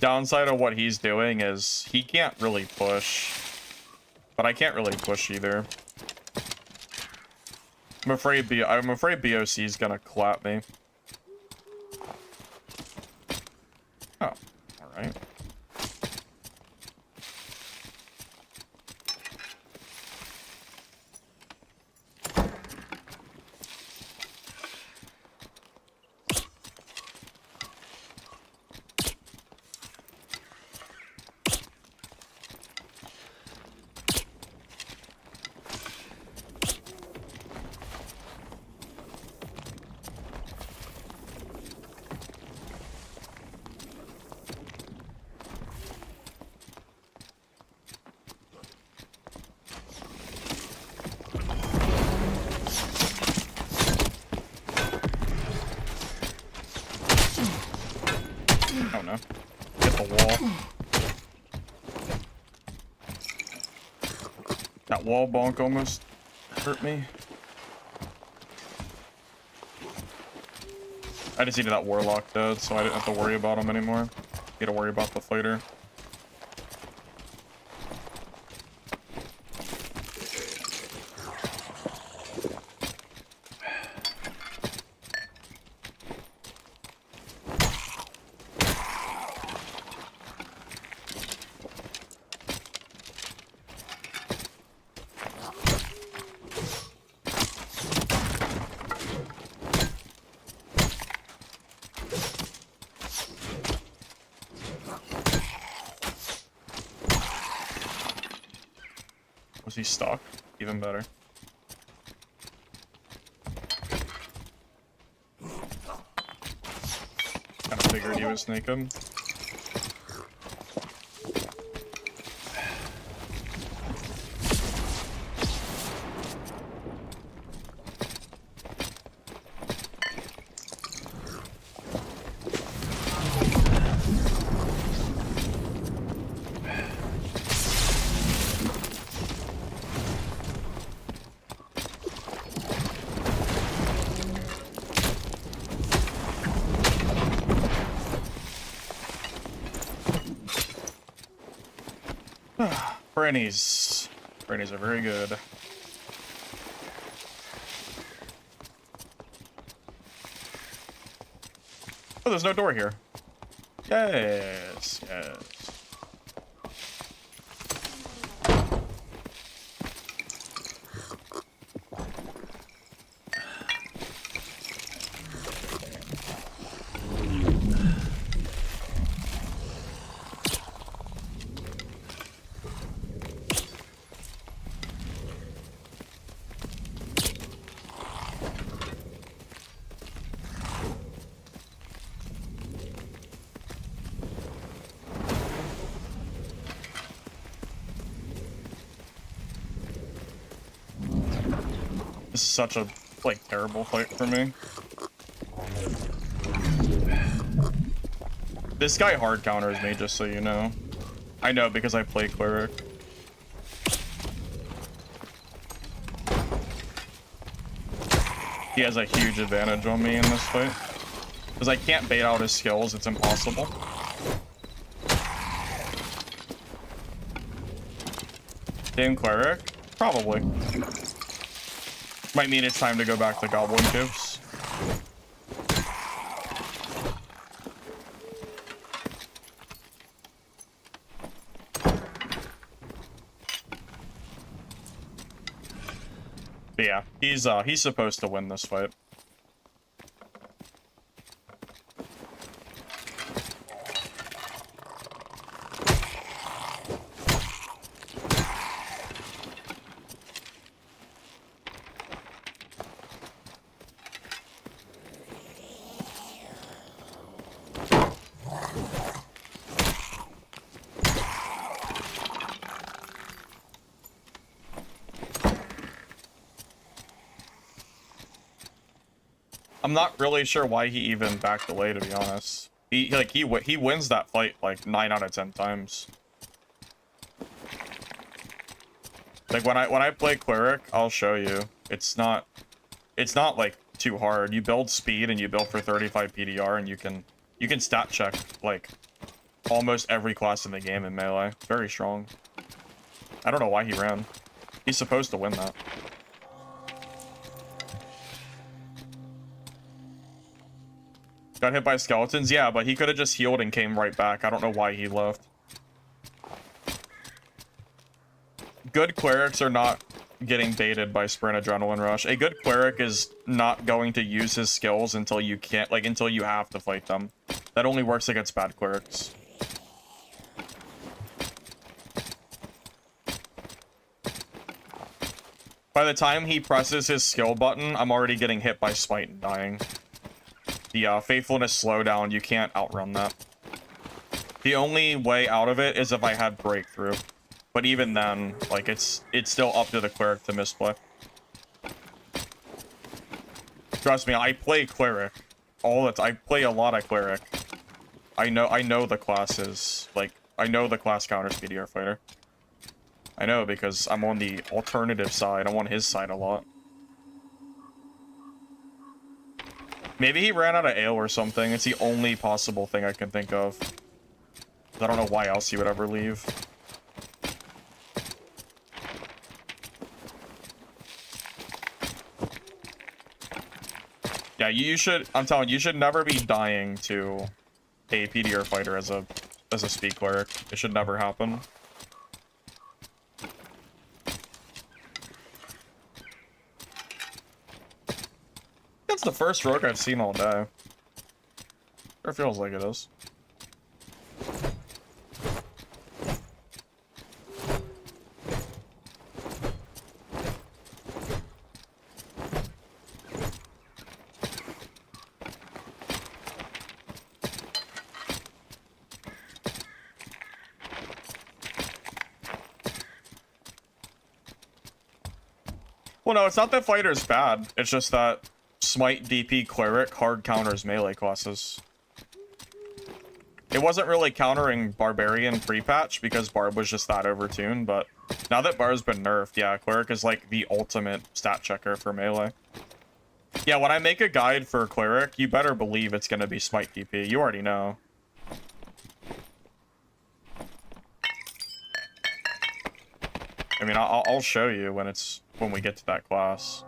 Downside of what he's doing is he can't really push. But I can't really push either. I'm afraid BOC is gonna clap me. Oh, alright. Oh no. Hit the wall. That wall bonk almost hurt me. I just needed that Warlock dead, so I didn't have to worry about him anymore. Need to worry about the fighter. Was he stuck? Even better. Kinda figured he was naked. Brannies. Brannies are very good. Oh, there's no door here. Yes, yes. This is such a, like, terrible fight for me. This guy hard counters me, just so you know. I know because I play Cleric. He has a huge advantage on me in this fight. Because I can't bait out his skills, it's impossible. Game Cleric? Probably. Might mean it's time to go back to Goblin Cubes. But yeah, he's supposed to win this fight. I'm not really sure why he even backed away, to be honest. He wins that fight like 9 out of 10 times. Like when I play Cleric, I'll show you. It's not like too hard. You build speed and you build for 35 PDR and you can stat check like almost every class in the game in melee. Very strong. I don't know why he ran. He's supposed to win that. Got hit by skeletons? Yeah, but he could have just healed and came right back. I don't know why he left. Good clerics are not getting baited by Sprint Adrenaline Rush. A good cleric is not going to use his skills until you can't, like, until you have to fight them. That only works against bad clerics. By the time he presses his skill button, I'm already getting hit by smite and dying. The faithfulness slowdown, you can't outrun that. The only way out of it is if I had breakthrough. But even then, like, it's still up to the cleric to misplay. Trust me, I play cleric all the time. I play a lot of cleric. I know the classes. Like, I know the class counters PDR fighter. I know because I'm on the alternative side. I'm on his side a lot. Maybe he ran out of ale or something. It's the only possible thing I can think of. I don't know why else he would ever leave. Yeah, you should. I'm telling you, you should never be dying to a PDR fighter as a speed cleric. It should never happen. That's the first rogue I've seen all day. Sure feels like it is. Well, no, it's not that fighter's bad. It's just that smite, DP, cleric hard counters melee classes. It wasn't really countering barbarian pre-patch because barb was just that overtuned, but now that barb's been nerfed, yeah, cleric is like the ultimate stat checker for melee. Yeah, when I make a guide for cleric, you better believe it's gonna be smite DP. You already know. I mean, I'll show you when we get to that class.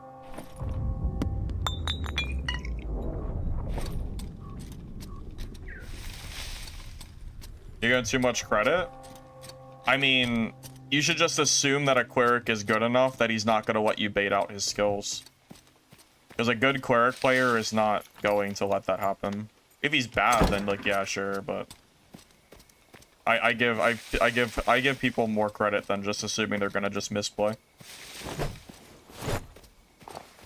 You getting too much credit? I mean, you should just assume that a cleric is good enough that he's not going to let you bait out his skills. Because a good cleric player is not going to let that happen. If he's bad, then like, yeah, sure, but I give people more credit than just assuming they're gonna just misplay.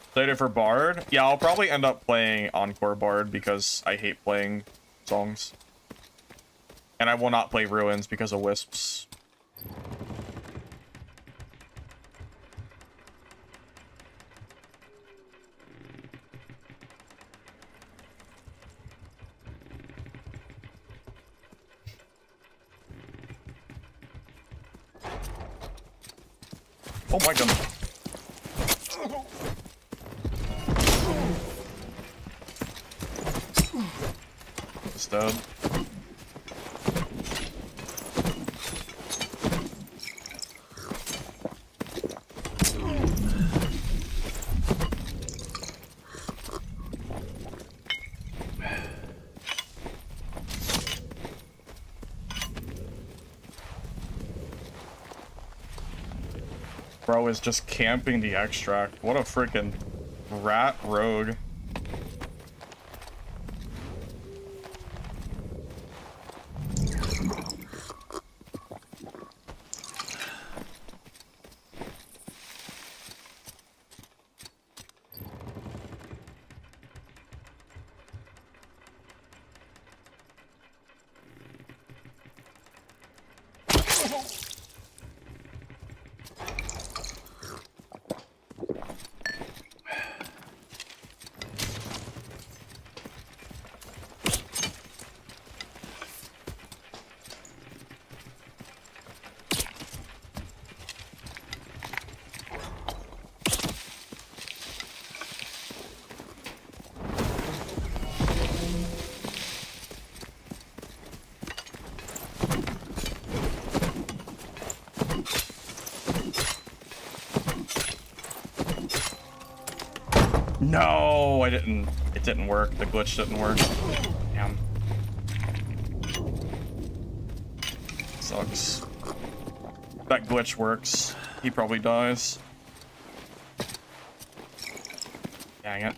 Excited for Bard? Yeah, I'll probably end up playing Encore Bard because I hate playing songs. And I will not play Ruins because of Wisps. Oh my god. It's dead. Bro is just camping the extract. What a freaking rat rogue. No, I didn't. It didn't work. The glitch didn't work. Damn. Sucks. That glitch works. He probably dies. Dang it.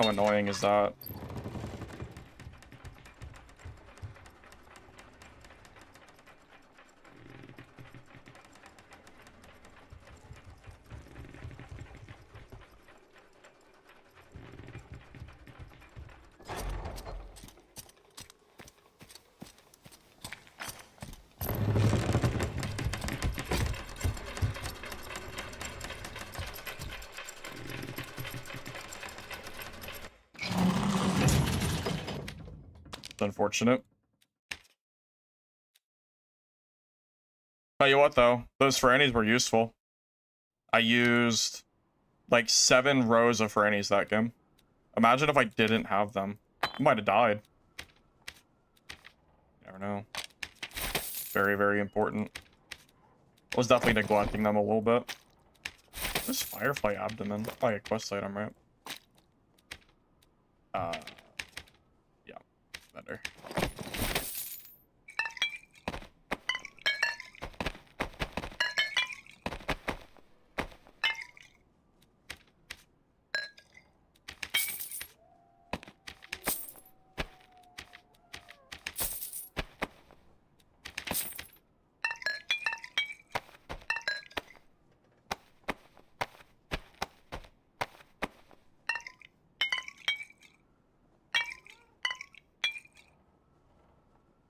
How annoying is that? Unfortunate. Tell you what though, those Frannies were useful. I used like 7 rows of Frannies that game. Imagine if I didn't have them. I might have died. Never know. Very, very important. I was definitely neglecting them a little bit. This Firefly Abdomen. Probably a quest item, right? Yeah. Better.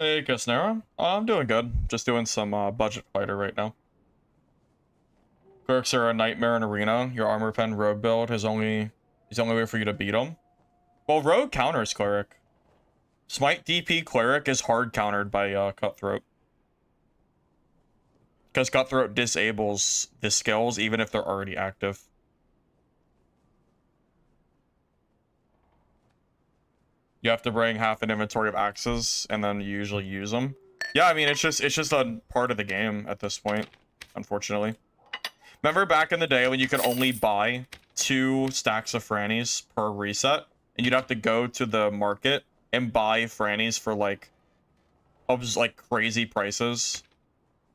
Hey, Casnera. I'm doing good. Just doing some budget fighter right now. Clerics are a nightmare in arena. Your armor pen rogue build is the only way for you to beat them. Well, rogue counters cleric. Smite DP cleric is hard countered by cutthroat. Because cutthroat disables the skills even if they're already active. You have to bring half an inventory of axes, and then you usually use them. Yeah, I mean, it's just a part of the game at this point, unfortunately. Remember back in the day when you could only buy 2 stacks of Frannies per reset, and you'd have to go to the market and buy Frannies for like crazy prices,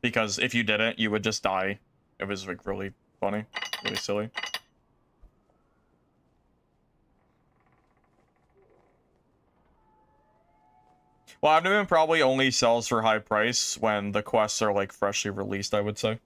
because if you didn't, you would just die. It was like really funny, really silly. Well, Abdomen probably only sells for high price when the quests are like freshly released, I would say.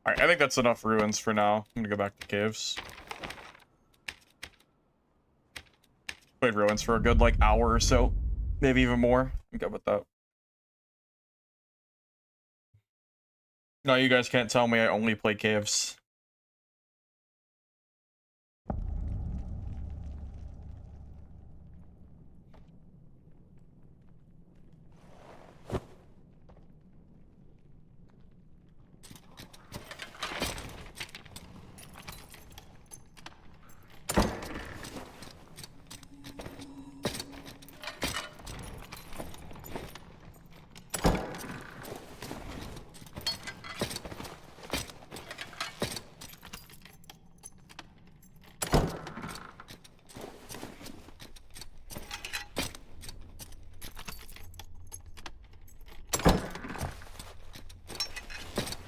Alright, I think that's enough ruins for now. I'm gonna go back to caves. Played ruins for a good, like, hour or so. Maybe even more. I'm good with that. No, you guys can't tell me I only play caves.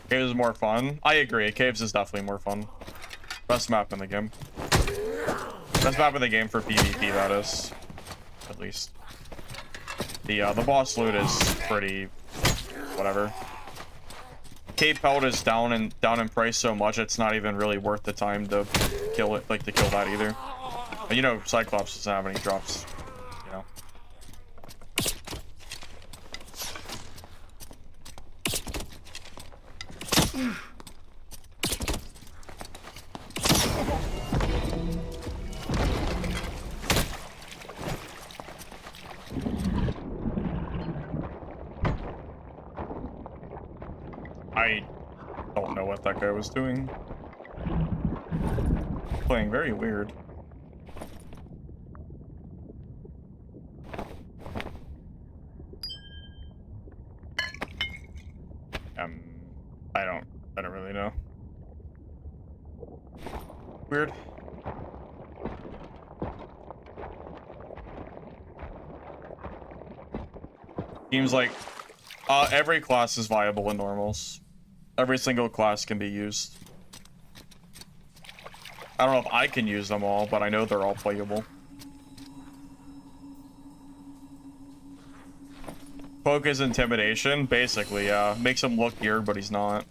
Caves is more fun. I agree. Caves is definitely more fun. Best map in the game. Best map in the game for PvP, that is. At least. The boss loot is pretty whatever. Cave Pelt is down in price so much it's not even really worth the time to kill it, like to kill that either. But you know, Cyclops doesn't have any drops, you know. what that guy was doing. Playing very weird. I don't really know. Weird. Seems like every class is viable in normals. Every single class can be used. I don't know if I can use them all, but I know they're all playable. Poke is intimidation, basically, yeah. Makes him look weird, but he's not.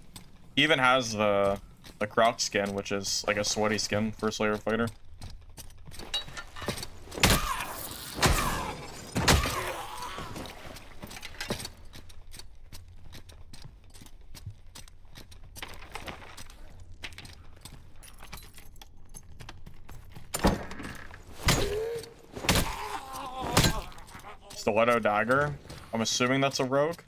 He even has the Croc skin, which is like a sweaty skin for a Slayer fighter. Stiletto dagger. I'm assuming that's a rogue.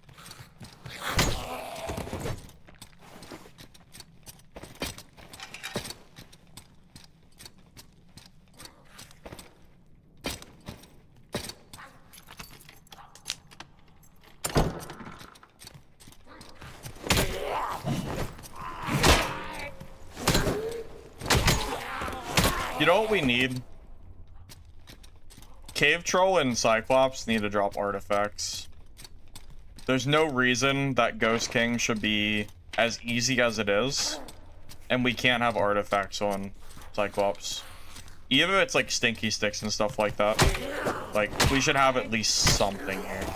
You know what we need? Cave Troll and Cyclops need to drop artifacts. There's no reason that Ghost King should be as easy as it is, and we can't have artifacts on Cyclops. Even if it's like stinky sticks and stuff like that. Like, we should have at least something here.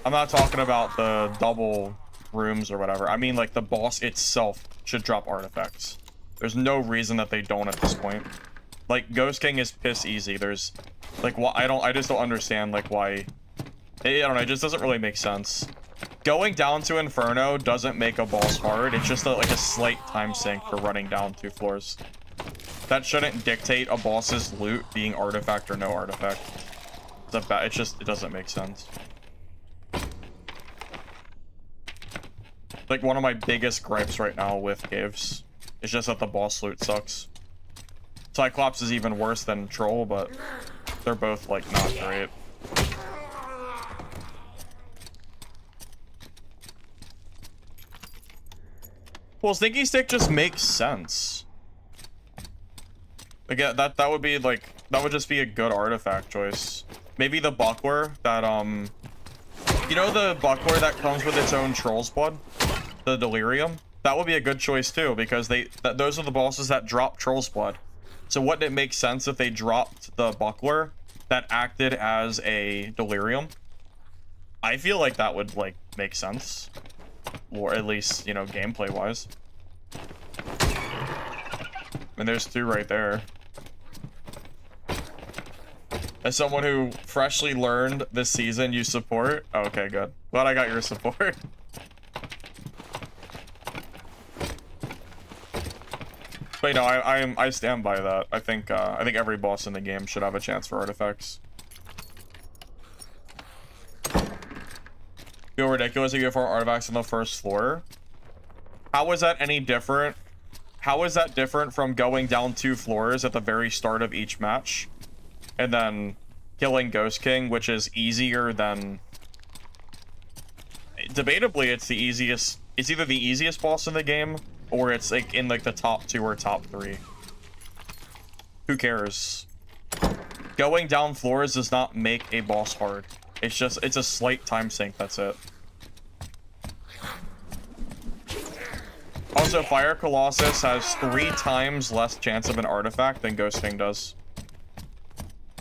I'm not talking about the double rooms or whatever. I mean, like, the boss itself should drop artifacts. There's no reason that they don't at this point. Like, Ghost King is piss easy. There's, like, I just don't understand, like, why. I don't know, it just doesn't really make sense. Going down to Inferno doesn't make a boss hard. It's just like a slight time sink for running down 2 floors. That shouldn't dictate a boss's loot being artifact or no artifact. It doesn't make sense. Like, one of my biggest gripes right now with caves is just that the boss loot sucks. Cyclops is even worse than Troll, but they're both, like, not great. Well, Stinky Stick just makes sense. Again, that would be, like, that would just be a good artifact choice. Maybe the buckler that, you know the buckler that comes with its own troll's blood? The delirium? That would be a good choice too, because those are the bosses that drop troll's blood. So wouldn't it make sense if they dropped the buckler that acted as a delirium? I feel like that would, like, make sense. Or at least, you know, gameplay wise. And there's 2 right there. As someone who freshly learned this season, you support? Okay, good. Glad I got your support. But you know, I stand by that. I think every boss in the game should have a chance for artifacts. Feel ridiculous if you have 4 artifacts on the first floor. How is that any different? How is that different from going down 2 floors at the very start of each match, and then killing Ghost King, which is easier than? Debatably, it's the easiest. It's either the easiest boss in the game, or it's like in like the top 2 or top 3. Who cares? Going down floors does not make a boss hard. It's a slight time sink, that's it. Also, Fire Colossus has 3 times less chance of an artifact than Ghost King does.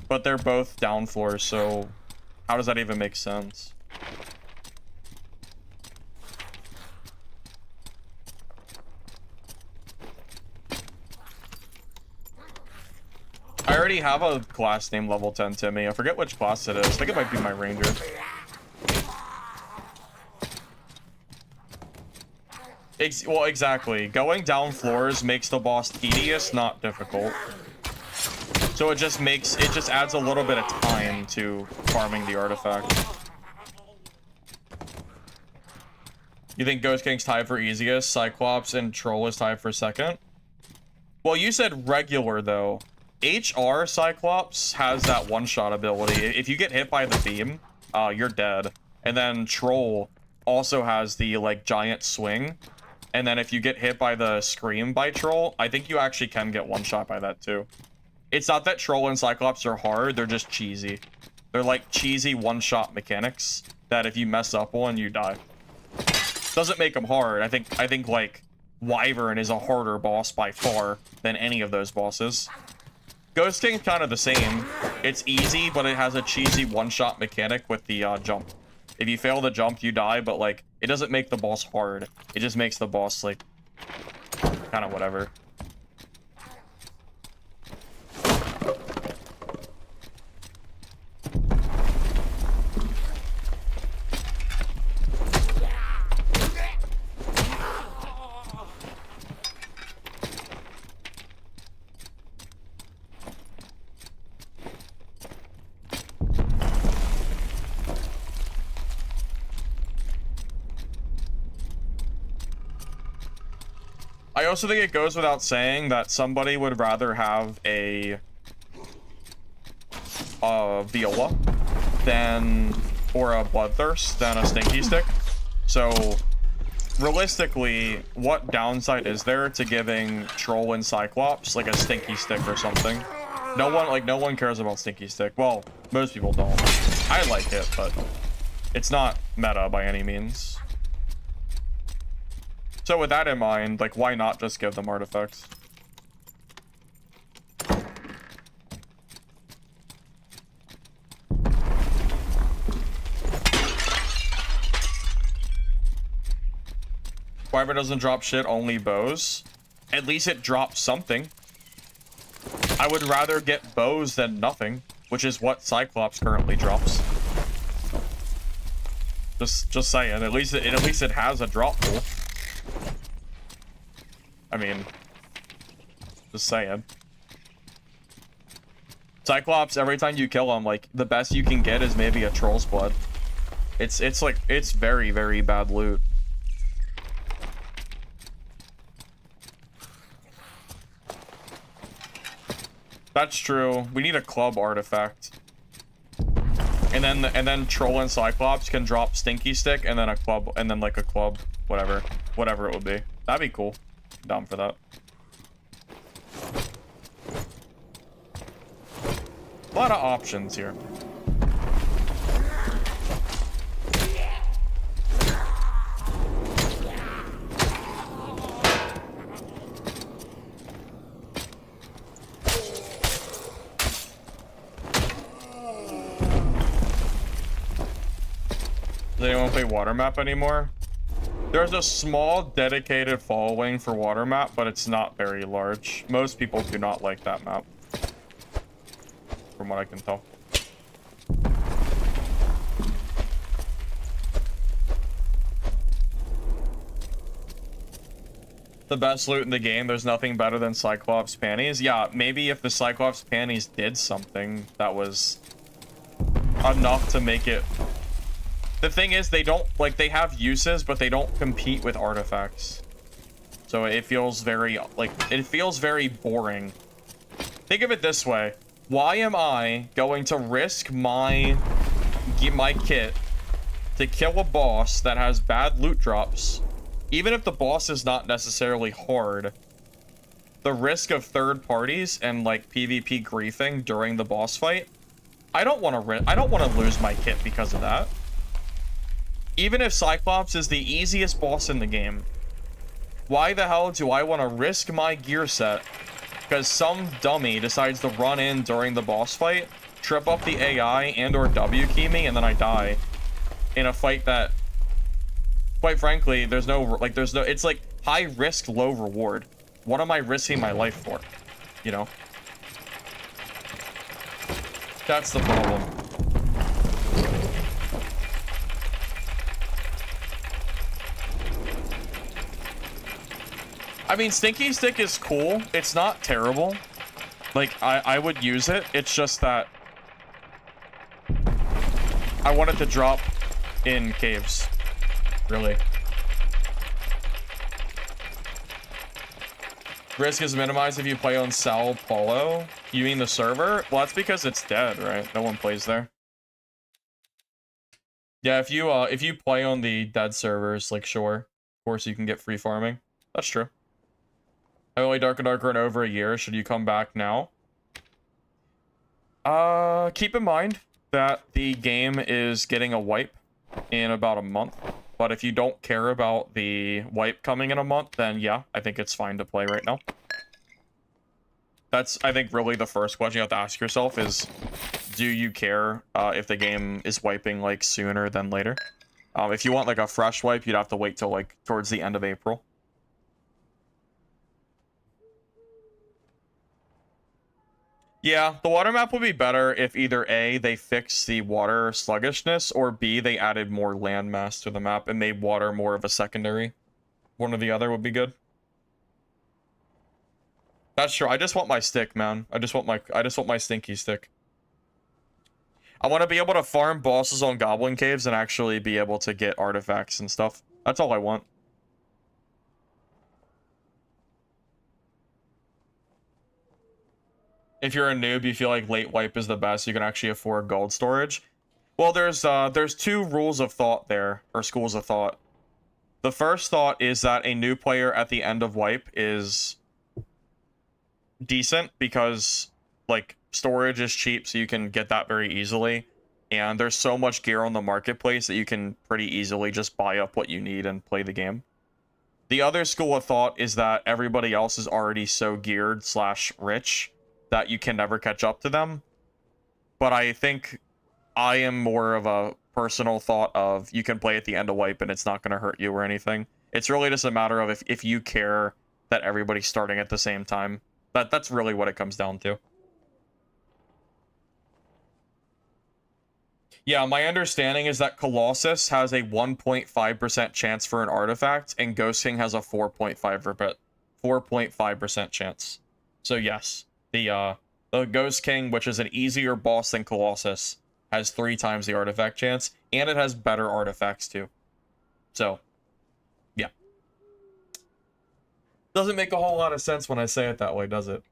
But they're both down floors, so how does that even make sense? I already have a class named level 10 Timmy. I forget which class it is. I think it might be my ranger. Well, exactly. Going down floors makes the boss tedious, not difficult. So it just adds a little bit of time to farming the artifact. You think Ghost King's tied for easiest, Cyclops and Troll is tied for second? Well, you said regular, though. HR Cyclops has that one-shot ability. If you get hit by the beam, you're dead. And then Troll also has the, like, giant swing. And then if you get hit by the Scream by Troll, I think you actually can get one-shot by that, too. It's not that Troll and Cyclops are hard, they're just cheesy. They're, like, cheesy one-shot mechanics that if you mess up one, you die. Doesn't make them hard. I think like Wyvern is a harder boss by far than any of those bosses. Ghost King's kind of the same. It's easy, but it has a cheesy one-shot mechanic with the jump. If you fail the jump, you die, but like it doesn't make the boss hard. It just makes the boss like kind of whatever. I also think it goes without saying that somebody would rather have a Viola than, or a Bloodthirst than a Stinky Stick. So realistically, what downside is there to giving Troll and Cyclops like a Stinky Stick or something? No one cares about Stinky Stick. Well, most people don't. I like it, but it's not meta by any means. So with that in mind, like, why not just give them artifacts? Wyvern doesn't drop shit, only bows. At least it drops something. I would rather get bows than nothing, which is what Cyclops currently drops. Just saying, at least it has a drop pool. I mean, just saying. Cyclops, every time you kill him, like, the best you can get is maybe a Troll's Blood. It's like, it's very, very bad loot. That's true. We need a club artifact. And then Troll and Cyclops can drop Stinky Stick and then a club, and then like a club, whatever it would be. That'd be cool. Down for that. A lot of options here. Does anyone play Water Map anymore? There's a small dedicated following for Water Map, but it's not very large. Most people do not like that map, from what I can tell. The best loot in the game, there's nothing better than Cyclops panties. Yeah, maybe if the Cyclops panties did something that was enough to make it... The thing is, they don't, like, they have uses, but they don't compete with artifacts. So it feels very, like, it feels very boring. Think of it this way. Why am I going to risk my kit to kill a boss that has bad loot drops, even if the boss is not necessarily hard? The risk of third parties and, like, PvP griefing during the boss fight, I don't want to lose my kit because of that. Even if Cyclops is the easiest boss in the game, why the hell do I want to risk my gear set because some dummy decides to run in during the boss fight, trip up the AI and or W key me, and then I die in a fight that, quite frankly, it's like high risk, low reward. What am I risking my life for? You know? That's the problem. I mean, Stinky Stick is cool. It's not terrible. Like, I would use it. It's just that I want it to drop in caves. Really. Risk is minimized if you play on Sao Paulo. You mean the server? Well, that's because it's dead, right? No one plays there. Yeah, if you play on the dead servers, like sure, of course you can get free farming. That's true. I only Dark and Darker in over a year. Should you come back now? Keep in mind that the game is getting a wipe in about a month. But if you don't care about the wipe coming in a month, then yeah, I think it's fine to play right now. That's, I think, really the first question you have to ask yourself is, do you care if the game is wiping, like, sooner than later? If you want, like, a fresh wipe, you'd have to wait till, like, towards the end of April. Yeah, the water map would be better if either A, they fixed the water sluggishness, or B, they added more landmass to the map and made water more of a secondary. One or the other would be good. That's true. I just want my stick, man. I just want my stinky stick. I want to be able to farm bosses on goblin caves and actually be able to get artifacts and stuff. That's all I want. If you're a noob, you feel like late wipe is the best, you can actually afford gold storage. Well, there's two rules of thought there, or schools of thought. The first thought is that a new player at the end of wipe is decent because, like, storage is cheap, so you can get that very easily. And there's so much gear on the marketplace that you can pretty easily just buy up what you need and play the game. The other school of thought is that everybody else is already so geared / rich that you can never catch up to them. But I think I am more of a personal thought of you can play at the end of wipe and it's not going to hurt you or anything. It's really just a matter of if you care that everybody's starting at the same time. That's really what it comes down to. Yeah, my understanding is that Colossus has a 1.5% chance for an artifact, and Ghost King has a 4.5% chance. So yes, the Ghost King, which is an easier boss than Colossus, has 3 times the artifact chance, and it has better artifacts too. So, yeah. Doesn't make a whole lot of sense when I say it that way, does it?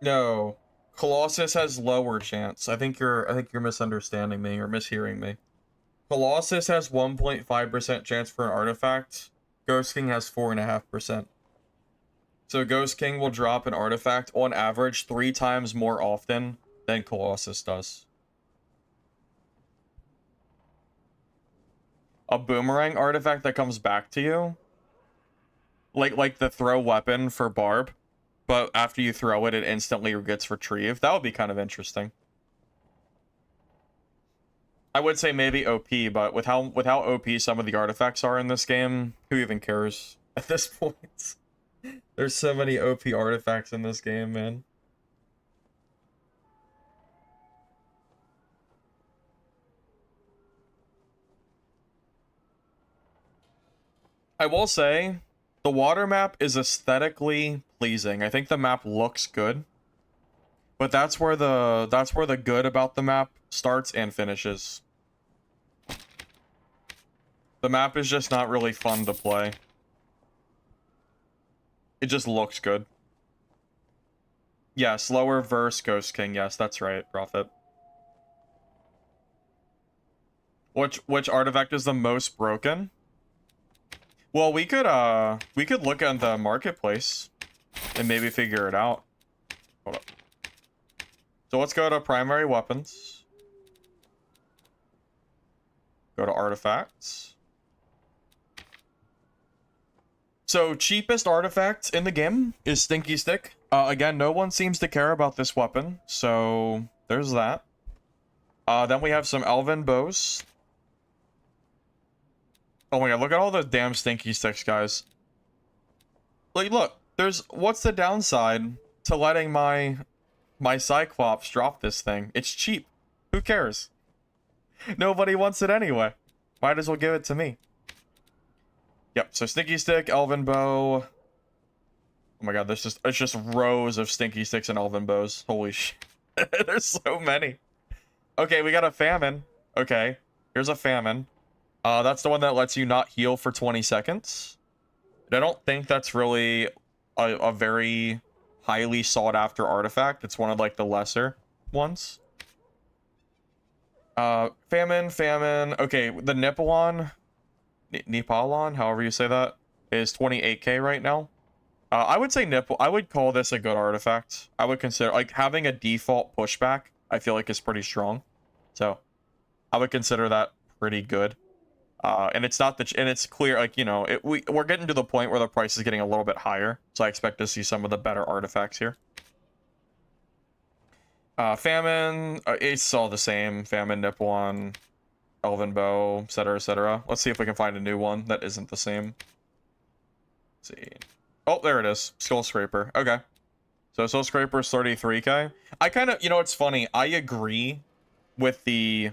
No. Colossus has lower chance. I think you're misunderstanding me or mishearing me. Colossus has 1.5% chance for an artifact. Ghost King has 4.5%. So Ghost King will drop an artifact on average 3 times more often than Colossus does. A boomerang artifact that comes back to you? Like the throw weapon for Barb, but after you throw it, it instantly gets retrieved. That would be kind of interesting. I would say maybe OP, but with how OP some of the artifacts are in this game, who even cares at this point? There's so many OP artifacts in this game, man. I will say, the water map is aesthetically pleasing. I think the map looks good. But that's where the good about the map starts and finishes. The map is just not really fun to play. It just looks good. Yeah, slower verse Ghost King. Yes, that's right, Prophet. Which artifact is the most broken? Well, we could look at the marketplace and maybe figure it out. Hold up. So let's go to primary weapons. Go to artifacts. So cheapest artifact in the game is Stinky Stick. Again, no one seems to care about this weapon, so there's that. Then we have some elven bows. Oh my god, look at all the damn Stinky Sticks, guys. Like, look, what's the downside to letting my Cyclops drop this thing? It's cheap. Who cares? Nobody wants it anyway. Might as well give it to me. Yep, so Stinky Stick, Elven Bow. Oh my god, it's just rows of Stinky Sticks and Elven Bows. Holy shit. There's so many. Okay, we got a Famine. Okay, here's a Famine. That's the one that lets you not heal for 20 seconds. I don't think that's really a very highly sought after artifact. It's one of like the lesser ones. Famine. Okay, the Nipalon, however you say that, is 28k right now. I would say I would call this a good artifact. I would consider, like, having a default pushback, I feel like is pretty strong. So I would consider that pretty good. And it's not and it's clear, like, you know, we're getting to the point where the price is getting a little bit higher. So I expect to see some of the better artifacts here. Famine, it's all the same. Famine, Nipalon, Elven Bow, etc., etc. Let's see if we can find a new one that isn't the same. Let's see. Oh, there it is. Skull Scraper. Okay. So Skull Scraper is 33k. I kind of, you know, it's funny. I agree with the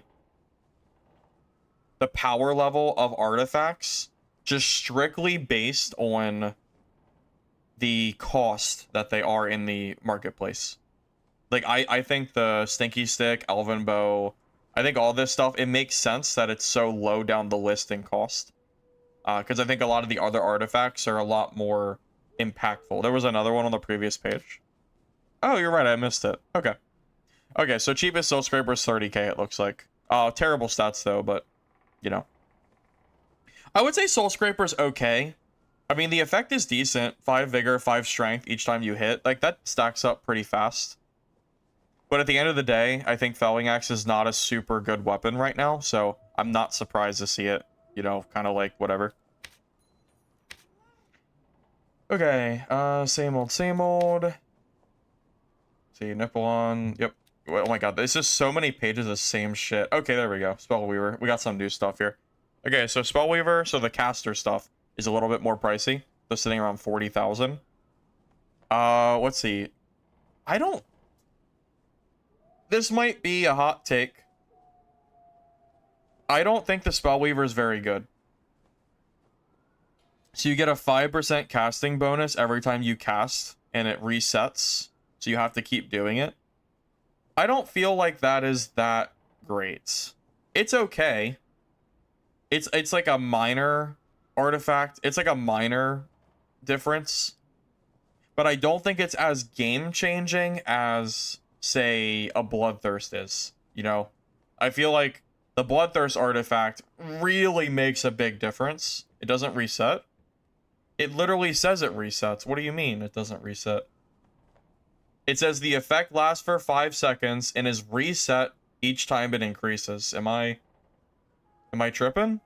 power level of artifacts just strictly based on the cost that they are in the marketplace. Like, I think the Stinky Stick, Elven Bow, I think all this stuff, it makes sense that it's so low down the list in cost. Because I think a lot of the other artifacts are a lot more impactful. There was another one on the previous page. Oh, you're right, I missed it. Okay. Okay, so cheapest Soul Scraper is 30k, it looks like. Terrible stats, though, but, you know. I would say Soul Scraper's okay. I mean, the effect is decent. 5 Vigor, 5 Strength each time you hit. Like, that stacks up pretty fast. But at the end of the day, I think Felling Axe is not a super good weapon right now, so I'm not surprised to see it, you know, kind of like whatever. Okay, same old, same old. See, Nipalon, yep. Oh my god, there's just so many pages of same shit. Okay, there we go, Spellweaver. We got some new stuff here. Okay, so Spellweaver, so the caster stuff is a little bit more pricey. They're sitting around 40,000. Let's see. This might be a hot take. I don't think the Spellweaver is very good. So you get a 5% casting bonus every time you cast, and it resets. So you have to keep doing it. I don't feel like that is that great. It's okay. It's like a minor artifact. It's like a minor difference. But I don't think it's as game-changing as, say, a Bloodthirst is. You know? I feel like the Bloodthirst artifact really makes a big difference. It doesn't reset. It literally says it resets. What do you mean it doesn't reset? It says the effect lasts for 5 seconds and is reset each time it increases. Am I tripping?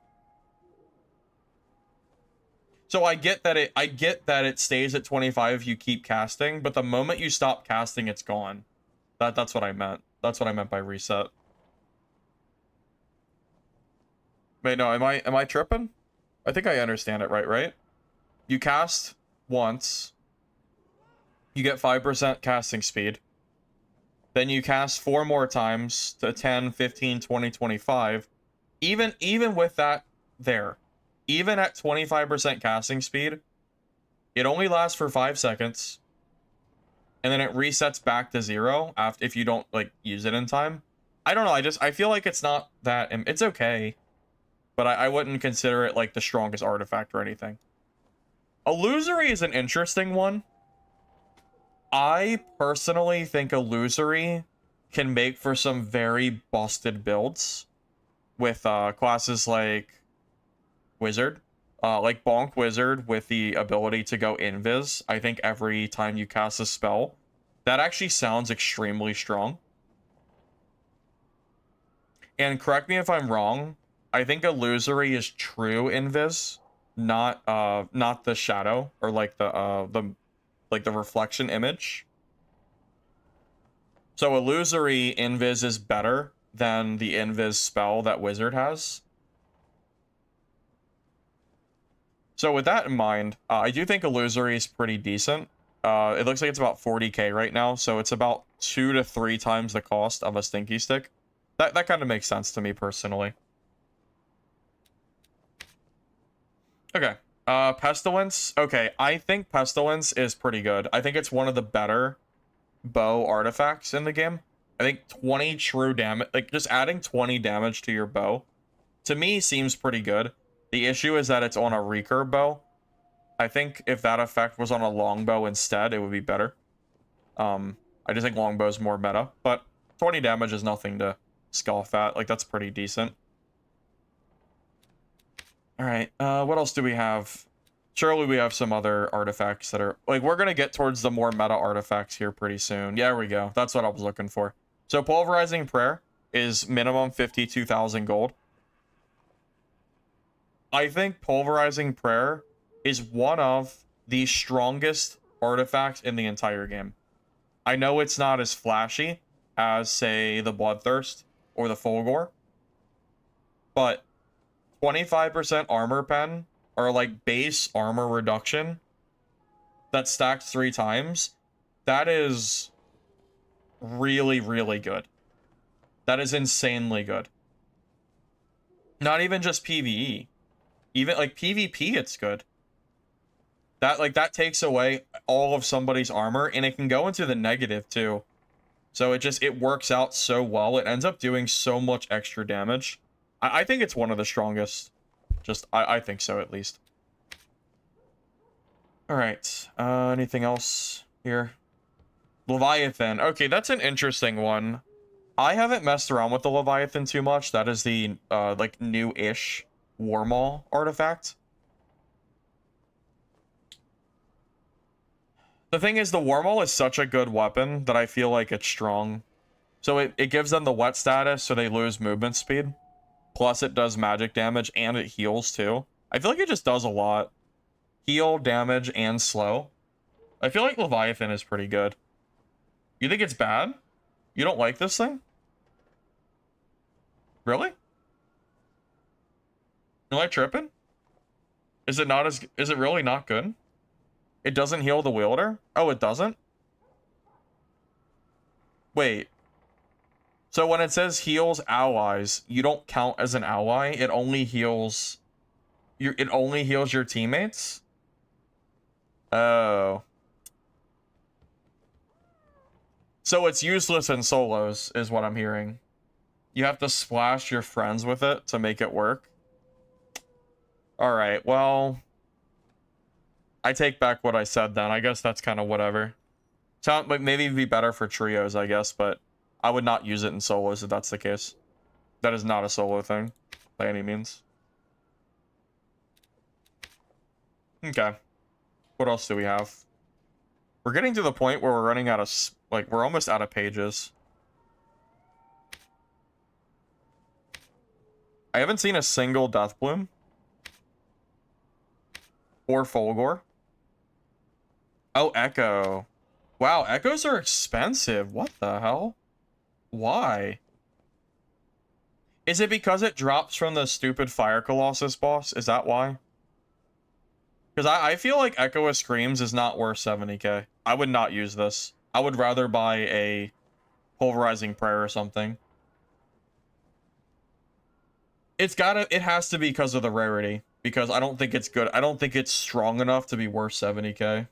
So I get that it stays at 25 if you keep casting, but the moment you stop casting, it's gone. That's what I meant. That's what I meant by reset. Wait, no, am I tripping? I think I understand it right? You cast once. You get 5% casting speed. Then you cast 4 more times to 10, 15, 20, 25. Even with that there, even at 25% casting speed, it only lasts for 5 seconds. And then it resets back to 0 if you don't, like, use it in time. I don't know, I feel like it's not that, it's okay. but I wouldn't consider it like the strongest artifact or anything. Illusory is an interesting one. I personally think Illusory can make for some very busted builds with classes like Wizard. Like Bonk Wizard with the ability to go invis. I think every time you cast a spell, that actually sounds extremely strong. And correct me if I'm wrong, I think Illusory is true invis, not the shadow or like the reflection image. So Illusory invis is better than the invis spell that Wizard has. So with that in mind, I do think Illusory is pretty decent. It looks like it's about 40k right now, so it's about 2 to 3 times the cost of a Stinky Stick. That kind of makes sense to me personally. Okay, Pestilence. Okay, I think Pestilence is pretty good. I think it's one of the better bow artifacts in the game. I think 20 true damage, like just adding 20 damage to your bow, to me seems pretty good. The issue is that it's on a recurve bow. I think if that effect was on a longbow instead, it would be better. I just think longbow's more meta, but 20 damage is nothing to scoff at. Like, that's pretty decent. Alright, what else do we have? Surely we have some other artifacts that are... Like, we're gonna get towards the more meta artifacts here pretty soon. Yeah, there we go. That's what I was looking for. So, Pulverizing Prayer is minimum 52,000 gold. I think Pulverizing Prayer is one of the strongest artifacts in the entire game. I know it's not as flashy as, say, the Bloodthirst or the Fulgore, but 25% armor pen, or like base armor reduction, that stacks 3 times, that is really, really good. That is insanely good. Not even just PvE. Even like PvP, it's good. That takes away all of somebody's armor, and it can go into the negative too. So it works out so well. It ends up doing so much extra damage. I think it's one of the strongest. I think so, at least. Alright, anything else here? Leviathan. Okay, that's an interesting one. I haven't messed around with the Leviathan too much. That is the, like, new-ish Warmaw artifact. The thing is, the Warmaw is such a good weapon that I feel like it's strong. So it gives them the wet status, so they lose movement speed. Plus, it does magic damage, and it heals, too. I feel like it just does a lot. Heal, damage, and slow. I feel like Leviathan is pretty good. You think it's bad? You don't like this thing? Really? Am I tripping? Is it really not good? It doesn't heal the wielder? Oh, it doesn't? Wait. So when it says heals allies, you don't count as an ally. It only heals your teammates? Oh. So it's useless in solos, is what I'm hearing. You have to splash your friends with it to make it work. Alright, well... I take back what I said then. I guess that's kind of whatever. Like, maybe it'd be better for trios, I guess, but I would not use it in solos if that's the case. That is not a solo thing, by any means. Okay. What else do we have? We're getting to the point where we're running out of... Like, we're almost out of pages. I haven't seen a single Deathbloom. Or Fulgore. Oh, Echo. Wow, Echoes are expensive. What the hell? Why? Is it because it drops from the stupid Fire Colossus boss? Is that why? Because I feel like Echo of Screams is not worth 70k. I would not use this. I would rather buy a Pulverizing Prayer or something. It has to be because of the rarity. Because I don't think it's good. I don't think it's strong enough to be worth 70k.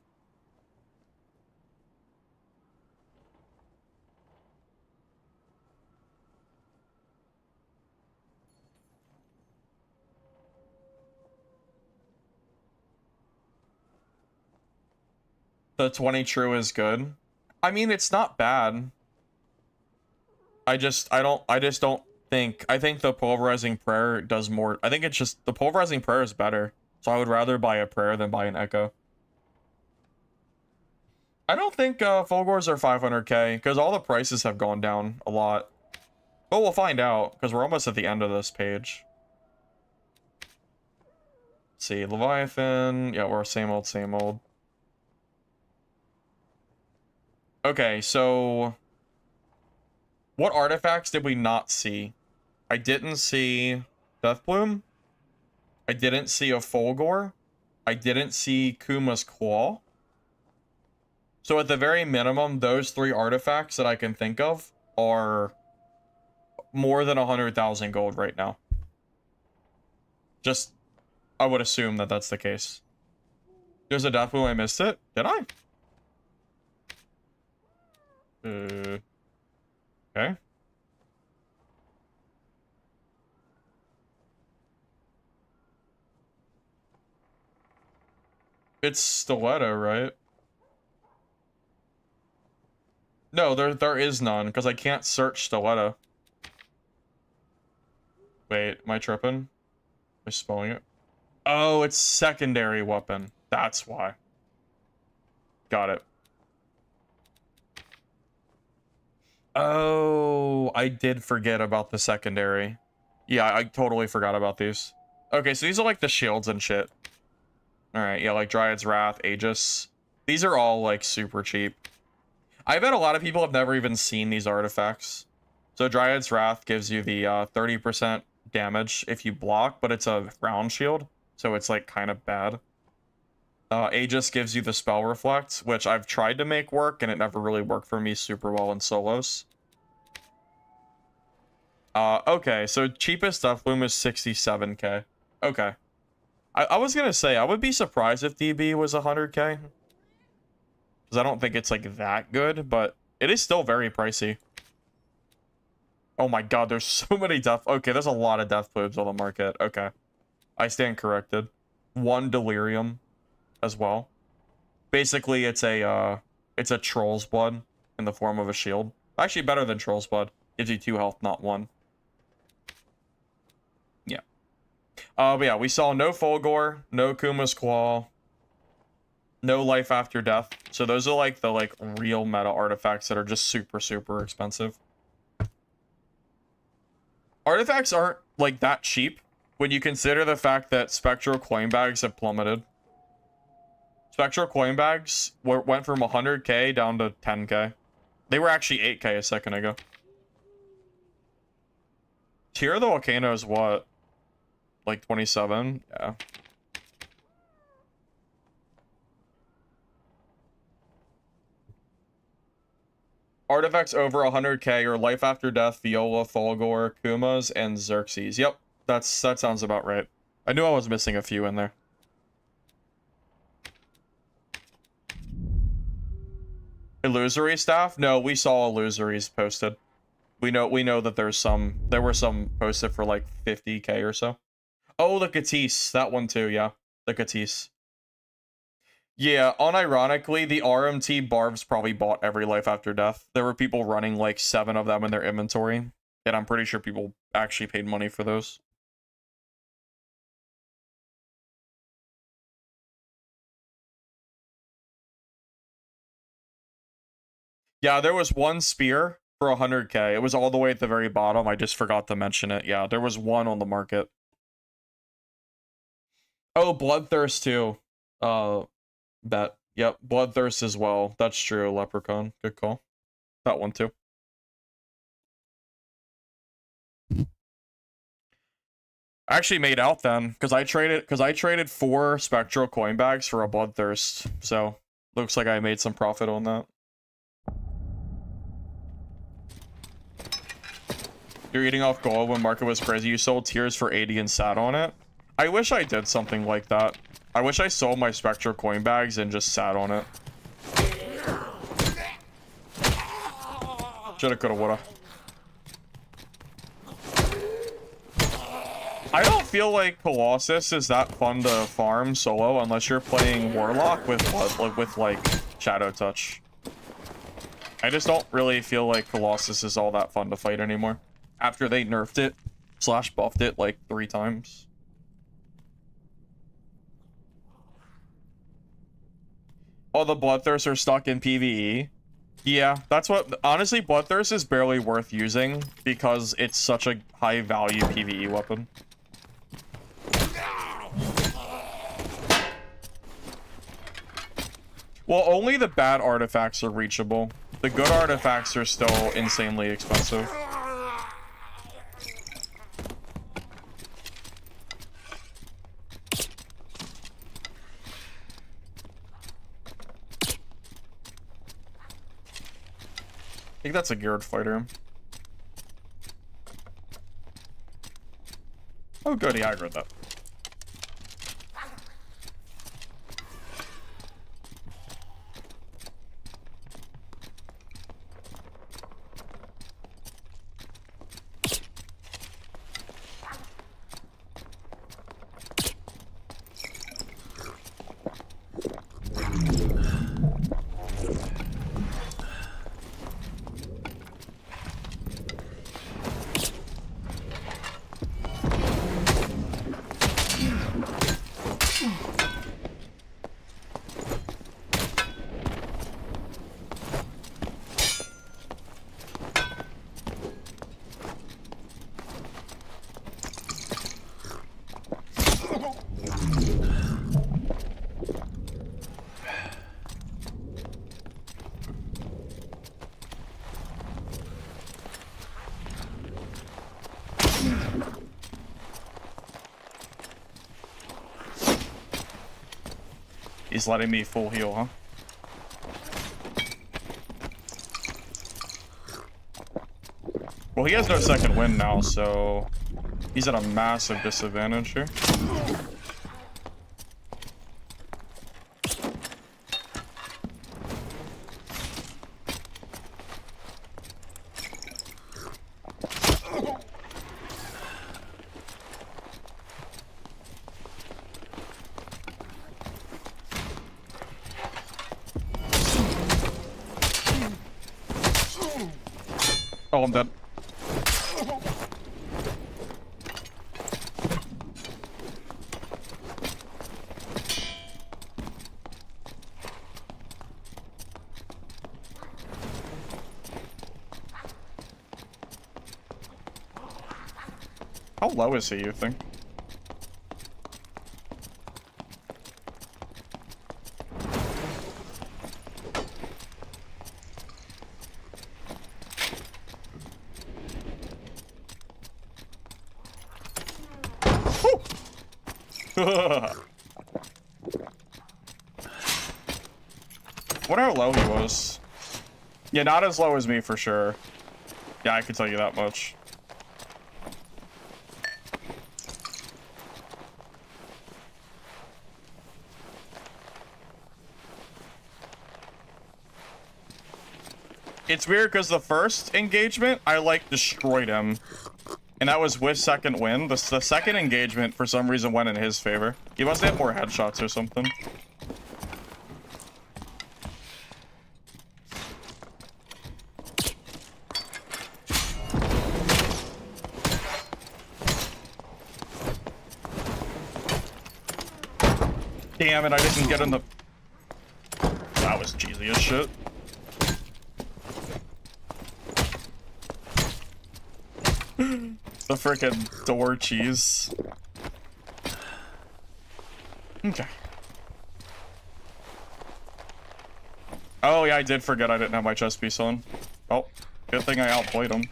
The 20 true is good. I mean, it's not bad. I just don't think, I think the pulverizing prayer does more. I think it's just, the pulverizing prayer is better. So I would rather buy a prayer than buy an echo. I don't think Fulgors are 500k because all the prices have gone down a lot. But we'll find out because we're almost at the end of this page. Let's see, Leviathan. Yeah, we're same old, same old. Okay, so what artifacts did we not see? I didn't see Deathbloom. I didn't see a Fulgor. I didn't see Kuma's Claw. So at the very minimum, those 3 artifacts that I can think of are more than 100,000 gold right now. Just, I would assume that that's the case. There's a Deathbloom, I missed it. Did I? Okay. It's Stiletto, right? No, there is none, because I can't search Stiletto. Wait, am I tripping? Am I spelling it? Oh, it's secondary weapon. That's why. Got it. Oh, I did forget about the secondary. Yeah, I totally forgot about these. Okay, so these are like the shields and shit. Alright, yeah, like Dryad's Wrath, Aegis. These are all like super cheap. I bet a lot of people have never even seen these artifacts. So Dryad's Wrath gives you the 30% damage if you block, but it's a round shield, so it's like kind of bad. Aegis gives you the spell reflect, which I've tried to make work, and it never really worked for me super well in solos. Okay, so cheapest Deathbloom is 67k. Okay. I was gonna say, I would be surprised if DB was 100k. Because I don't think it's like that good, but it is still very pricey. Oh my god, there's so many death... Okay, there's a lot of Deathbloons on the market. Okay. I stand corrected. 1 Delirium as well. Basically, it's a Troll's Blood in the form of a shield. Actually, better than Troll's Blood. Gives you 2 health, not 1. Yeah. But yeah, we saw no Fulgor, no Kuma's Claw, no Life After Death. So those are like the real meta artifacts that are just super, super expensive. Artifacts aren't like that cheap when you consider the fact that Spectral Coin Bags have plummeted. Spectral Coin Bags went from 100k down to 10k. They were actually 8k a second ago. Tear of the Volcano is what? Like 27? Yeah. Artifacts over 100k are Life After Death, Viola, Fulgor, Kumas, and Xerxes. Yep, that sounds about right. I knew I was missing a few in there. Illusory staff? No, we saw illusories posted. We know that there were some posted for like 50k or so. Oh, the Katisse, that one too, yeah. The Katisse. Yeah, unironically, the RMT Barbs probably bought every Life After Death. There were people running like 7 of them in their inventory, and I'm pretty sure people actually paid money for those. Yeah, there was one spear for 100k. It was all the way at the very bottom. I just forgot to mention it. Yeah, there was one on the market. Oh, Bloodthirst too. Bet. Yep, Bloodthirst as well. That's true, Leprechaun. Good call. That one too. I actually made out then, because I traded 4 Spectral Coin Bags for a Bloodthirst. So, looks like I made some profit on that. You're eating off gold when market was crazy. You sold tiers for 80 and sat on it. I wish I did something like that. I wish I sold my Spectral Coin Bags and just sat on it. Shoulda, coulda, woulda. I don't feel like Colossus is that fun to farm solo unless you're playing Warlock with like Shadow Touch. I just don't really feel like Colossus is all that fun to fight anymore. After they nerfed it, / buffed it like 3 times. Oh, the Bloodthirsts are stuck in PvE. Yeah, that's what... Honestly, Bloodthirst is barely worth using because it's such a high-value PvE weapon. Well, only the bad artifacts are reachable. The good artifacts are still insanely expensive. I think that's a geared fighter. Oh, good, he aggroed that. He's letting me full heal, huh? Well, he has no second wind now, so he's at a massive disadvantage here. Oh, I'm dead. How low is he, you think? Wonder how low he was. Yeah, not as low as me for sure. Yeah, I can tell you that much. It's weird because the first engagement, I like destroyed him. And that was with second wind. The second engagement, for some reason, went in his favor. He must have more headshots or something. Damn it, I didn't get in the... That was cheesy as shit. The frickin' door cheese. Okay. Oh yeah, I did forget I didn't have my chest piece on. Oh, good thing I outplayed him.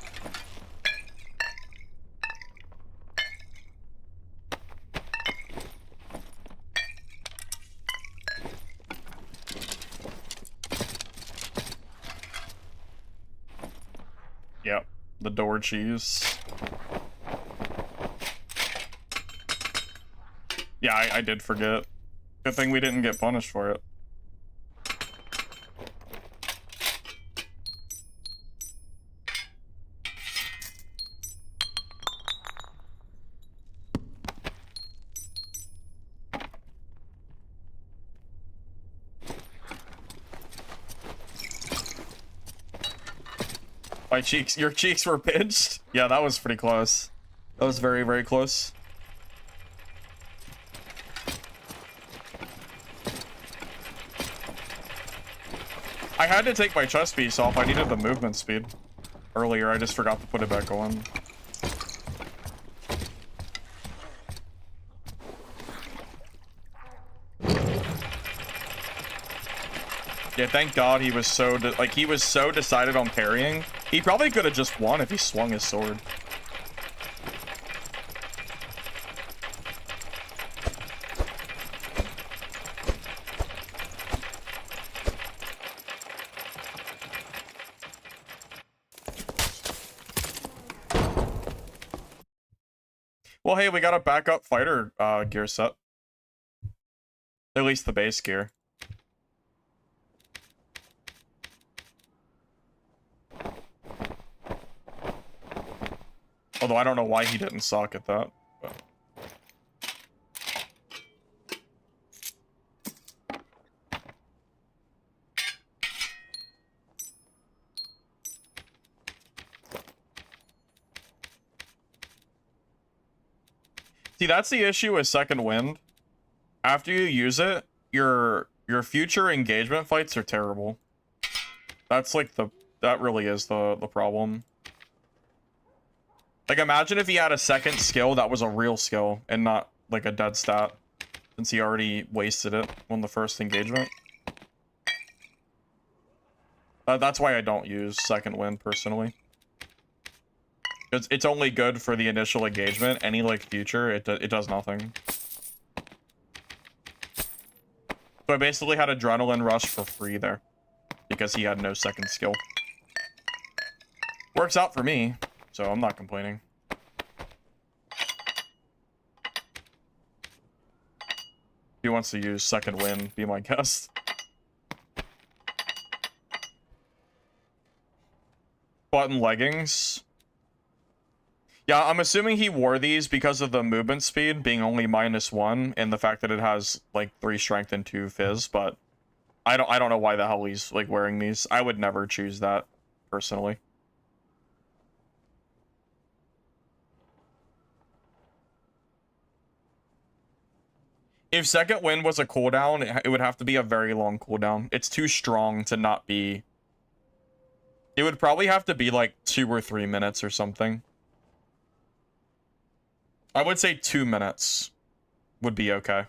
Yep, the door cheese. Yeah, I did forget. Good thing we didn't get punished for it. My cheeks, your cheeks were pinched? Yeah, that was pretty close. That was very, very close. I had to take my chest piece off. I needed the movement speed. Earlier, I just forgot to put it back on. Yeah, thank God he was so, he was so decided on parrying. He probably could have just won if he swung his sword. Well, hey, we got a backup fighter gear set. At least the base gear. Although I don't know why he didn't suck at that. But. See, that's the issue with Second Wind. After you use it, your future engagement fights are terrible. That's like that really is the problem. Like, imagine if he had a second skill that was a real skill and not like a dead stat, since he already wasted it on the first engagement. That's why I don't use Second Wind personally. It's only good for the initial engagement. Any like future, it does nothing. So I basically had Adrenaline Rush for free there, because he had no second skill. Works out for me, so I'm not complaining. If he wants to use Second Wind, be my guest. Button leggings. Yeah, I'm assuming he wore these because of the movement speed being only -1 and the fact that it has like 3 strength and 2 fizz, but I don't know why the hell he's like wearing these. I would never choose that personally. If Second Wind was a cooldown, it would have to be a very long cooldown. It's too strong to not be. It would probably have to be like 2 or 3 minutes or something. I would say 2 minutes would be okay.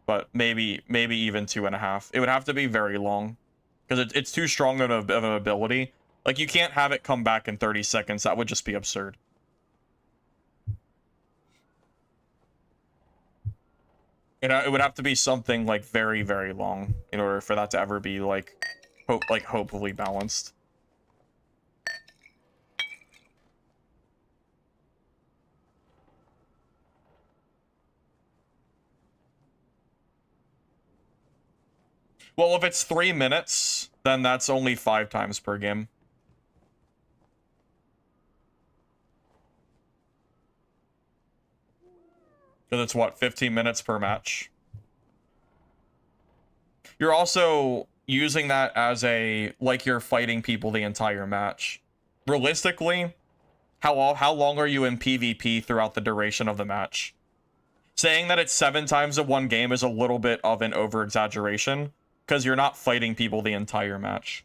But maybe even 2.5. It would have to be very long. Because it's too strong of an ability. Like, you can't have it come back in 30 seconds. That would just be absurd. It would have to be something, like, very, very long in order for that to ever be, like, hopefully balanced. Well, if it's 3 minutes, then that's only 5 times per game. Because it's what, 15 minutes per match? You're also using that as a, like, you're fighting people the entire match. Realistically, how long are you in PvP throughout the duration of the match? Saying that it's 7 times in one game is a little bit of an over-exaggeration, because you're not fighting people the entire match.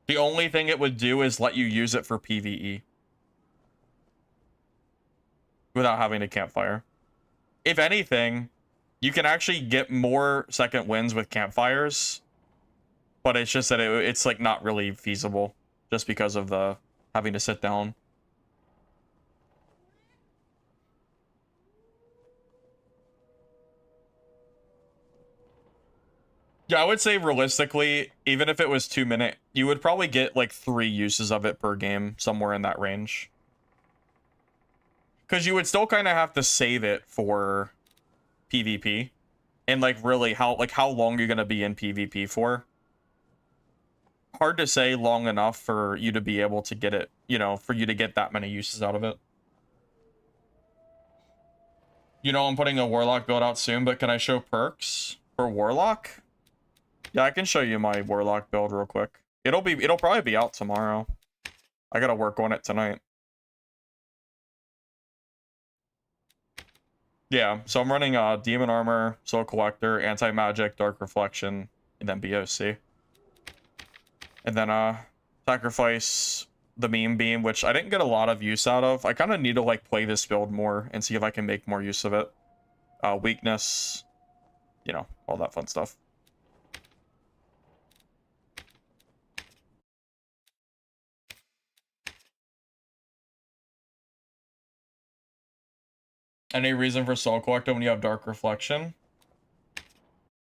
The only thing it would do is let you use it for PvE. Without having to campfire. If anything, you can actually get more second wins with campfires, but it's just that it's like not really feasible just because of the having to sit down. Yeah, I would say realistically, even if it was 2 minute, you would probably get like 3 uses of it per game, somewhere in that range. Because you would still kind of have to save it for PvP. And like really, how long you're going to be in PvP for. Hard to say long enough for you to be able to get it, you know, for you to get that many uses out of it. You know, I'm putting a Warlock build out soon, but can I show perks for Warlock? Yeah, I can show you my Warlock build real quick. It'll probably be out tomorrow. I gotta work on it tonight. Yeah, so I'm running Demon Armor, Soul Collector, Anti-Magic, Dark Reflection, and then BOC. And then sacrifice the Meme Beam, which I didn't get a lot of use out of. I kind of need to like play this build more and see if I can make more use of it. Weakness, you know, all that fun stuff. Any reason for Soul Collector when you have Dark Reflection?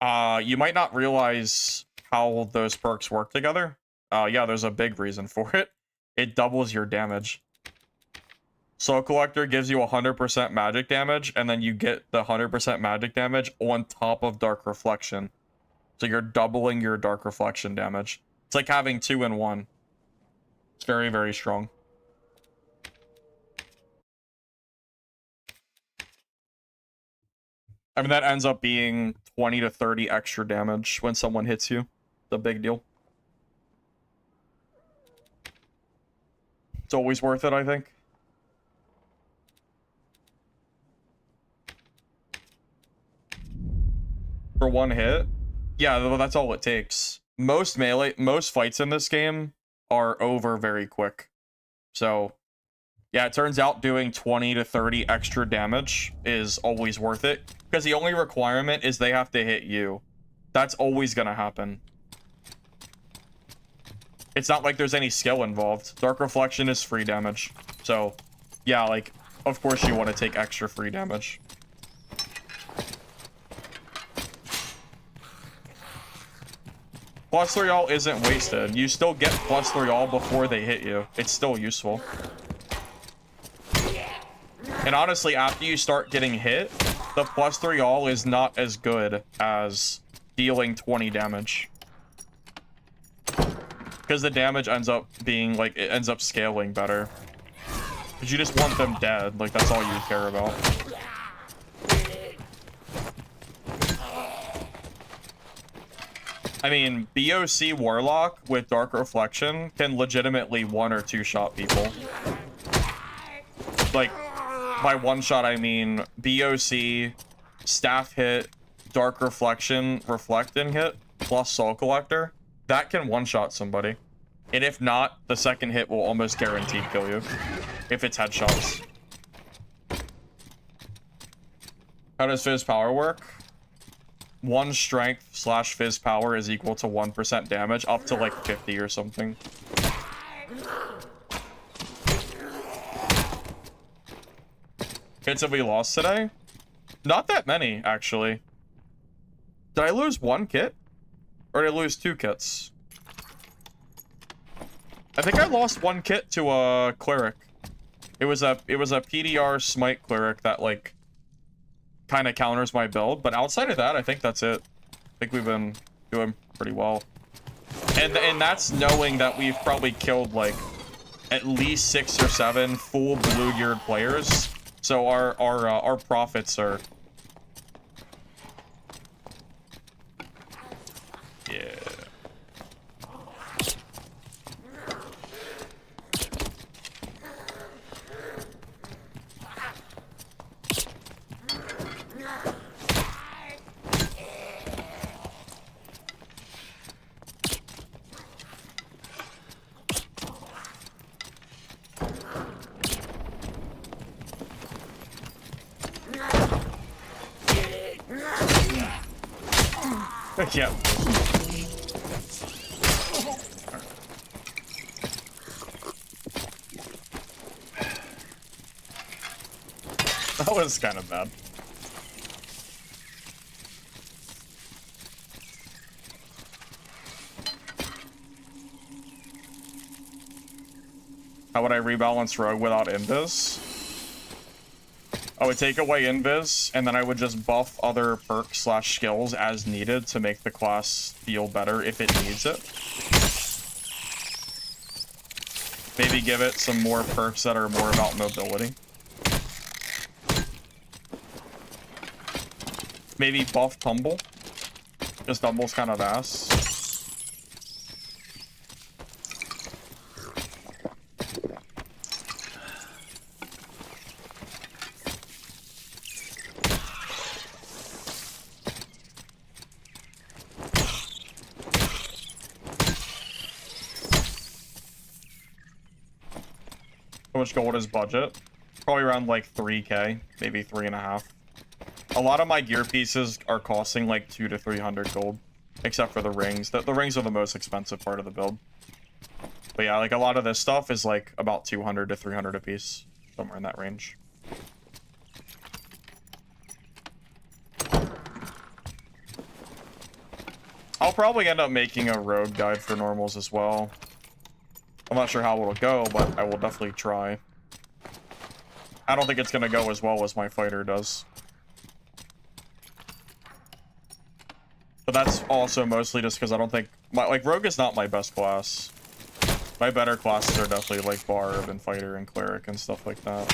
You might not realize how those perks work together. Yeah, there's a big reason for it. It doubles your damage. Soul Collector gives you 100% magic damage, and then you get the 100% magic damage on top of Dark Reflection. So you're doubling your Dark Reflection damage. It's like having 2 in 1. It's very, very strong. I mean, that ends up being 20 to 30 extra damage when someone hits you. It's a big deal. It's always worth it, I think. For one hit? Yeah, that's all it takes. Most fights in this game are over very quick. So, yeah, it turns out doing 20 to 30 extra damage is always worth it. Because the only requirement is they have to hit you. That's always gonna happen. It's not like there's any skill involved. Dark Reflection is free damage. So, yeah, like, of course you want to take extra free damage. Plus 3 all isn't wasted. You still get plus 3 all before they hit you. It's still useful. And honestly, after you start getting hit, the plus 3 all is not as good as dealing 20 damage. Because the damage ends up being, like, it ends up scaling better. Because you just want them dead. Like, that's all you care about. I mean, BOC Warlock with Dark Reflection can legitimately 1 or 2 shot people. Like, by 1 shot, I mean BOC, staff hit, Dark Reflection, reflect and hit, plus Soul Collector. That can 1-shot somebody. And if not, the second hit will almost guaranteed kill you. If it's headshots. How does Fizz Power work? 1 strength / Fizz Power is equal to 1% damage, up to like 50 or something. Hits have we lost today? Not that many, actually. Did I lose 1 kit? Or did I lose 2 kits? I think I lost 1 kit to a Cleric. It was a PDR smite Cleric that, like, kind of counters my build. But outside of that, I think that's it. I think we've been doing pretty well. And that's knowing that we've probably killed, like, at least 6 or 7 full blue-geared players. So our profits are... Yeah. Yeah. That was kind of bad. How would I rebalance Rogue without invis? I would take away invis, and then I would just buff other perks / skills as needed to make the class feel better if it needs it. Maybe give it some more perks that are more about mobility. Maybe buff Tumble, because Tumble's kind of ass. much gold is budget. Probably around like 3k, maybe 3.5. A lot of my gear pieces are costing like 200 to 300 gold, except for the rings. The rings are the most expensive part of the build. But yeah, like a lot of this stuff is like about 200 to 300 a piece, somewhere in that range. I'll probably end up making a rogue guide for normals as well. I'm not sure how it'll go, but I will definitely try. I don't think it's going to go as well as my fighter does. But that's also mostly just because I don't think... like, rogue is not my best class. My better classes are definitely like barb and fighter and cleric and stuff like that.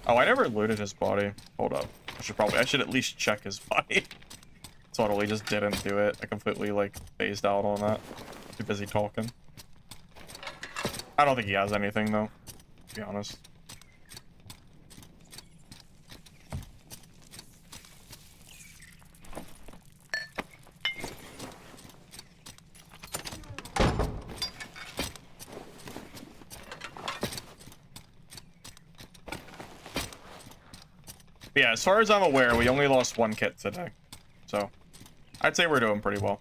Oh, I never looted his body. Hold up. I should at least check his body. Totally just didn't do it. I completely like phased out on that. Too busy talking. I don't think he has anything though, to be honest. But yeah, as far as I'm aware, we only lost 1 kit today. So, I'd say we're doing pretty well.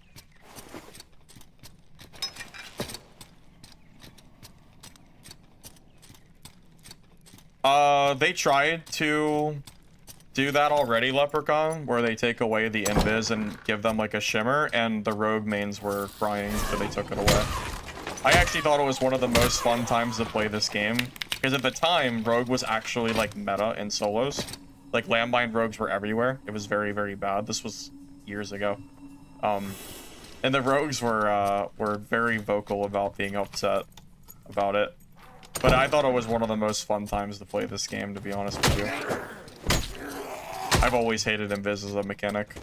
They tried to do that already, Leprechaun, where they take away the invis and give them like a shimmer, and the rogue mains were crying, so they took it away. I actually thought it was one of the most fun times to play this game, because at the time, rogue was actually like meta in solos. Like landmine rogues were everywhere. It was very, very bad. This was years ago. And the rogues were very vocal about being upset about it. But I thought it was one of the most fun times to play this game, to be honest with you. I've always hated invis as a mechanic.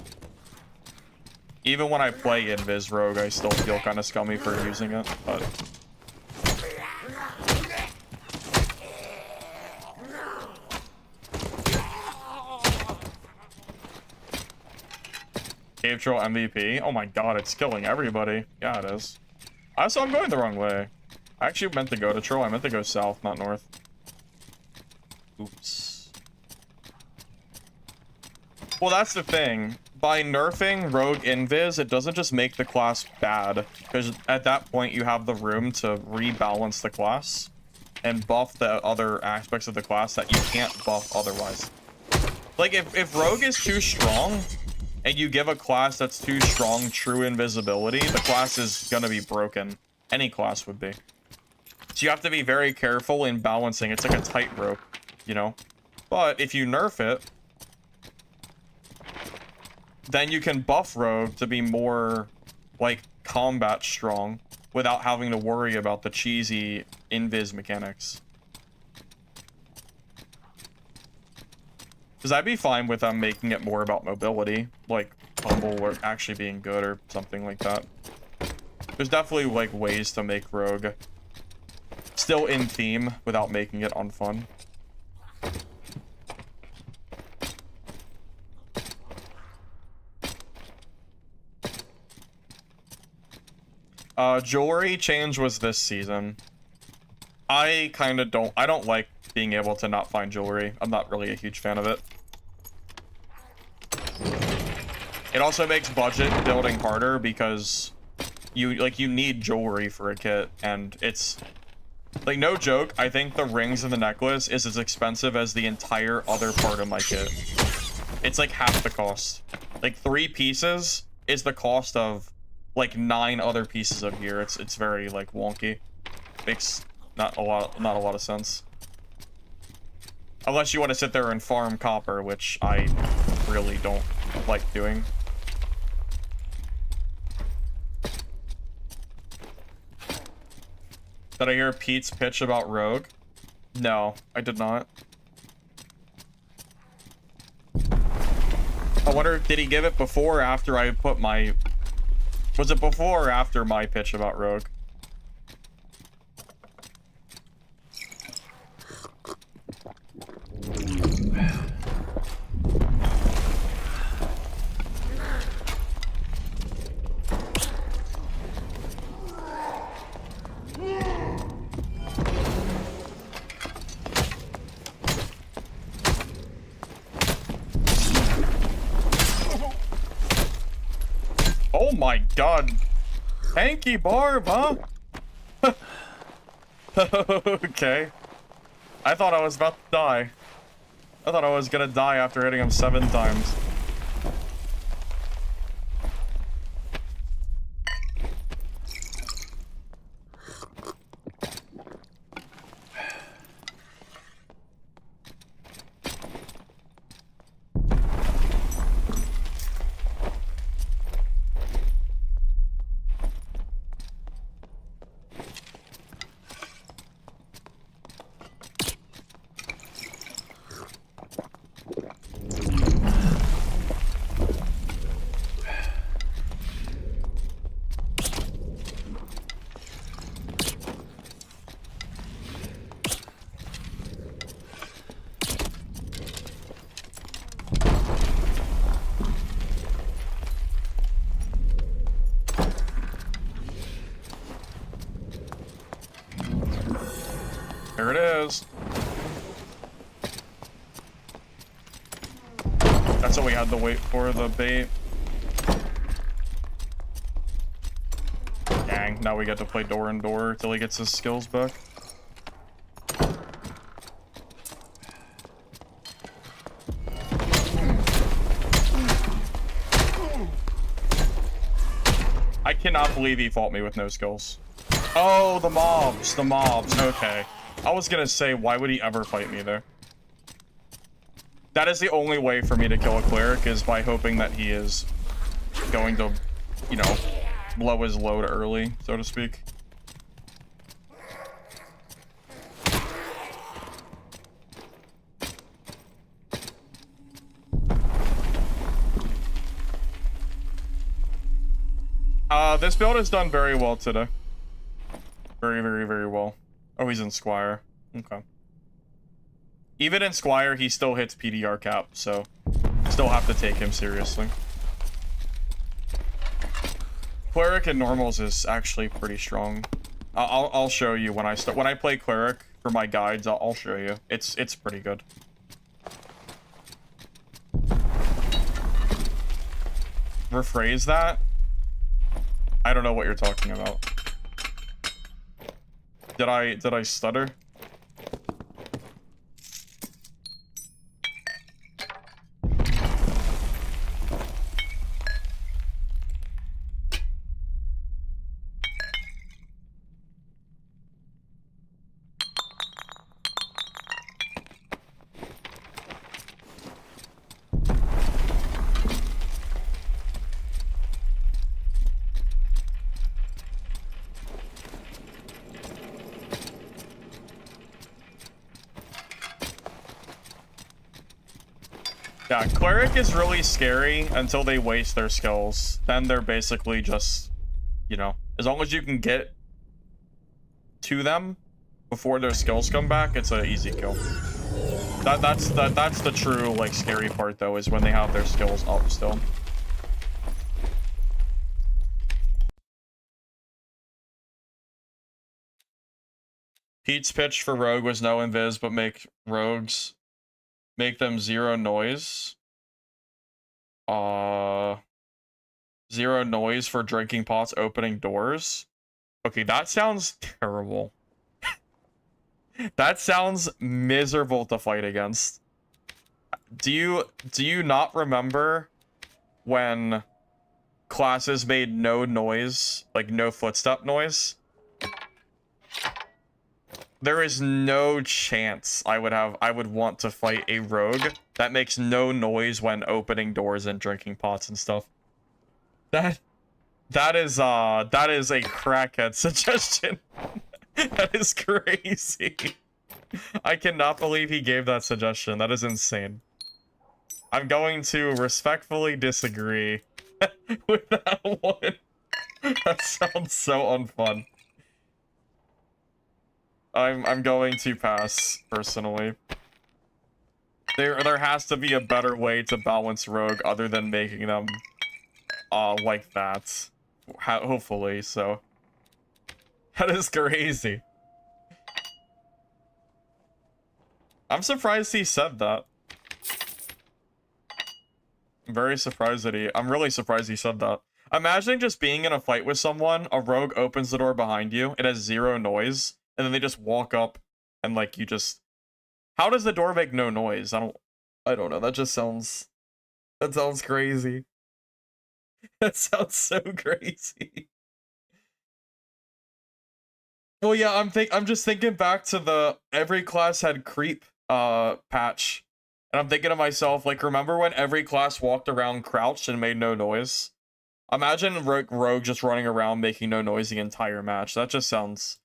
Even when I play invis rogue, I still feel kind of scummy for using it, but... Cave Troll MVP. Oh my god, it's killing everybody. Yeah, it is. So I'm going the wrong way. I actually meant to go to Troll. I meant to go south, not north. Oops. Well, that's the thing. By nerfing Rogue Invis, it doesn't just make the class bad, because at that point you have the room to rebalance the class and buff the other aspects of the class that you can't buff otherwise. Like, if Rogue is too strong, and you give a class that's too strong true invisibility, the class is gonna be broken. Any class would be. So you have to be very careful in balancing. It's like a tightrope, you know? But if you nerf it, then you can buff Rogue to be more, like, combat strong without having to worry about the cheesy invis mechanics. Because I'd be fine with them making it more about mobility, like Humble or actually being good or something like that. There's definitely like ways to make Rogue still in theme without making it unfun. Jewelry change was this season. I don't like being able to not find jewelry. I'm not really a huge fan of it. It also makes budget building harder because you need jewelry for a kit, and it's like, no joke, I think the rings and the necklace is as expensive as the entire other part of my kit. It's like half the cost. Like 3 pieces is the cost of like 9 other pieces of gear. It's very like wonky. Makes not a lot of sense. Unless you want to sit there and farm copper, which I really don't like doing. Did I hear Pete's pitch about Rogue? No, I did not. I wonder, did he give it before or after I put my... Was it before or after my pitch about Rogue? my god. Hanky barb, huh? Okay. I thought I was about to die. I thought I was gonna die after hitting him 7 times. There it is. That's what we had to wait for, the bait. Dang, now we get to play door and door till he gets his skills back. I cannot believe he fought me with no skills. Oh, the mobs, okay. I was gonna say, why would he ever fight me there? That is the only way for me to kill a cleric, is by hoping that he is going to, you know, blow his load early, so to speak. This build has done very well today. Very, very, very well. Oh, he's in Squire. Okay. Even in Squire, he still hits PDR cap, so still have to take him seriously. Cleric in normals is actually pretty strong. I'll show you when I start. When I play Cleric for my guides, I'll show you. It's pretty good. Rephrase that? I don't know what you're talking about. Did I stutter? Yeah, Cleric is really scary until they waste their skills. Then they're basically just, you know, as long as you can get to them before their skills come back, it's an easy kill. That's the true, like, scary part, though, is when they have their skills up still. Pete's pitch for Rogue was no invis, but make rogues... make them zero noise. Zero noise for drinking pots opening doors. Okay, that sounds terrible. That sounds miserable to fight against. Do you not remember when classes made no noise, like no footstep noise? There is no chance I would want to fight a rogue that makes no noise when opening doors and drinking pots and stuff. That is a crackhead suggestion. That is crazy. I cannot believe he gave that suggestion. That is insane. I'm going to respectfully disagree with that one. That sounds so unfun. I'm going to pass, personally. There has to be a better way to balance rogue other than making them like that. Hopefully, so. That is crazy. I'm surprised he said that. I'm very surprised that I'm really surprised he said that. Imagine just being in a fight with someone, a rogue opens the door behind you, it has zero noise, and then they just walk up and like you just... How does the door make no noise? I don't know. That sounds crazy. That sounds so crazy. Well, yeah, I'm just thinking back to the every class had creep patch. And I'm thinking to myself, like, remember when every class walked around crouched and made no noise? Imagine Rogue just running around making no noise the entire match. That just sounds...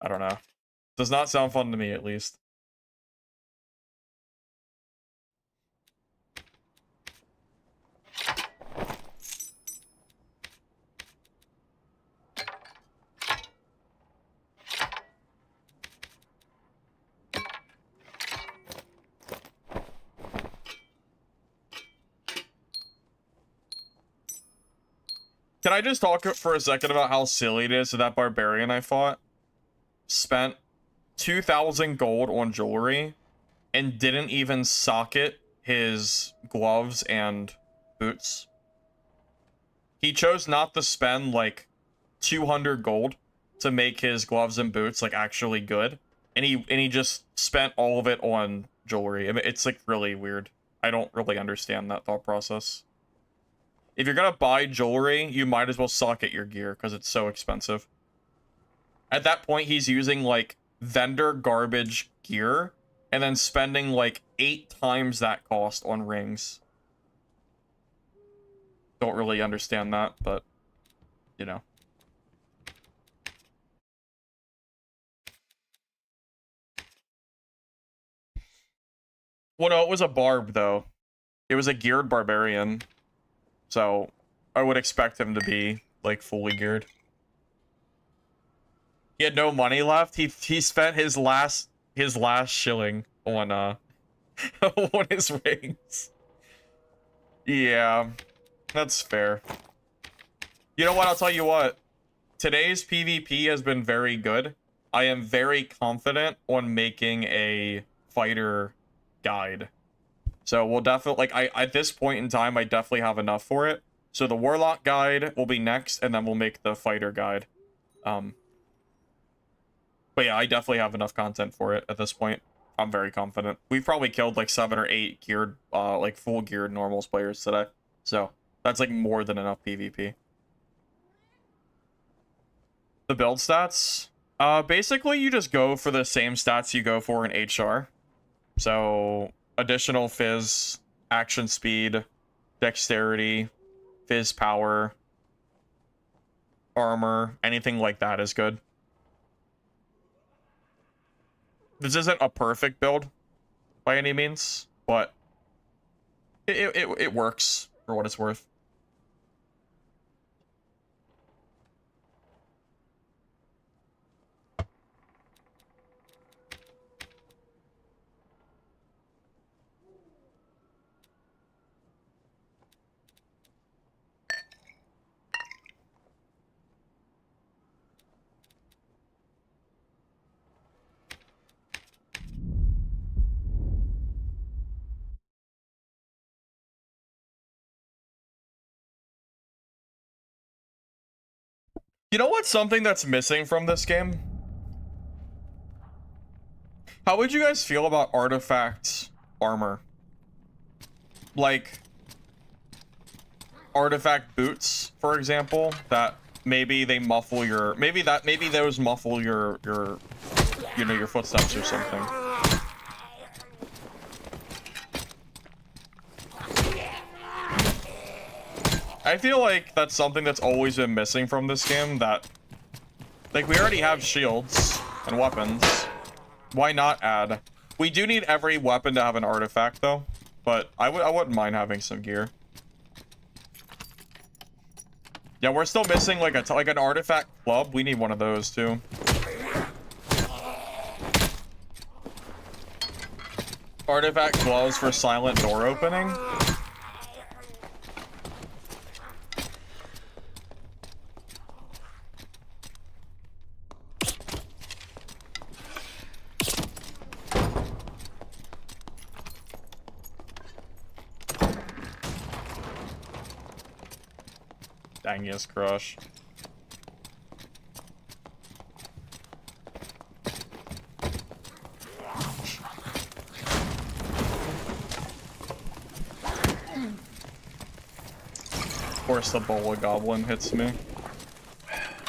I don't know. Does not sound fun to me, at least. Can I just talk for a second about how silly it is that that barbarian I fought spent 2,000 gold on jewelry and didn't even socket his gloves and boots? He chose not to spend like 200 gold to make his gloves and boots like actually good, and he just spent all of it on jewelry. I mean, it's like really weird. I don't really understand that thought process. If you're gonna buy jewelry, you might as well socket your gear because it's so expensive. At that point, he's using like vendor garbage gear and then spending like 8 times that cost on rings. Don't really understand that, but you know. Well, no, it was a barb though. It was a geared barbarian. So I would expect him to be like fully geared. He had no money left. He spent his last shilling on on his rings. Yeah, that's fair. You know what? I'll tell you what. Today's PvP has been very good. I am very confident on making a fighter guide. So we'll definitely, like, at this point in time, I definitely have enough for it. So the Warlock guide will be next, and then we'll make the fighter guide. But yeah, I definitely have enough content for it at this point. I'm very confident. We've probably killed like 7 or 8 geared, like full geared normals players today. So that's like more than enough PvP. The build stats? Basically you just go for the same stats you go for in HR. So additional fizz, action speed, dexterity, fizz power, armor, anything like that is good. This isn't a perfect build by any means, but it works for what it's worth. You know what's something that's missing from this game? How would you guys feel about artifact armor? Like artifact boots, for example, that maybe they muffle your maybe those muffle your you know, your footsteps or something. I feel like that's something that's always been missing from this game, that like we already have shields and weapons. Why not add? We do need every weapon to have an artifact though, but I wouldn't mind having some gear. Yeah, we're still missing like an artifact club. We need one of those too. Artifact gloves for silent door opening. Dangiest crush. Of course the bola goblin hits me.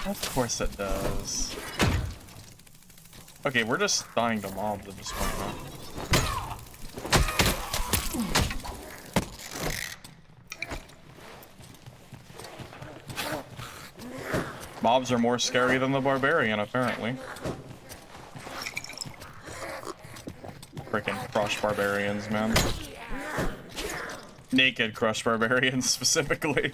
Of course it does. Okay, we're just dying to mobs at this point now. Mobs are more scary than the barbarian, apparently. Freaking crush barbarians, man. Naked crush barbarians, specifically.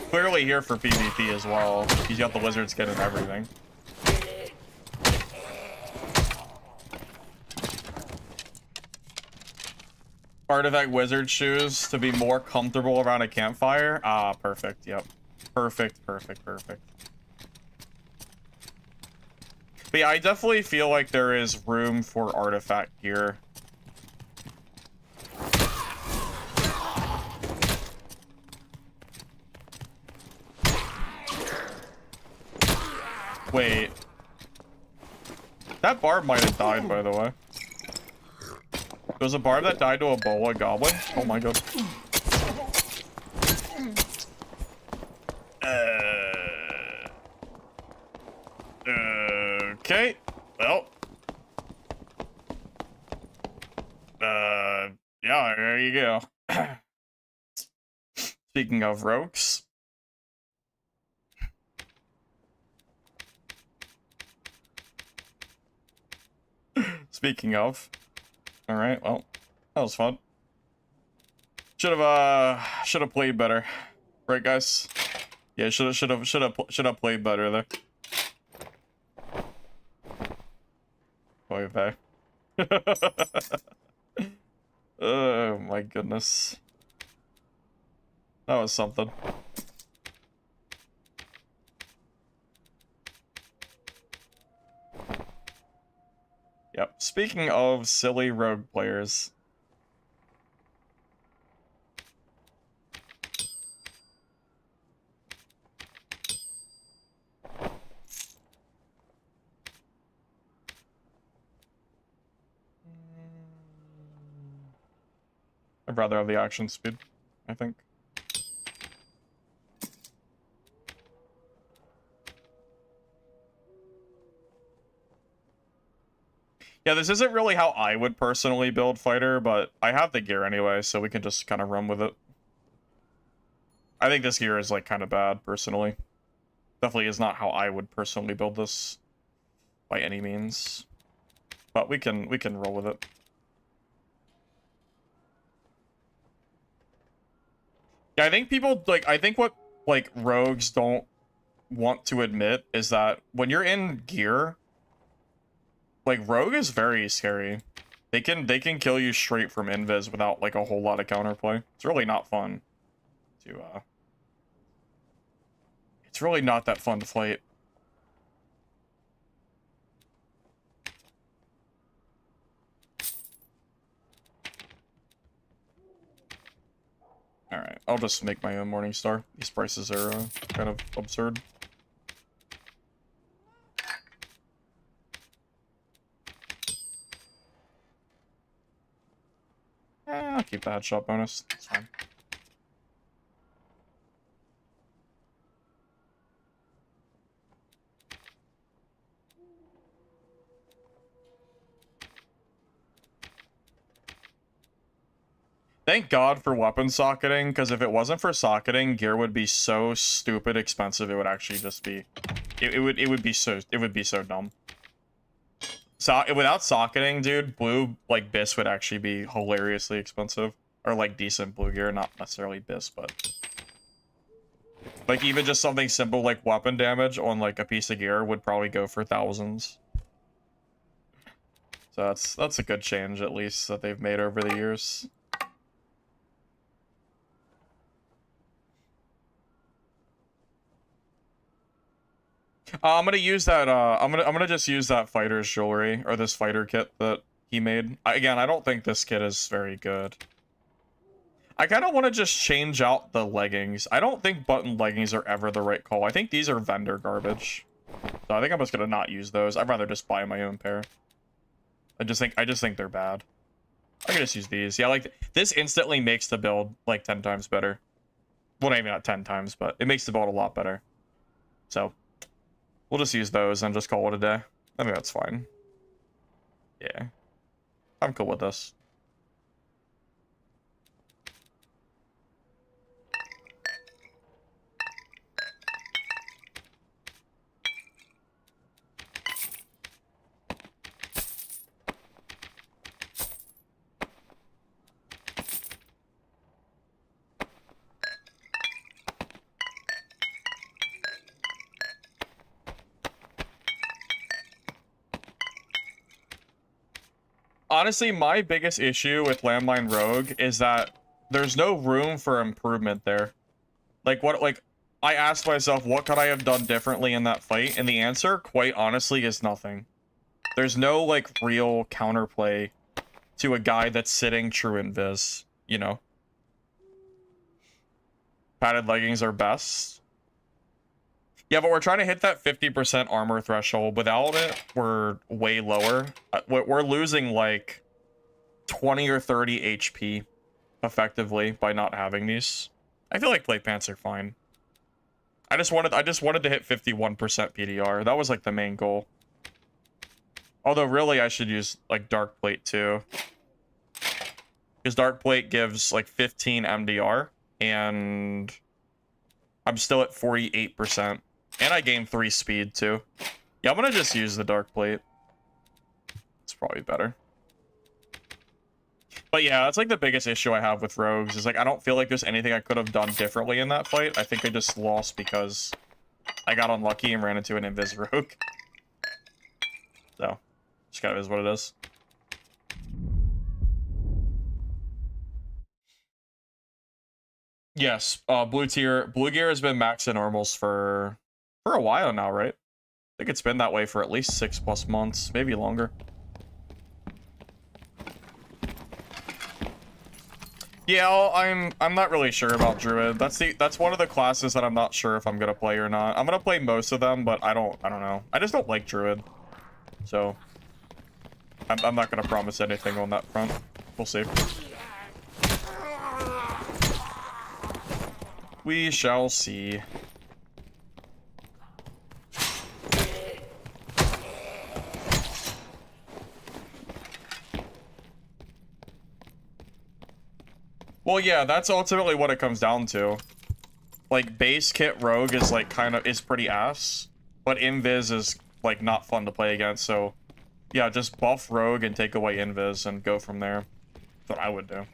Clearly here for PvP as well. He's got the wizard skin and everything. Artifact wizard shoes to be more comfortable around a campfire. Ah, perfect. Yep. Perfect, perfect, perfect. But yeah, I definitely feel like there is room for artifact gear. Wait. That barb might have died, by the way. There was a barb that died to a bola goblin? Oh my god. Okay. Well. Yeah, there you go. Speaking of rogues. Speaking of. Alright, well. That was fun. Should have played better. Right, guys? Yeah, should have played better there. Oy vey. Oh my goodness. That was something. Yep. Speaking of silly rogue players. I'd rather have the action speed, I think. Yeah, this isn't really how I would personally build fighter, but I have the gear anyway, so we can just kind of run with it. I think this gear is like kind of bad, personally. Definitely is not how I would personally build this by any means. But we can roll with it. Yeah, I think people I think what like rogues don't want to admit is that when you're in gear, like rogue is very scary. They can kill you straight from invis without like a whole lot of counterplay. It's really not fun to it's really not that fun to fight. Alright, I'll just make my own Morning Star. These prices are kind of absurd. I'll keep the headshot bonus. It's fine. Thank God for weapon socketing, because if it wasn't for socketing, gear would be so stupid expensive. It would actually just be, it would be so dumb. So without socketing, dude, blue like bis would actually be hilariously expensive, or like decent blue gear, not necessarily bis, but like even just something simple like weapon damage on like a piece of gear would probably go for thousands. So that's a good change at least that they've made over the years. I'm gonna use that. I'm gonna just use that fighter's jewelry or this fighter kit that he made. Again, I don't think this kit is very good. I kind of want to just change out the leggings. I don't think button leggings are ever the right call. I think these are vendor garbage. So I think I'm just gonna not use those. I'd rather just buy my own pair. I just think they're bad. I can just use these. Yeah, like this instantly makes the build like 10 times better. Well, maybe not 10 times, but it makes the build a lot better. So we'll just use those and just call it a day. I think that's fine. Yeah, I'm cool with this. Honestly, my biggest issue with Landmine Rogue is that there's no room for improvement there. Like, I asked myself, what could I have done differently in that fight? And the answer, quite honestly, is nothing. There's no, like, real counterplay to a guy that's sitting true invis, you know? Padded leggings are best. Yeah, but we're trying to hit that 50% armor threshold. Without it, we're way lower. We're losing like 20 or 30 HP effectively by not having these. I feel like plate pants are fine. I just wanted to hit 51% PDR. That was like the main goal. Although really I should use like dark plate too. Because dark plate gives like 15 MDR and I'm still at 48%. And I gained 3 speed, too. Yeah, I'm gonna just use the dark plate. It's probably better. But yeah, that's like the biggest issue I have with rogues. Is like, I don't feel like there's anything I could have done differently in that fight. I think I just lost because I got unlucky and ran into an invis rogue. So, just kind of is what it is. Yes, blue gear has been max in normals for a while now, right? I think it's been that way for at least 6+ months, maybe longer. Yeah, I'm not really sure about druid. That's one of the classes that I'm not sure if I'm gonna play or not. I'm gonna play most of them, but I don't know. I just don't like druid, so I'm not gonna promise anything on that front. We'll see. We shall see. Well, yeah, that's ultimately what it comes down to. Like, base kit rogue is like is pretty ass, but invis is like not fun to play against. So, yeah, just buff rogue and take away invis and go from there. That's what I would do.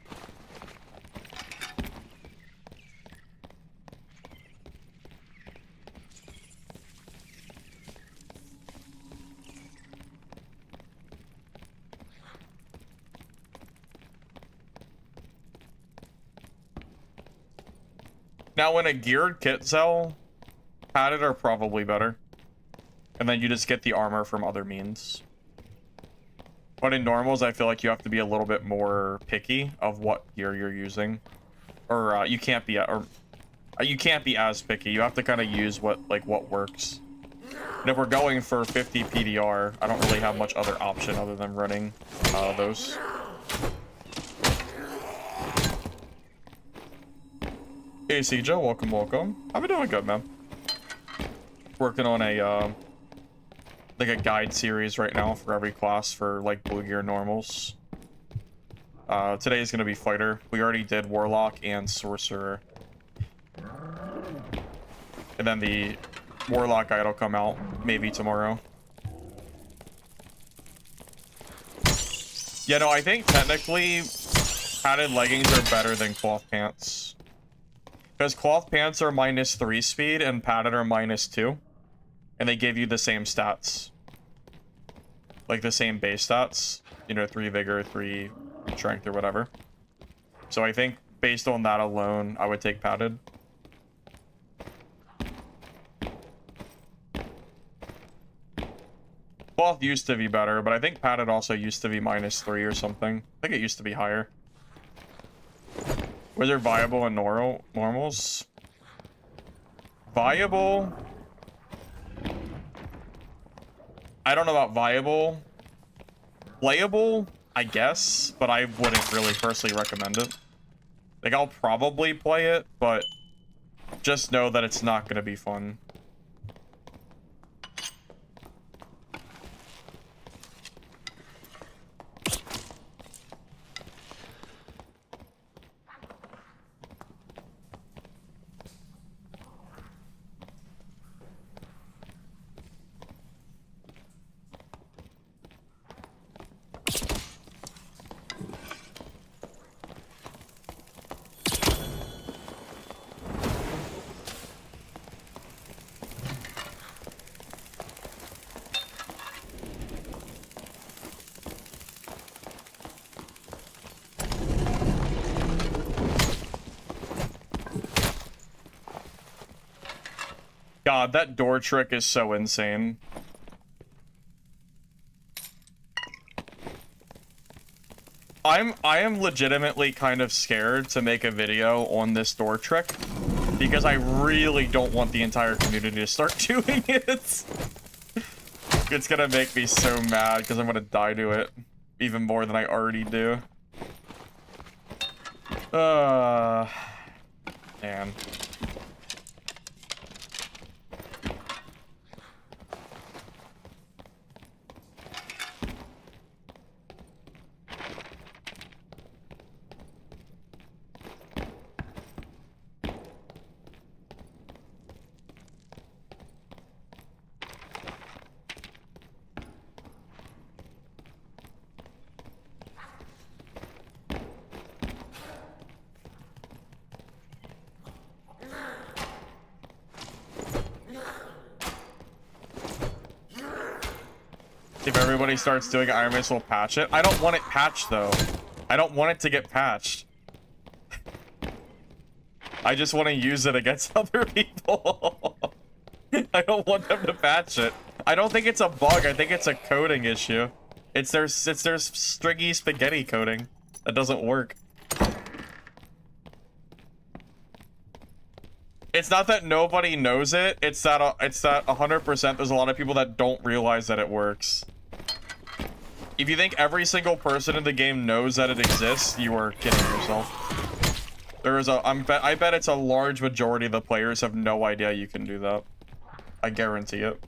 Now, in a geared kit cell, padded are probably better. And then you just get the armor from other means. But in normals, I feel like you have to be a little bit more picky of what gear you're using. Or you can't be as picky. You have to kind of use what works. And if we're going for 50 PDR, I don't really have much other option other than running those. Hey, CJ, welcome. I've been doing good, man. Working on a, like a guide series right now for every class for, like, blue gear normals. Today is going to be fighter. We already did Warlock and Sorcerer. And then the Warlock guide will come out maybe tomorrow. Yeah, no, I think technically padded leggings are better than cloth pants. Because cloth pants are -3 speed and padded are -2. And they give you the same stats. Like the same base stats. You know, 3 vigor, 3 strength or whatever. So I think based on that alone, I would take padded. Cloth used to be better, but I think padded also used to be -3 or something. I think it used to be higher. Was there viable and normals? Viable? I don't know about viable. Playable, I guess, but I wouldn't really personally recommend it. Like, I'll probably play it, but just know that it's not going to be fun. God, that door trick is so insane. I am legitimately kind of scared to make a video on this door trick because I really don't want the entire community to start doing it. It's gonna make me so mad because I'm gonna die to it even more than I already do. Man. If everybody starts doing Iron Fist, we'll patch it. I don't want it patched, though. I don't want it to get patched. I just want to use it against other people. I don't want them to patch it. I don't think it's a bug. I think it's a coding issue. It's their stringy spaghetti coding that doesn't work. It's not that nobody knows it. It's that 100% there's a lot of people that don't realize that it works. If you think every single person in the game knows that it exists, you are kidding yourself. I bet it's a large majority of the players have no idea you can do that. I guarantee it.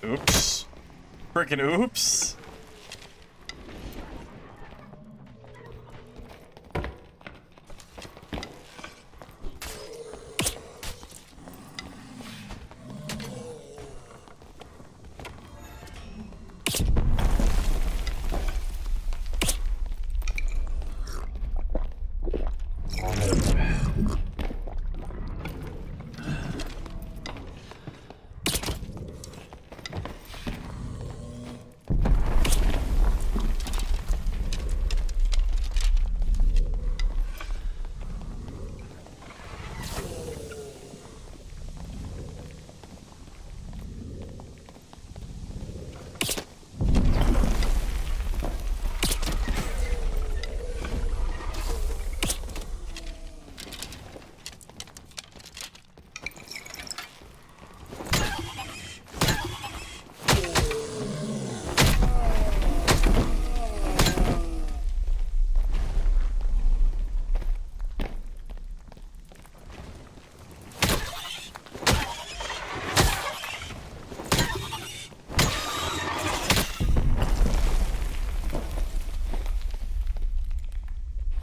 Oops. Frickin' oops.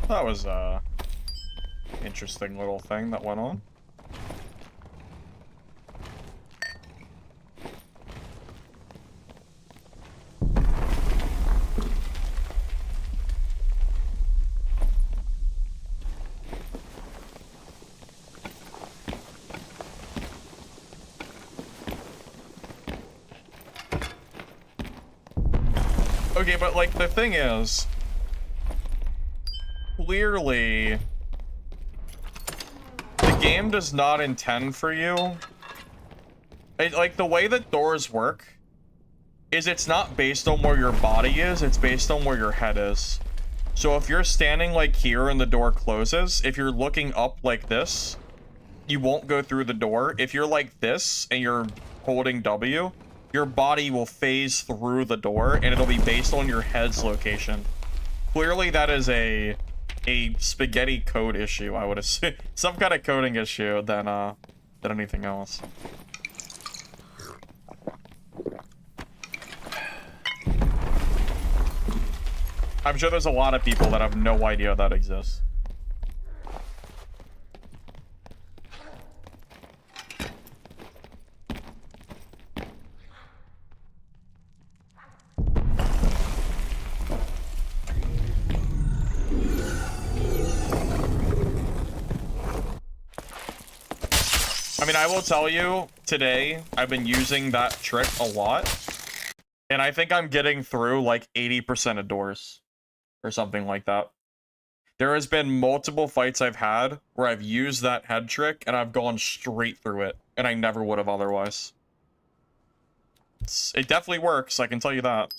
That was Interesting little thing that went on. Okay, but like the thing is, clearly the game does not intend for you. Like the way that doors work is it's not based on where your body is, it's based on where your head is. So if you're standing like here and the door closes, if you're looking up like this, you won't go through the door. If you're like this and you're holding W, your body will phase through the door and it'll be based on your head's location. Clearly that is a spaghetti code issue, I would assume. Some kind of coding issue than anything else. I'm sure there's a lot of people that have no idea that exists. I mean, I will tell you, today, I've been using that trick a lot. And I think I'm getting through like 80% of doors. Or something like that. There has been multiple fights I've had where I've used that head trick and I've gone straight through it. And I never would have otherwise. It definitely works, I can tell you that.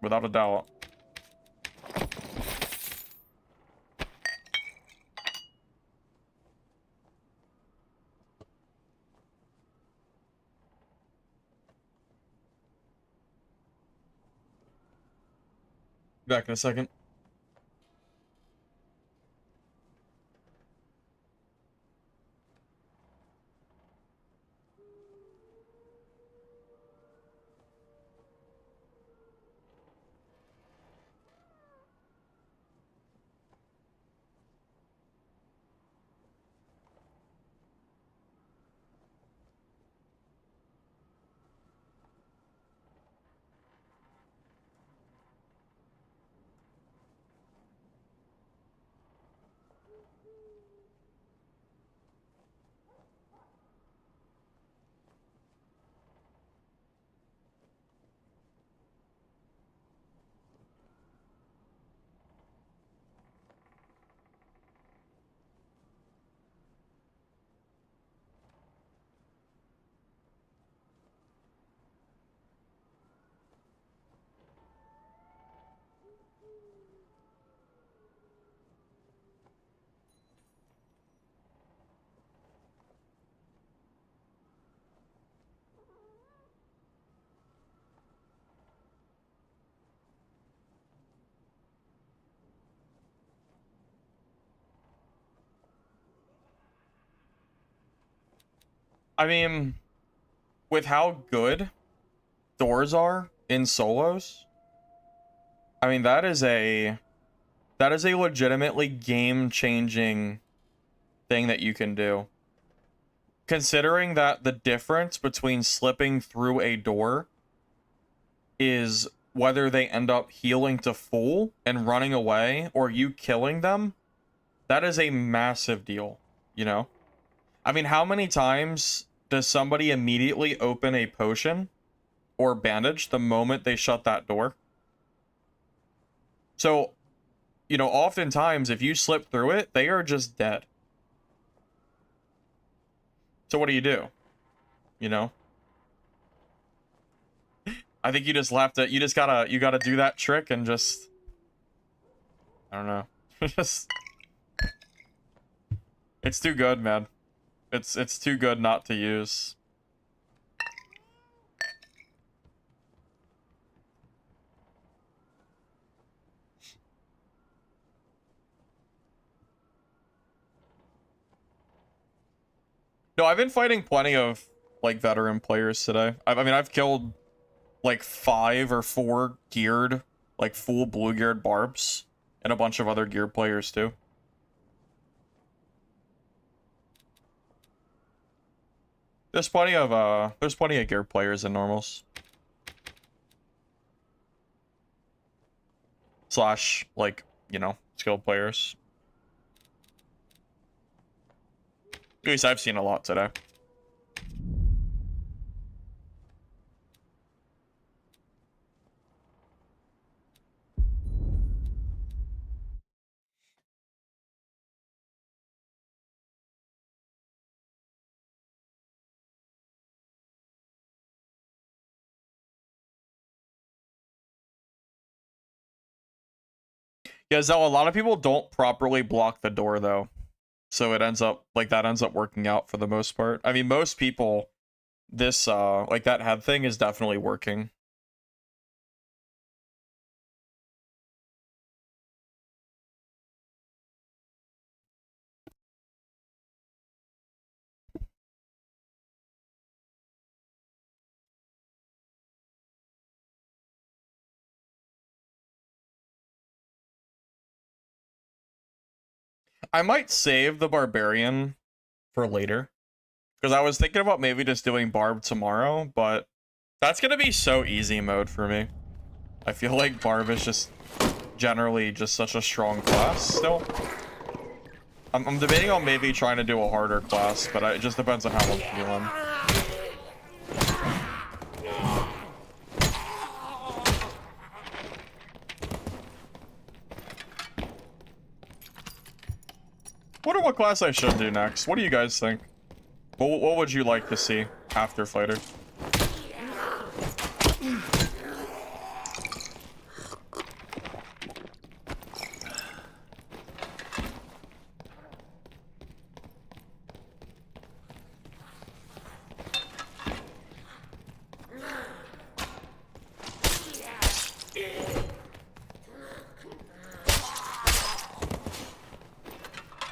Without a doubt. Back in a second. I mean, with how good doors are in solos, I mean, that is a legitimately game-changing thing that you can do. Considering that the difference between slipping through a door is whether they end up healing to full and running away or you killing them, that is a massive deal, you know? I mean, how many times does somebody immediately open a potion or bandage the moment they shut that door? So, you know, oftentimes if you slip through it, they are just dead. So what do? You know? I think you just have to, you gotta do that trick and just, I don't know. Just, it's too good, man. It's too good not to use. No, I've been fighting plenty of like veteran players today. I mean, I've killed like 5 or 4 geared, like full blue geared barbs, and a bunch of other geared players too. There's plenty of gear players in normals. Slash, like, you know, skilled players. At least I've seen a lot today. Yeah, Zell, a lot of people don't properly block the door, though. So it ends up, like, that ends up working out for the most part. I mean, most people, this, like, that head thing is definitely working. I might save the barbarian for later. Because I was thinking about maybe just doing barb tomorrow, but that's going to be so easy mode for me. I feel like barb is just generally just such a strong class still. I'm debating on maybe trying to do a harder class, but it just depends on how I'm feeling. Wonder what class I should do next. What do you guys think? What would you like to see after fighter?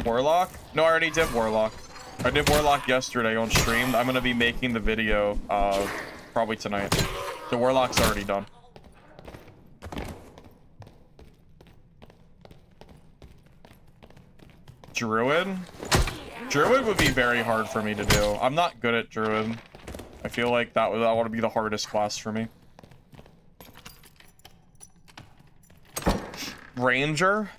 Warlock? No, I already did Warlock. I did Warlock yesterday on stream. I'm gonna be making the video probably tonight. The Warlock's already done. Druid? Druid would be very hard for me to do. I'm not good at Druid. I feel like that would be the hardest class for me. Ranger?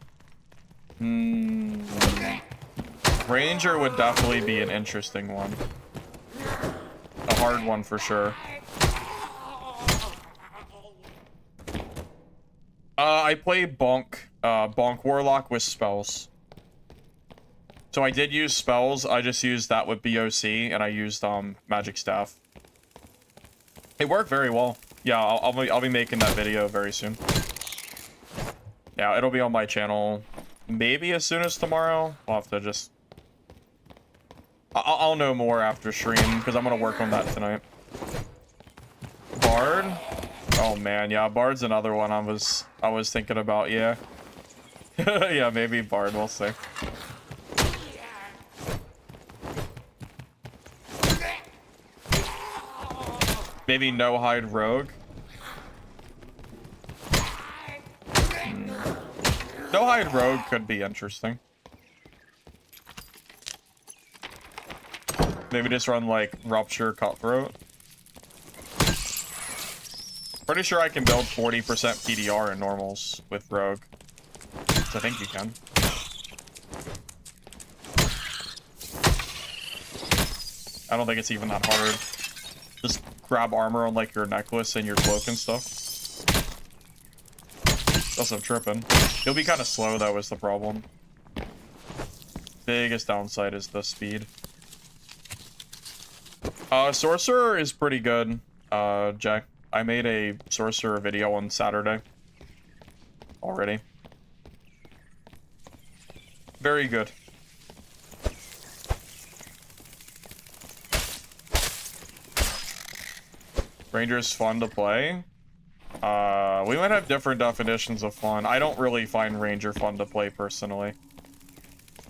Ranger would definitely be an interesting one. A hard one for sure. I play Bonk Warlock with spells. So I did use spells. I just used that with BOC, and I used Magic Staff. It worked very well. Yeah, I'll be making that video very soon. Yeah, it'll be on my channel maybe as soon as tomorrow. I'll have to just... I'll know more after stream, because I'm going to work on that tonight. Bard? Oh man, yeah, Bard's another one I was thinking about, yeah. Yeah, maybe Bard, we'll see. Maybe no hide rogue. No hide rogue could be interesting. Maybe just run like rupture cutthroat. Pretty sure I can build 40% PDR in normals with rogue. So I think you can. I don't think it's even that hard. Just grab armor on like your necklace and your cloak and stuff. Also tripping. You'll be kind of slow though is the problem. Biggest downside is the speed. Sorcerer is pretty good, Jack. I made a Sorcerer video on Saturday. Already. Very good. Ranger's fun to play. We might have different definitions of fun. I don't really find Ranger fun to play personally.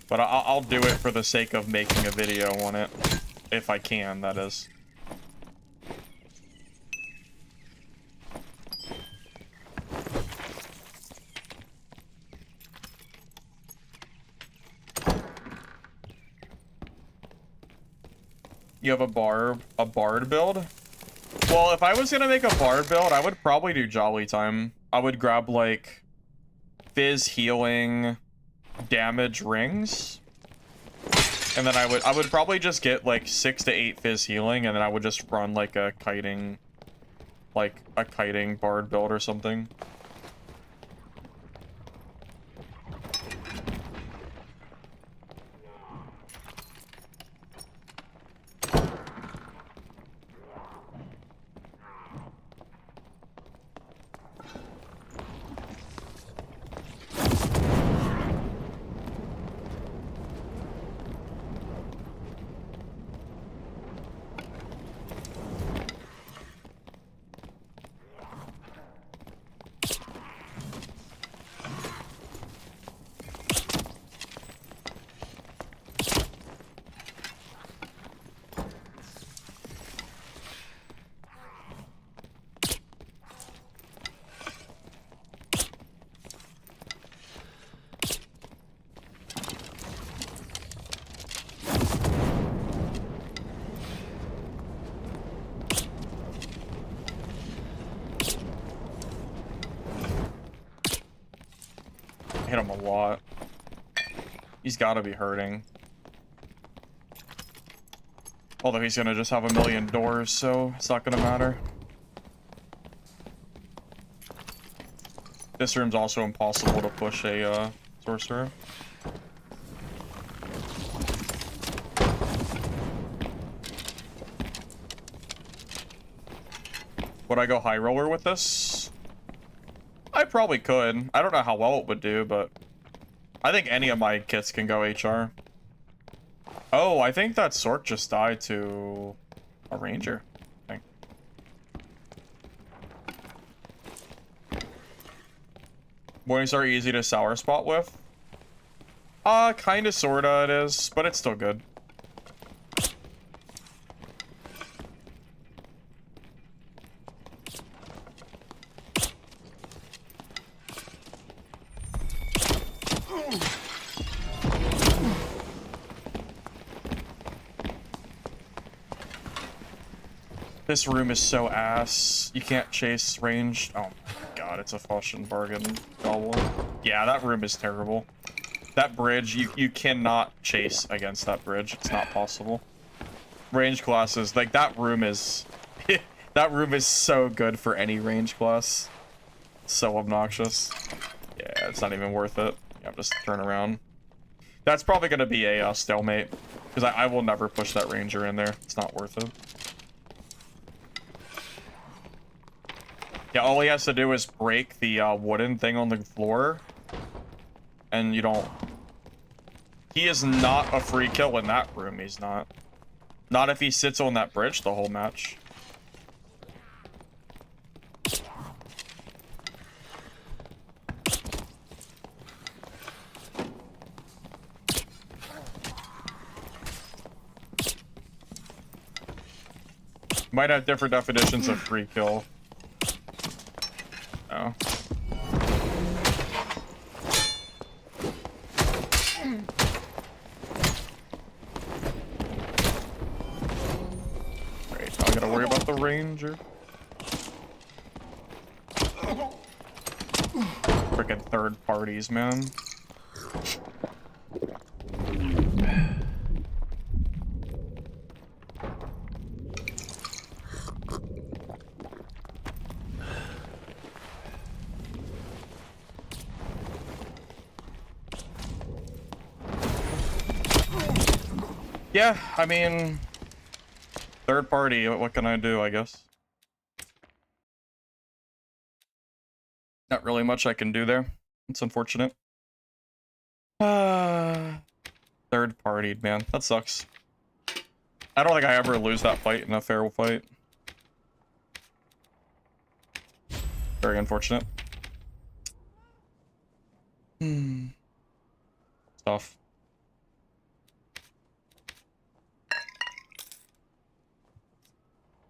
But I'll do it for the sake of making a video on it. If I can, that is. You have a bard build? Well, if I was gonna make a bard build, I would probably do Jolly Time. I would grab like fizz healing damage rings. And then I would probably just get like 6 to 8 fizz healing, and then I would just run like a kiting bard build or something. Hit him a lot. He's got to be hurting. Although he's gonna just have a million doors, so it's not gonna matter. This room's also impossible to push a sorcerer. Would I go high roller with this? I probably could. I don't know how well it would do, but I think any of my kits can go HR. Oh, I think that Sorc just died to a ranger. I think. Mornings are easy to sour spot with. Kinda sorta it is, but it's still good. This room is so ass. You can't chase ranged. Oh my god, it's a fucking bargain goblin. Yeah, that room is terrible. That bridge, you cannot chase against that bridge. It's not possible. Range classes, like that room is... that room is so good for any range class. So obnoxious. Yeah, it's not even worth it. Yeah, just turn around. That's probably going to be a stalemate. Because I will never push that ranger in there. It's not worth it. Yeah, all he has to do is break the wooden thing on the floor. And you don't... He is not a free kill in that room, he's not. Not if he sits on that bridge the whole match. Might have different definitions of free kill. Oh. Great, now I gotta worry about the ranger. Frickin' third parties, man. Yeah, I mean, third party, what can I do, I guess? Not really much I can do there. It's unfortunate. Third partied, man. That sucks. I don't think I ever lose that fight in a fair fight. Very unfortunate. Tough.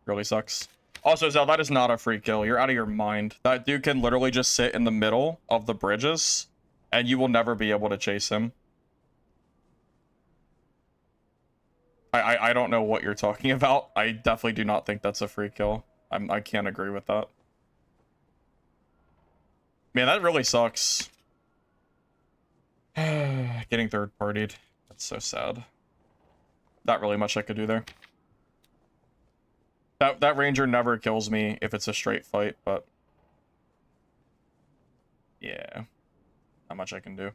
Really sucks. Also, Zel, that is not a free kill. You're out of your mind. That dude can literally just sit in the middle of the bridges, and you will never be able to chase him. I don't know what you're talking about. I definitely do not think that's a free kill. I can't agree with that. Man, that really sucks. Getting third-partied. That's so sad. Not really much I could do there. That ranger never kills me if it's a straight fight, but yeah, not much I can do.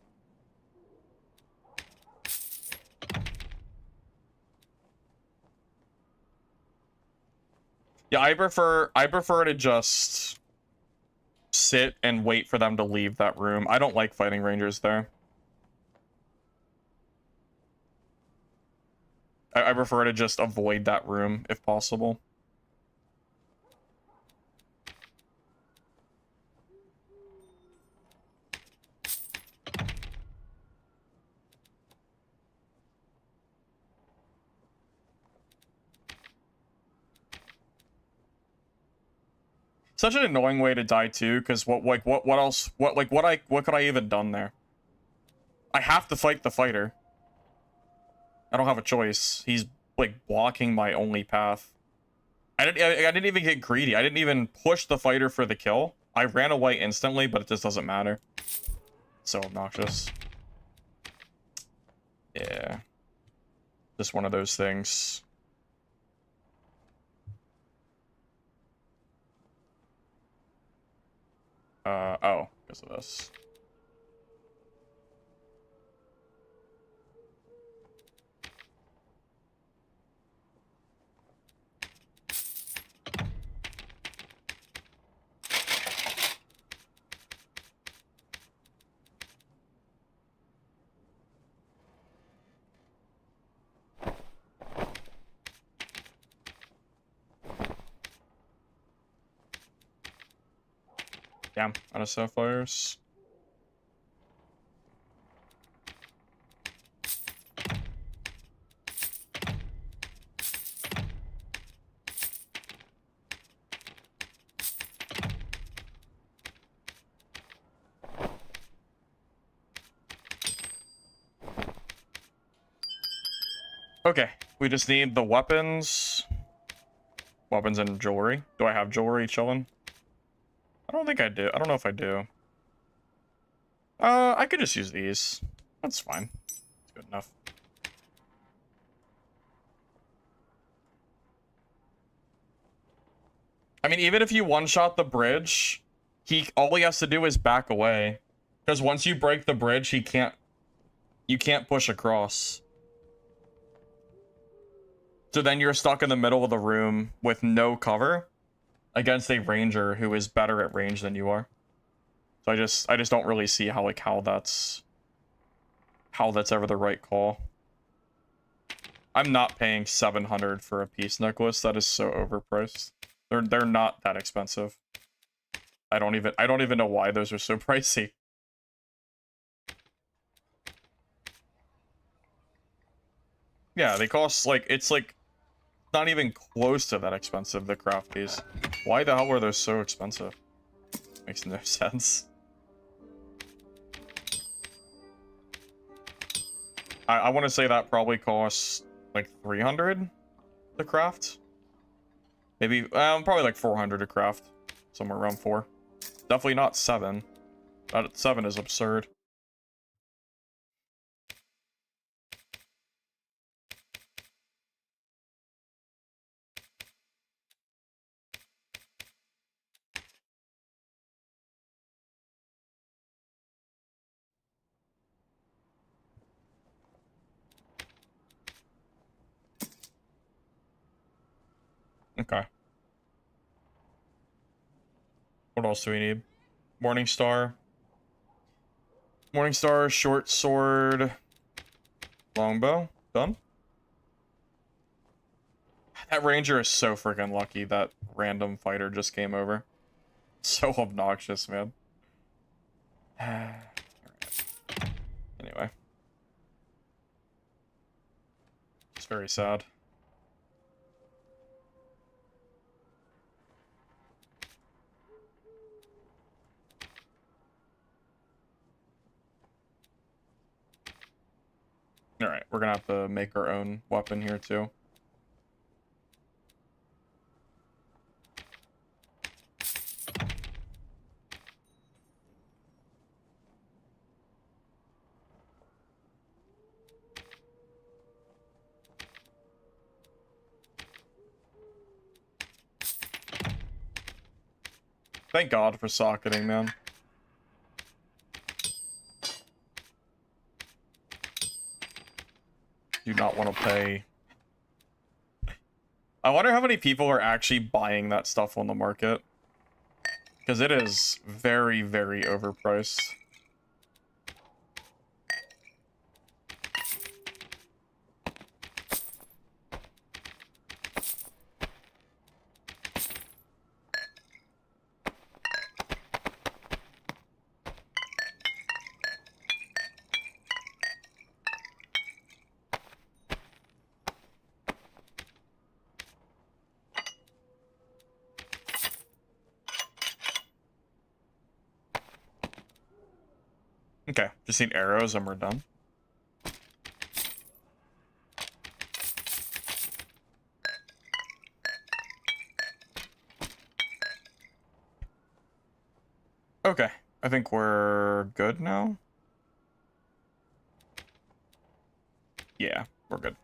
Yeah, I prefer to just sit and wait for them to leave that room. I don't like fighting rangers there. I prefer to just avoid that room if possible. Such an annoying way to die too, because what else what could I even done there? I have to fight the fighter. I don't have a choice. He's like blocking my only path. I didn't even get greedy. I didn't even push the fighter for the kill. I ran away instantly, but it just doesn't matter. So obnoxious. Yeah. Just one of those things. Oh, because of this. Damn, out of sapphires. Okay, we just need the weapons. Weapons and jewelry. Do I have jewelry chilling? I don't think I do. I don't know if I do. I could just use these. That's fine. It's good enough. I mean, even if you one-shot the bridge, all he has to do is back away. Because once you break the bridge, you can't push across. So then you're stuck in the middle of the room with no cover against a ranger who is better at range than you are. So I just don't really see how that's ever the right call. I'm not paying 700 for a peace necklace. That is so overpriced. They're not that expensive. I don't even know why those are so pricey. Yeah, they cost like it's like not even close to that expensive, the craft piece. Why the hell are those so expensive? Makes no sense. I want to say that probably costs like 300 to craft. Maybe, probably like 400 to craft. Somewhere around 4. Definitely not 7. 7 is absurd. Okay. What else do we need? Morningstar. Morningstar, short sword, longbow. Done. That ranger is so freaking lucky that random fighter just came over. So obnoxious, man. Anyway. It's very sad. Alright, we're gonna have to make our own weapon here too. Thank God for socketing, man. Do not want to pay. I wonder how many people are actually buying that stuff on the market. Because it is very, very overpriced. Okay, just need arrows and we're done. Okay, I think we're good now. Yeah, we're good.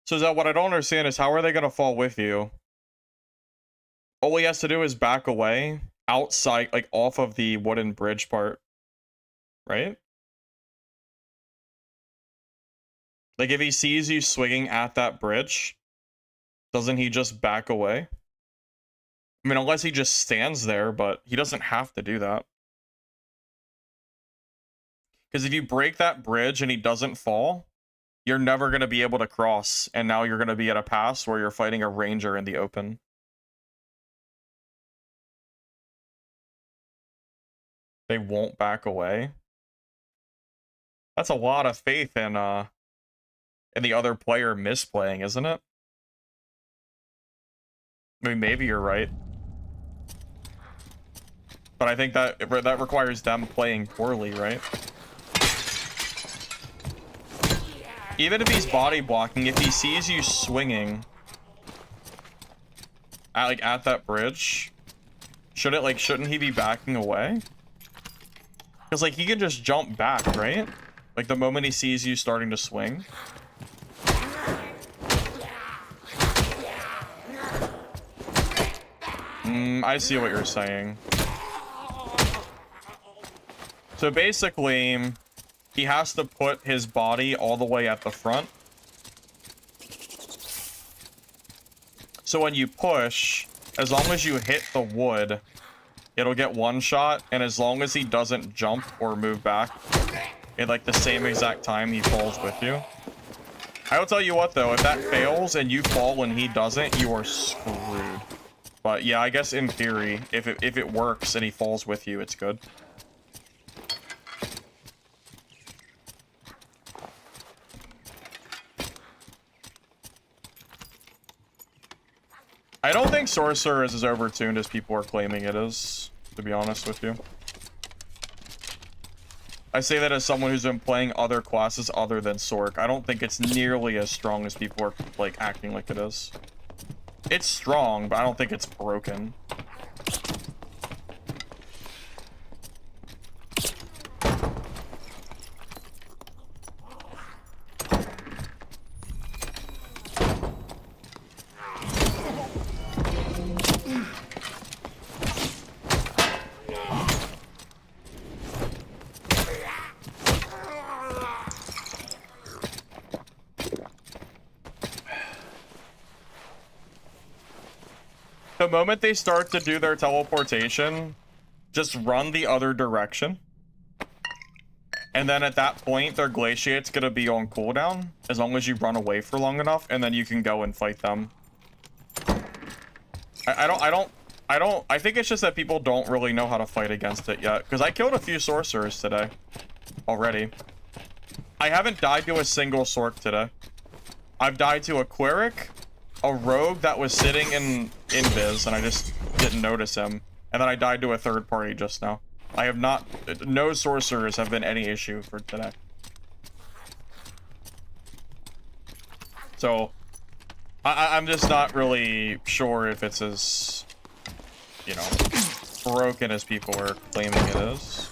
So is that what I don't understand is how are they going to fall with you? All he has to do is back away outside, like off of the wooden bridge part, right? Like if he sees you swinging at that bridge, doesn't he just back away? I mean, unless he just stands there, but he doesn't have to do that. Because if you break that bridge and he doesn't fall, you're never going to be able to cross, and now you're going to be at a pass where you're fighting a ranger in the open. They won't back away. That's a lot of faith in the other player misplaying, isn't it? I mean, maybe you're right. But I think that requires them playing poorly, right? Even if he's body blocking, if he sees you swinging at that bridge, shouldn't he be backing away? Because like he can just jump back, right? Like the moment he sees you starting to swing. I see what you're saying. So basically, he has to put his body all the way at the front. So when you push, as long as you hit the wood, it'll get one shot, and as long as he doesn't jump or move back in like the same exact time he falls with you. I will tell you what though, if that fails and you fall when he doesn't, you are screwed. But yeah, I guess in theory, if it works and he falls with you, it's good. I don't think Sorcerer is as overtuned as people are claiming it is, to be honest with you. I say that as someone who's been playing other classes other than Sorc. I don't think it's nearly as strong as people are like acting like it is. It's strong, but I don't think it's broken. The moment they start to do their teleportation, just run the other direction. And then at that point, their glaciate's gonna be on cooldown, as long as you run away for long enough, and then you can go and fight them. I think it's just that people don't really know how to fight against it yet. Because I killed a few sorcerers today. Already. I haven't died to a single sorc today. I've died to a cleric, a rogue that was sitting in invis, and I just didn't notice him. And then I died to a third party just now. I have not... No sorcerers have been any issue for today. So, I'm just not really sure if it's as, you know, broken as people are claiming it is.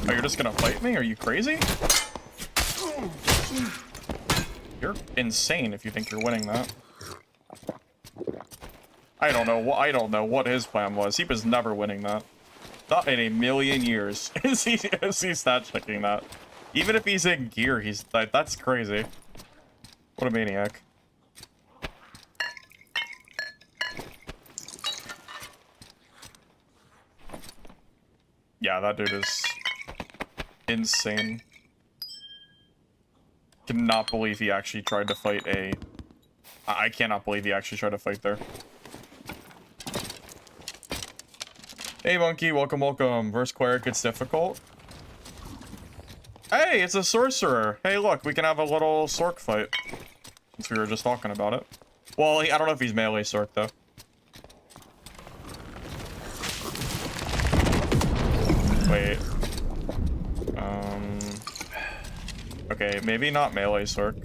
Oh, you're just gonna fight me? Are you crazy? You're insane if you think you're winning that. I don't know what his plan was. He was never winning that. Not in a million years is he stat checking that. Even if he's in gear, he's like, that's crazy. What a maniac. Yeah, that dude is insane. Cannot believe he actually tried to fight a... I cannot believe he actually tried to fight there. Hey, Monkey, welcome, welcome. Versus Cleric, it's difficult. Hey, it's a Sorcerer. Hey, look, we can have a little Sorc fight. Since we were just talking about it. Well, I don't know if he's melee Sorc, though. Wait. Okay, maybe not melee Sorc.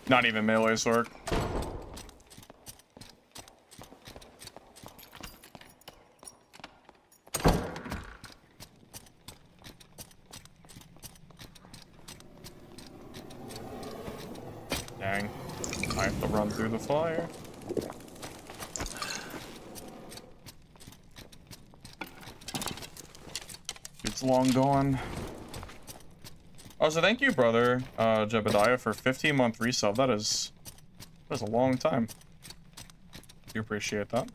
Not even melee Sorc. Dang. I have to run through the fire. It's long gone. Oh, so thank you, brother, Jebediah, for 15-month resub. That is a long time. Do appreciate that.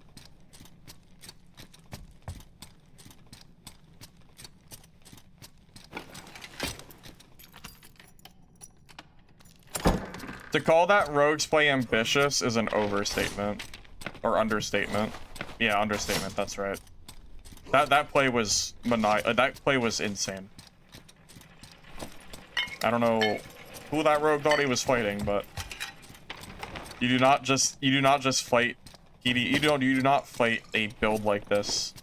To call that rogues play ambitious is an overstatement. Or understatement. Yeah, understatement, that's right. That play was that play was insane. I don't know who that rogue thought he was fighting, but you do not just fight you do not fight a build like this.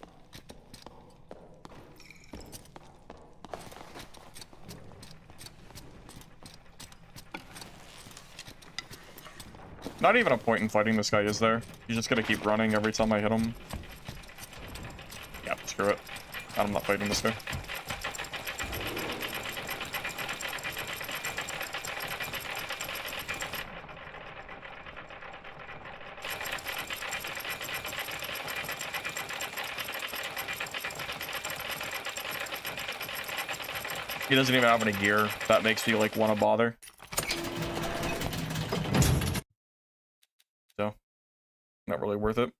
Not even a point in fighting this guy, is there? He's just gonna keep running every time I hit him. Yeah, screw it. I'm not fighting this guy. He doesn't even have any gear. That makes me like want to bother. So, not really worth it.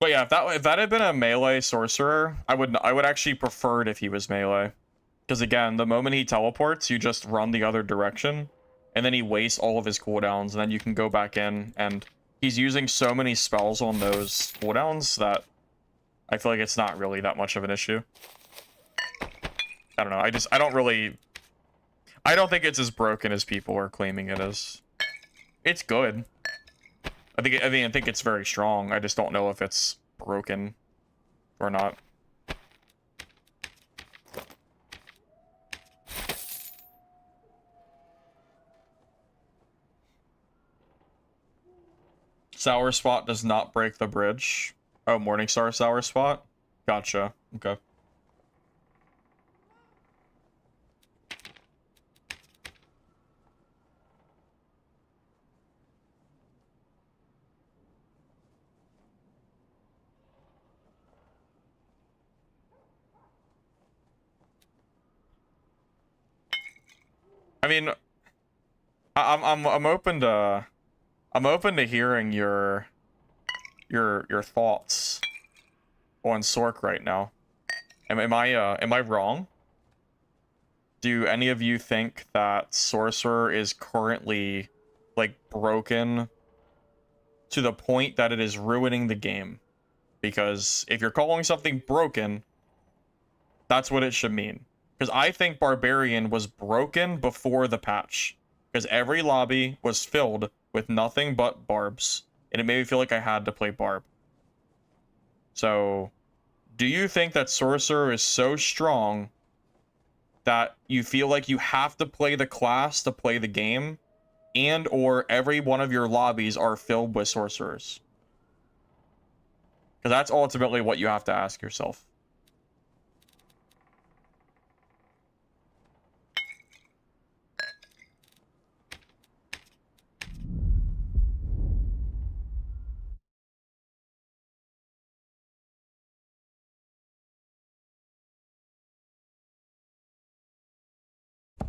But yeah, if that had been a melee sorcerer, I would actually prefer it if he was melee. Because again, the moment he teleports, you just run the other direction, and then he wastes all of his cooldowns, and then you can go back in, and he's using so many spells on those cooldowns that I feel like it's not really that much of an issue. I don't know. I don't think it's as broken as people are claiming it is. It's good. I think it's very strong. I just don't know if it's broken or not. Sour spot does not break the bridge. Oh, Morningstar sour spot? Gotcha. Okay. I mean, I'm open to hearing your thoughts on Sorc right now. Am I wrong? Do any of you think that Sorcerer is currently like broken to the point that it is ruining the game? Because if you're calling something broken, that's what it should mean. Because I think Barbarian was broken before the patch. Because every lobby was filled with nothing but barbs. And it made me feel like I had to play barb. So, do you think that Sorcerer is so strong that you feel like you have to play the class to play the game? And or every one of your lobbies are filled with Sorcerers? Because that's ultimately what you have to ask yourself.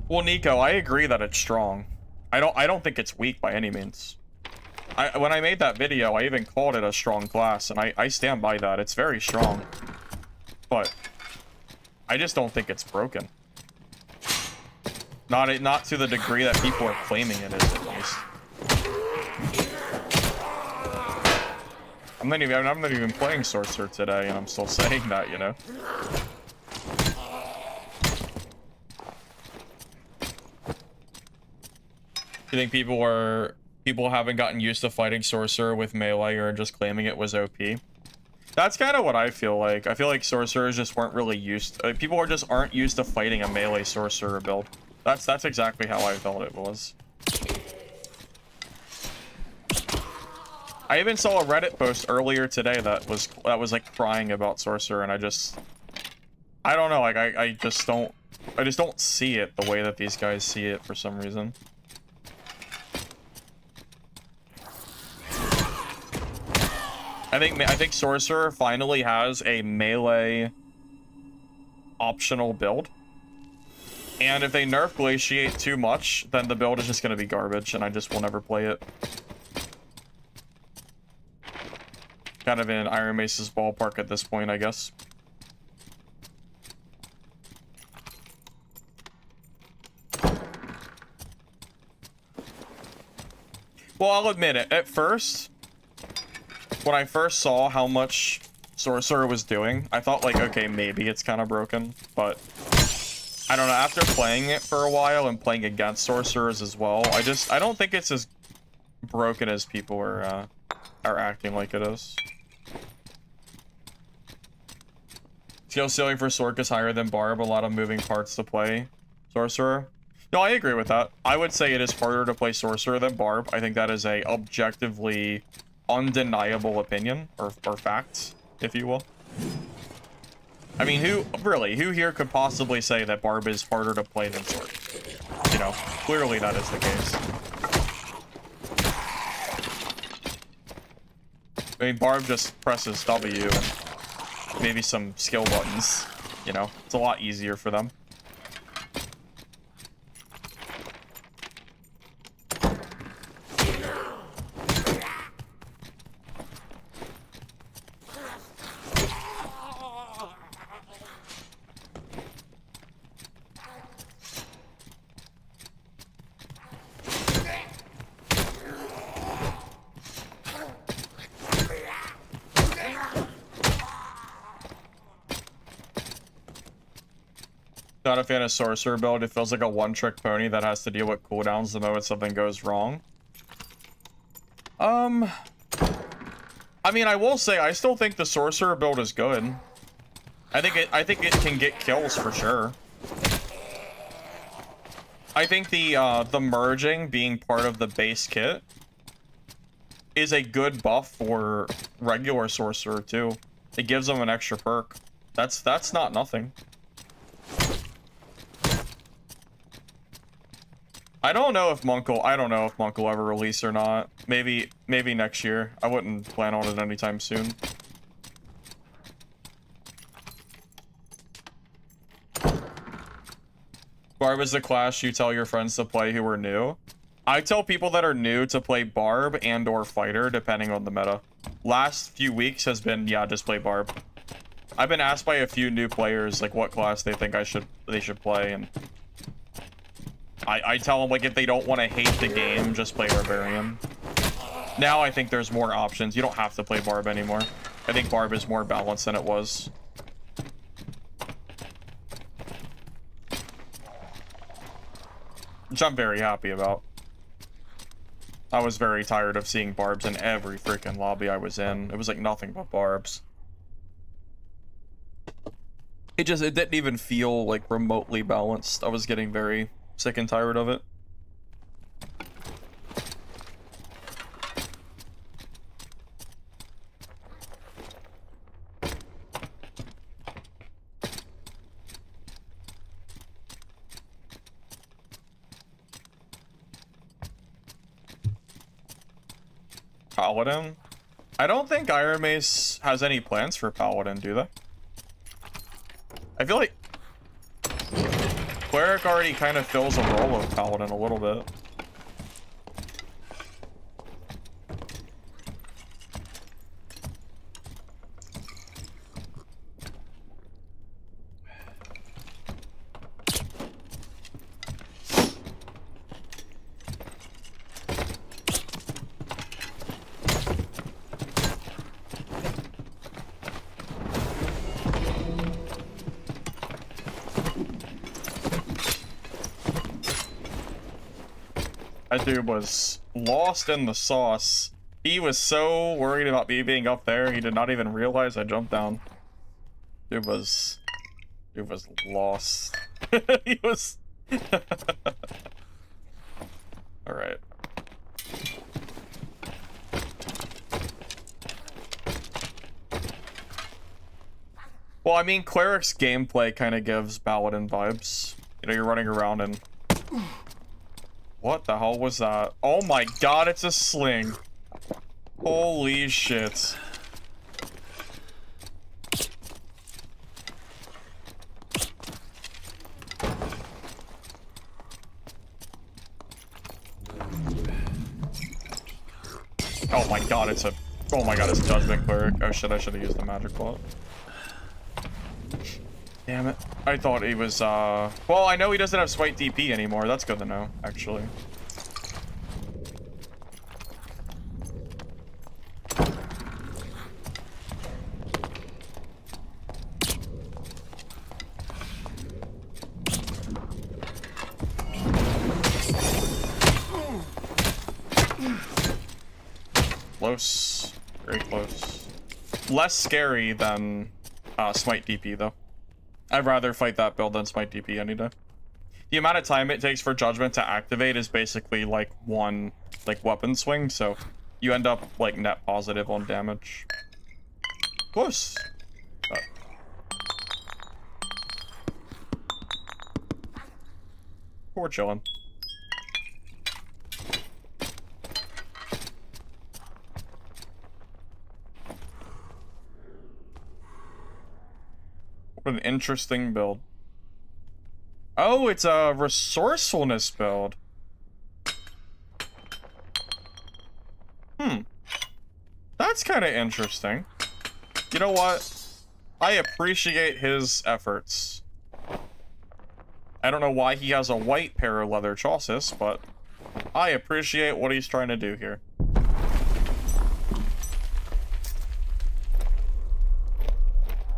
Well, Nico, I agree that it's strong. I don't think it's weak by any means. When I made that video, I even called it a strong class, and I stand by that. It's very strong. But I just don't think it's broken. Not to the degree that people are claiming it is, at least. I'm not even playing Sorcerer today, and I'm still saying that, you know? You think people haven't gotten used to fighting Sorcerer with melee or just claiming it was OP? That's kind of what I feel like. I feel like Sorcerers just weren't really used people just aren't used to fighting a melee Sorcerer build. That's exactly how I felt it was. I even saw a Reddit post earlier today that was like crying about Sorcerer, and I don't know, like I just don't see it the way that these guys see it for some reason. I think Sorcerer finally has a melee optional build. And if they nerf Glaciate too much, then the build is just going to be garbage, and I just will never play it. Kind of in Iron Mace's ballpark at this point, I guess. Well, I'll admit it. At first, when I first saw how much Sorcerer was doing, I thought, like, okay, maybe it's kind of broken, but I don't know. After playing it for a while and playing against Sorcerers as well, I don't think it's as broken as people are acting like it is. Skill ceiling for Sorc is higher than Barb. A lot of moving parts to play Sorcerer. No, I agree with that. I would say it is harder to play Sorcerer than Barb. I think that is a objectively undeniable opinion, or fact, if you will. I mean, who here could possibly say that Barb is harder to play than Sorc? You know, clearly that is the case. I mean, Barb just presses W and maybe some skill buttons, you know? It's a lot easier for them. Not a fan of Sorcerer build. It feels like a one-trick pony that has to deal with cooldowns the moment something goes wrong. I mean, I will say I still think the Sorcerer build is good. I think it can get kills for sure. I think the merging being part of the base kit is a good buff for regular Sorcerer too. It gives them an extra perk. That's not nothing. I don't know if Monk will ever release or not. Maybe next year. I wouldn't plan on it anytime soon. Barb is the class you tell your friends to play who are new. I tell people that are new to play Barb and or Fighter, depending on the meta. Last few weeks has been, yeah, just play Barb. I've been asked by a few new players, like, what class they think they should play, and I tell them, like, if they don't want to hate the game, just play Barbarian. Now I think there's more options. You don't have to play Barb anymore. I think Barb is more balanced than it was. Which I'm very happy about. I was very tired of seeing Barbs in every freaking lobby I was in. It was like nothing but Barbs. It didn't even feel like remotely balanced. I was getting very sick and tired of it. Paladin? I don't think Iron Mace has any plans for Paladin, do they? I feel like Cleric already kind of fills a role of Paladin a little bit. That dude was lost in the sauce. He was so worried about me being up there, he did not even realize I jumped down. Dude was lost. He was... Alright. Well, I mean, Cleric's gameplay kind of gives Paladin vibes. You know, you're running around and... What the hell was that? Oh my god, it's a sling. Holy shit. Oh my god, it's a... Oh my god, it's Judgment Cleric. Oh shit, I should have used the magic bullet. Damn it. I thought he was, well, I know he doesn't have smite DP anymore. That's good to know, actually. Close. Very close. Less scary than, smite DP, though. I'd rather fight that build than smite DP any day. The amount of time it takes for Judgment to activate is basically like one weapon swing, so you end up like net positive on damage. Close. We're chilling. What an interesting build. Oh, it's a resourcefulness build. That's kind of interesting. You know what? I appreciate his efforts. I don't know why he has a white pair of leather chassis, but I appreciate what he's trying to do here.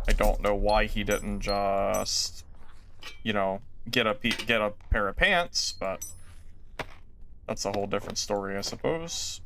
I don't know why he didn't just, you know, get a pair of pants, but that's a whole different story, I suppose.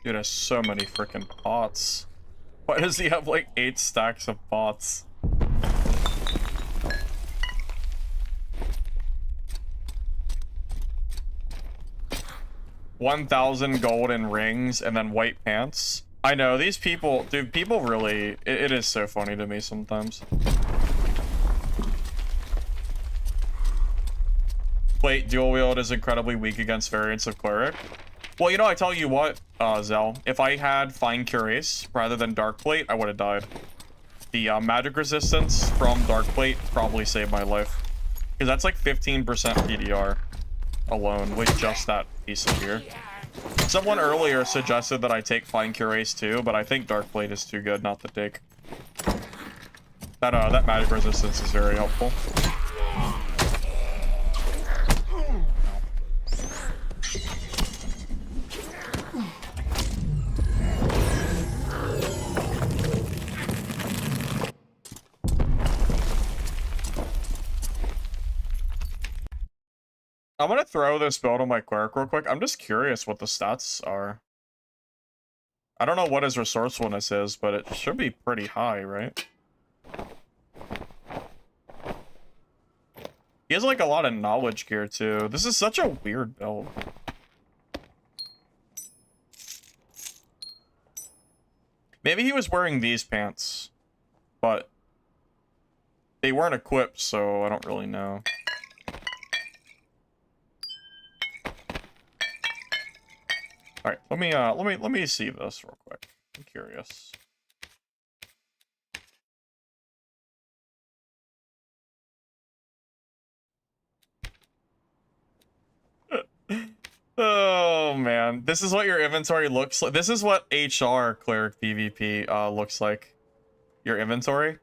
Dude has so many freaking pots. Why does he have like 8 stacks of pots? 1,000 golden rings and then white pants. I know, these people, dude, people really, it is so funny to me sometimes. Plate dual wield is incredibly weak against variants of Cleric. Well, you know, I tell you what, Zell, if I had Fine Cuirass rather than Dark Plate, I would have died. The magic resistance from Dark Plate probably saved my life. Because that's like 15% PDR alone with just that piece of gear. Someone earlier suggested that I take Fine Cuirass too, but I think Dark Plate is too good not to take. That magic resistance is very helpful. I'm gonna throw this build on my Cleric real quick. I'm just curious what the stats are. I don't know what his resourcefulness is, but it should be pretty high, right? He has like a lot of knowledge gear too. This is such a weird build. Maybe he was wearing these pants, but they weren't equipped, so I don't really know. All right, let me see this real quick. I'm curious. Oh man, this is what your inventory looks like. This is what HR Cleric PvP looks like. Your inventory.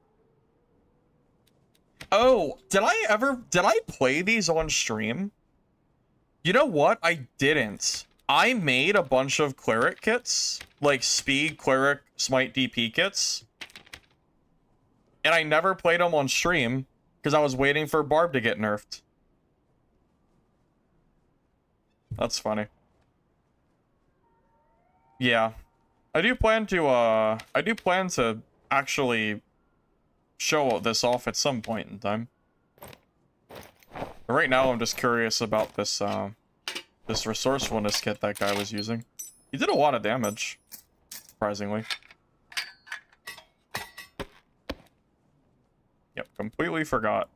Oh, did I play these on stream? You know what? I didn't. I made a bunch of Cleric kits, like Speed, Cleric, Smite DP kits. And I never played them on stream because I was waiting for Barb to get nerfed. That's funny. Yeah. I do plan to actually show this off at some point in time. But right now I'm just curious about this this resourcefulness kit that guy was using. He did a lot of damage, surprisingly. Yep, completely forgot.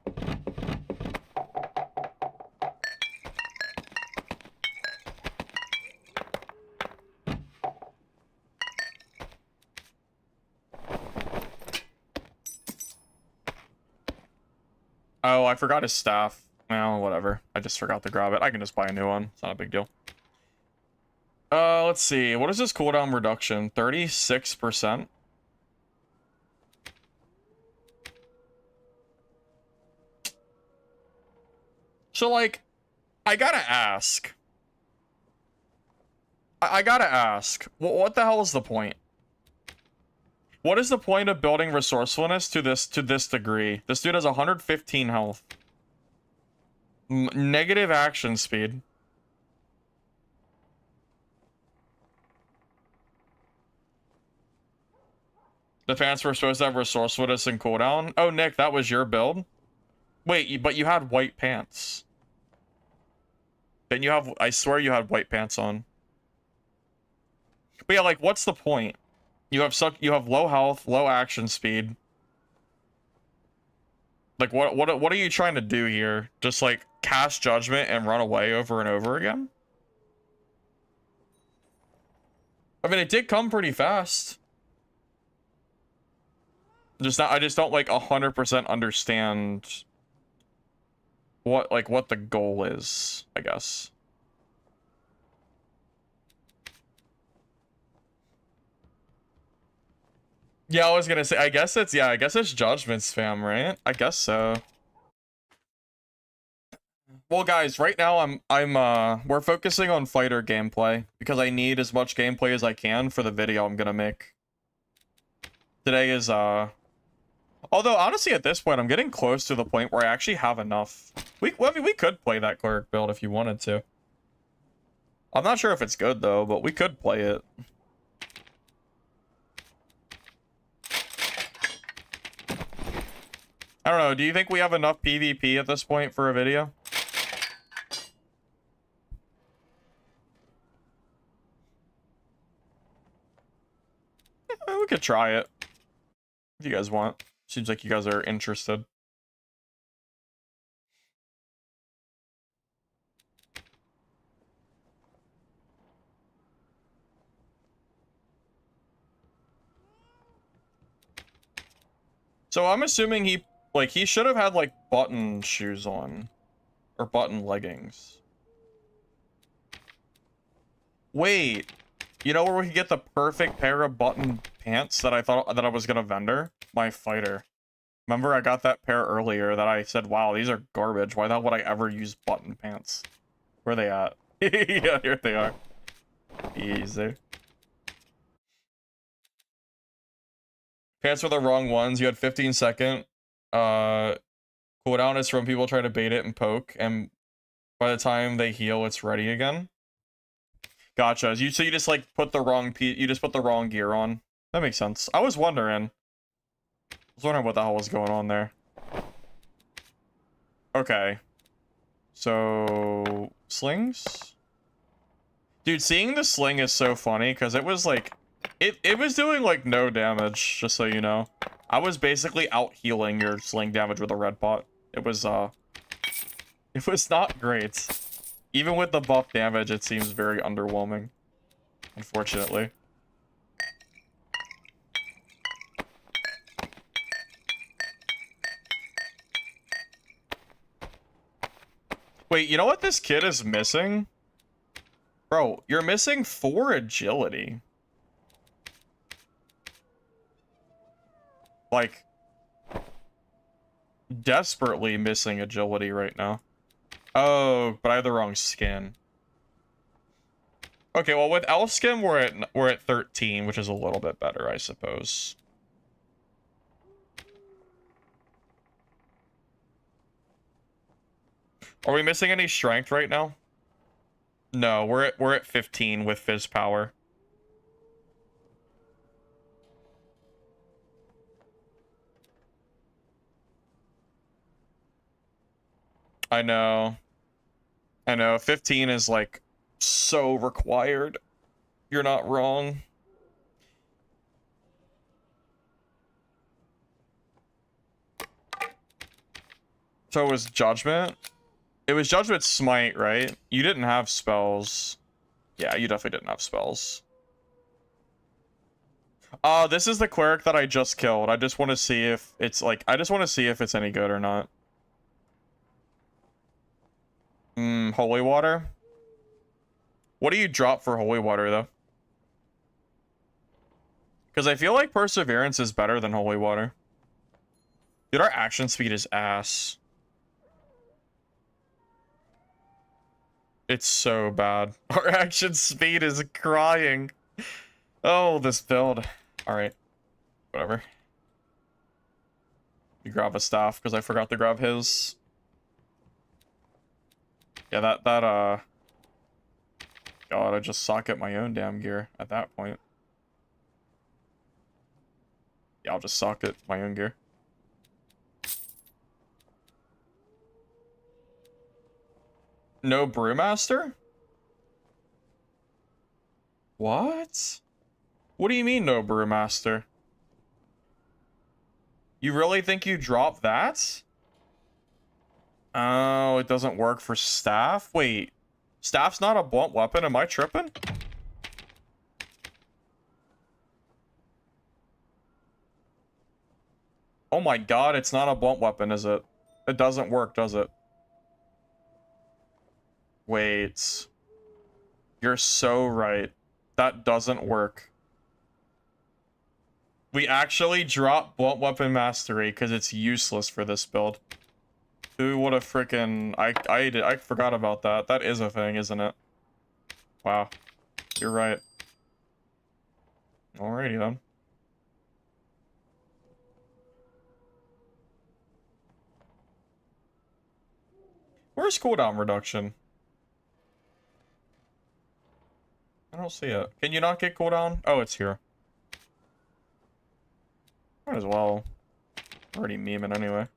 Oh, I forgot his staff. Well, whatever. I just forgot to grab it. I can just buy a new one. It's not a big deal. Let's see. What is this cooldown reduction? 36%? So, like, I gotta ask. I gotta ask. What the hell is the point? What is the point of building resourcefulness to this degree? This dude has 115 health. Negative action speed. The fans were supposed to have resourcefulness and cooldown. Oh, Nick, that was your build? Wait, but you had white pants. Then you have, I swear you had white pants on. But yeah, like, what's the point? You have low health, low action speed. Like, what are you trying to do here? Just, like, cast judgment and run away over and over again? I mean, it did come pretty fast. I just don't, like, 100% understand what the goal is, I guess. Yeah, I was gonna say, I guess it's judgment spam, right? I guess so. Well, guys, right now we're focusing on fighter gameplay because I need as much gameplay as I can for the video I'm gonna make. Today is, although honestly at this point, I'm getting close to the point where I actually have enough. I mean, we could play that Cleric build if you wanted to. I'm not sure if it's good though, but we could play it. I don't know, do you think we have enough PvP at this point for a video? We could try it if you guys want. Seems like you guys are interested. So I'm assuming he should have had like button shoes on or button leggings. Wait, you know where we could get the perfect pair of button pants that I thought that I was gonna vendor? My fighter. Remember I got that pair earlier that I said, wow, these are garbage. Why the hell would I ever use button pants? Where are they at? Yeah, here they are. Easy. Pants were the wrong ones. You had 15-second. Cooldown is from people trying to bait it and poke, and by the time they heal, it's ready again. Gotcha. So you just like put the wrong you just put the wrong gear on. That makes sense. I was wondering what the hell was going on there. Okay. So slings? Dude, seeing the sling is so funny because it was like it was doing like no damage, just so you know. I was basically out healing your sling damage with a red pot. It was not great. Even with the buff damage, it seems very underwhelming, unfortunately. Wait, you know what this kid is missing? Bro, you're missing 4 agility. Like, desperately missing agility right now. Oh, but I have the wrong skin. Okay, well with elf skin we're at 13, which is a little bit better, I suppose. Are we missing any strength right now? No, we're at 15 with fizz power. I know. 15 is like so required. You're not wrong. So it was Judgment? It was Judgment Smite, right? You didn't have spells. Yeah, you definitely didn't have spells. This is the Cleric that I just killed. I just want to see if it's like, I just want to see if it's any good or not. Holy Water? What do you drop for Holy Water, though? Because I feel like Perseverance is better than Holy Water. Dude, our action speed is ass. It's so bad. Our action speed is crying. Oh, this build. Alright. Whatever. You grab a staff, because I forgot to grab his. Yeah, God, I just socket my own damn gear at that point. Yeah, I'll just socket my own gear. No Brewmaster? What? What do you mean no Brewmaster? You really think you dropped that? Oh, it doesn't work for staff? Wait, staff's not a blunt weapon? Am I tripping? Oh my god, it's not a blunt weapon, is it? It doesn't work, does it? Wait. You're so right. That doesn't work. We actually dropped blunt weapon mastery because it's useless for this build. Who would have freaking... I forgot about that. That is a thing, isn't it? Wow. You're right. Alrighty then. Where's cooldown reduction? I don't see it. Can you not get cooldown? Oh, it's here. Might as well. Already memeing anyway.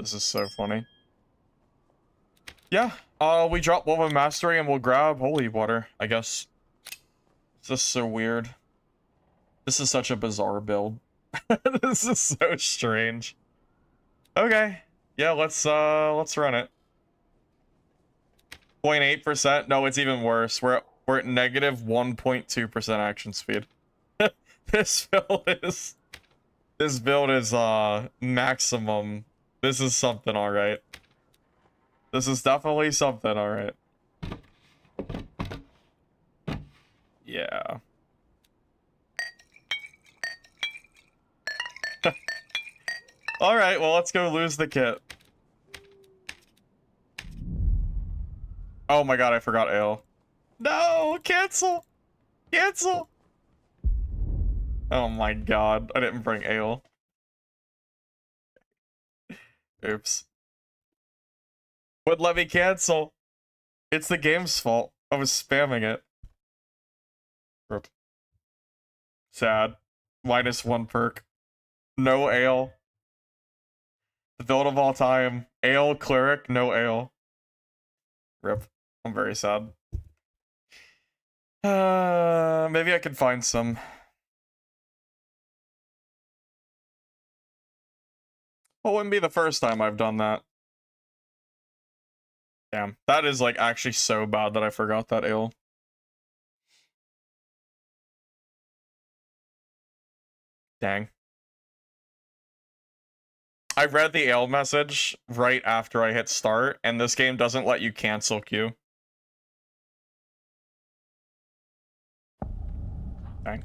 This is so funny. Yeah, we drop Wolf of Mastery and we'll grab Holy Water, I guess. This is so weird. This is such a bizarre build. This is so strange. Okay. Yeah, let's run it. 0.8%? No, it's even worse. We're at negative 1.2% action speed. This build is maximum. This is something alright. This is definitely something alright. Yeah. Alright, well, let's go lose the kit. Oh my god, I forgot ale. No, cancel! Cancel! Oh my god, I didn't bring ale. Oops. Would let me cancel. It's the game's fault. I was spamming it. Rip. Sad. -1 perk. No ale. The build of all time. Ale cleric, no ale. Rip. I'm very sad. Maybe I can find some. Well, it wouldn't be the first time I've done that. Damn. That is, like, actually so bad that I forgot that ale. Dang. I read the ale message right after I hit start, and this game doesn't let you cancel queue. Dang.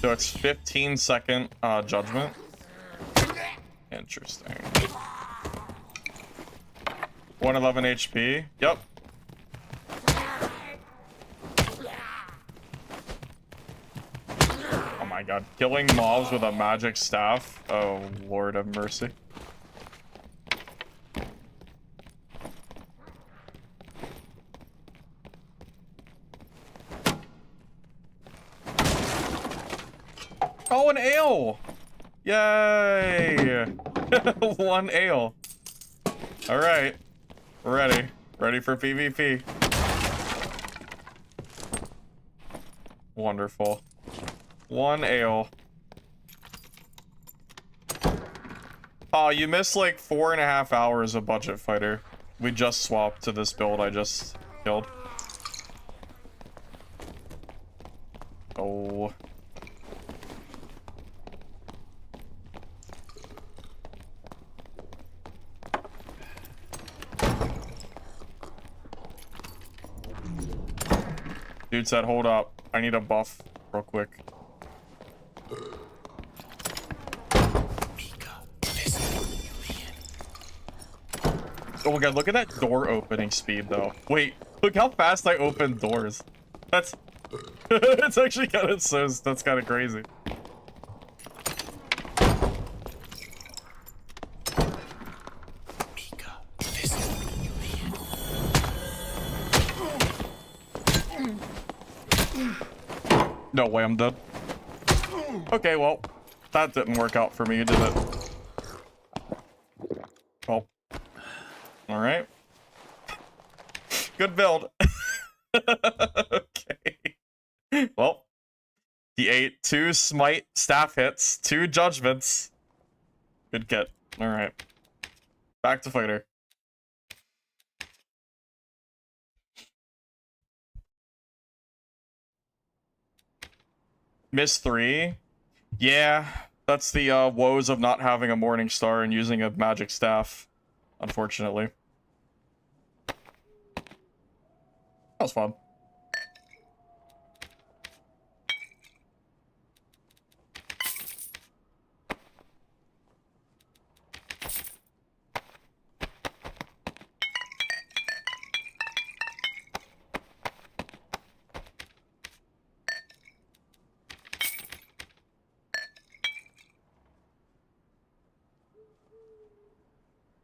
So it's 15-second judgment. Interesting. 111 HP. Yep. Oh my god. Killing mobs with a magic staff. Oh, Lord of mercy. Oh, an ale! Yay! 1 ale. Alright. We're ready. Ready for PvP. Wonderful. 1 ale. Oh, you missed like 4.5 hours of budget fighter. We just swapped to this build I just killed. Oh. Dude said, hold up. I need a buff real quick. Oh my god, look at that door opening speed though. Wait, look how fast I open doors. That's it's actually kind of that's kind of crazy. No way, I'm dead. Okay, well, that didn't work out for me, did it? Well, alright. Good build. Okay. Well, he ate 2 smite staff hits, 2 judgments. Good kit. Alright. Back to fighter. Miss 3? Yeah, that's the woes of not having a morning star and using a magic staff, unfortunately. That was fun.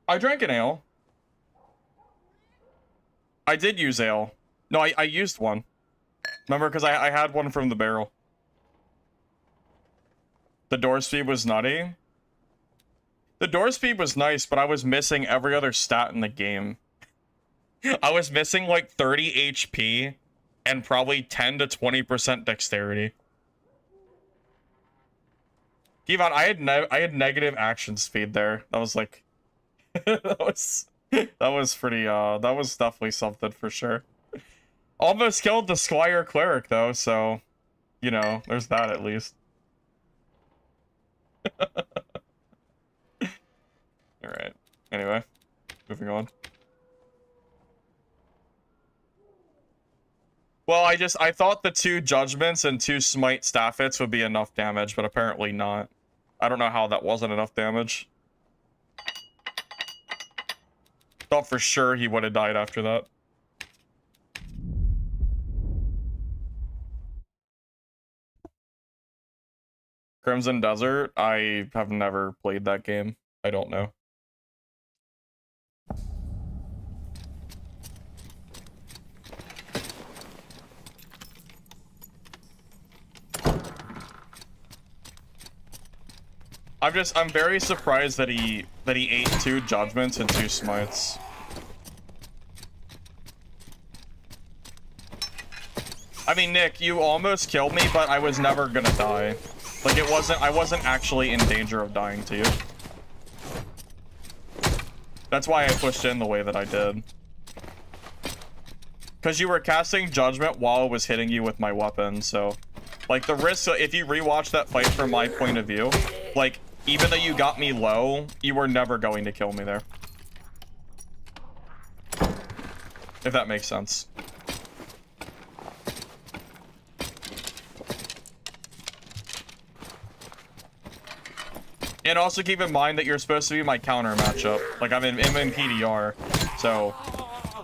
I drank an ale. I did use ale. No, I used one. Remember, because I had one from the barrel. The door speed was nutty. The door speed was nice, but I was missing every other stat in the game. I was missing like 30 HP and probably 10 to 20% dexterity. Kevon, I had negative action speed there. That was like that was pretty that was definitely something for sure. Almost killed the Squire Cleric though, so you know, there's that at least. Alright. Anyway, moving on. Well, I thought the 2 judgments and 2 smite staff hits would be enough damage, but apparently not. I don't know how that wasn't enough damage. Thought for sure he would have died after that. Crimson Desert? I have never played that game. I don't know. I'm very surprised that he ate 2 judgments and 2 smites. I mean, Nick, you almost killed me, but I was never gonna die. Like I wasn't actually in danger of dying to you. That's why I pushed in the way that I did. Because you were casting judgment while I was hitting you with my weapon, so like the risk, if you rewatch that fight from my point of view, like even though you got me low, you were never going to kill me there. If that makes sense. And also keep in mind that you're supposed to be my counter matchup. Like I'm in PDR, so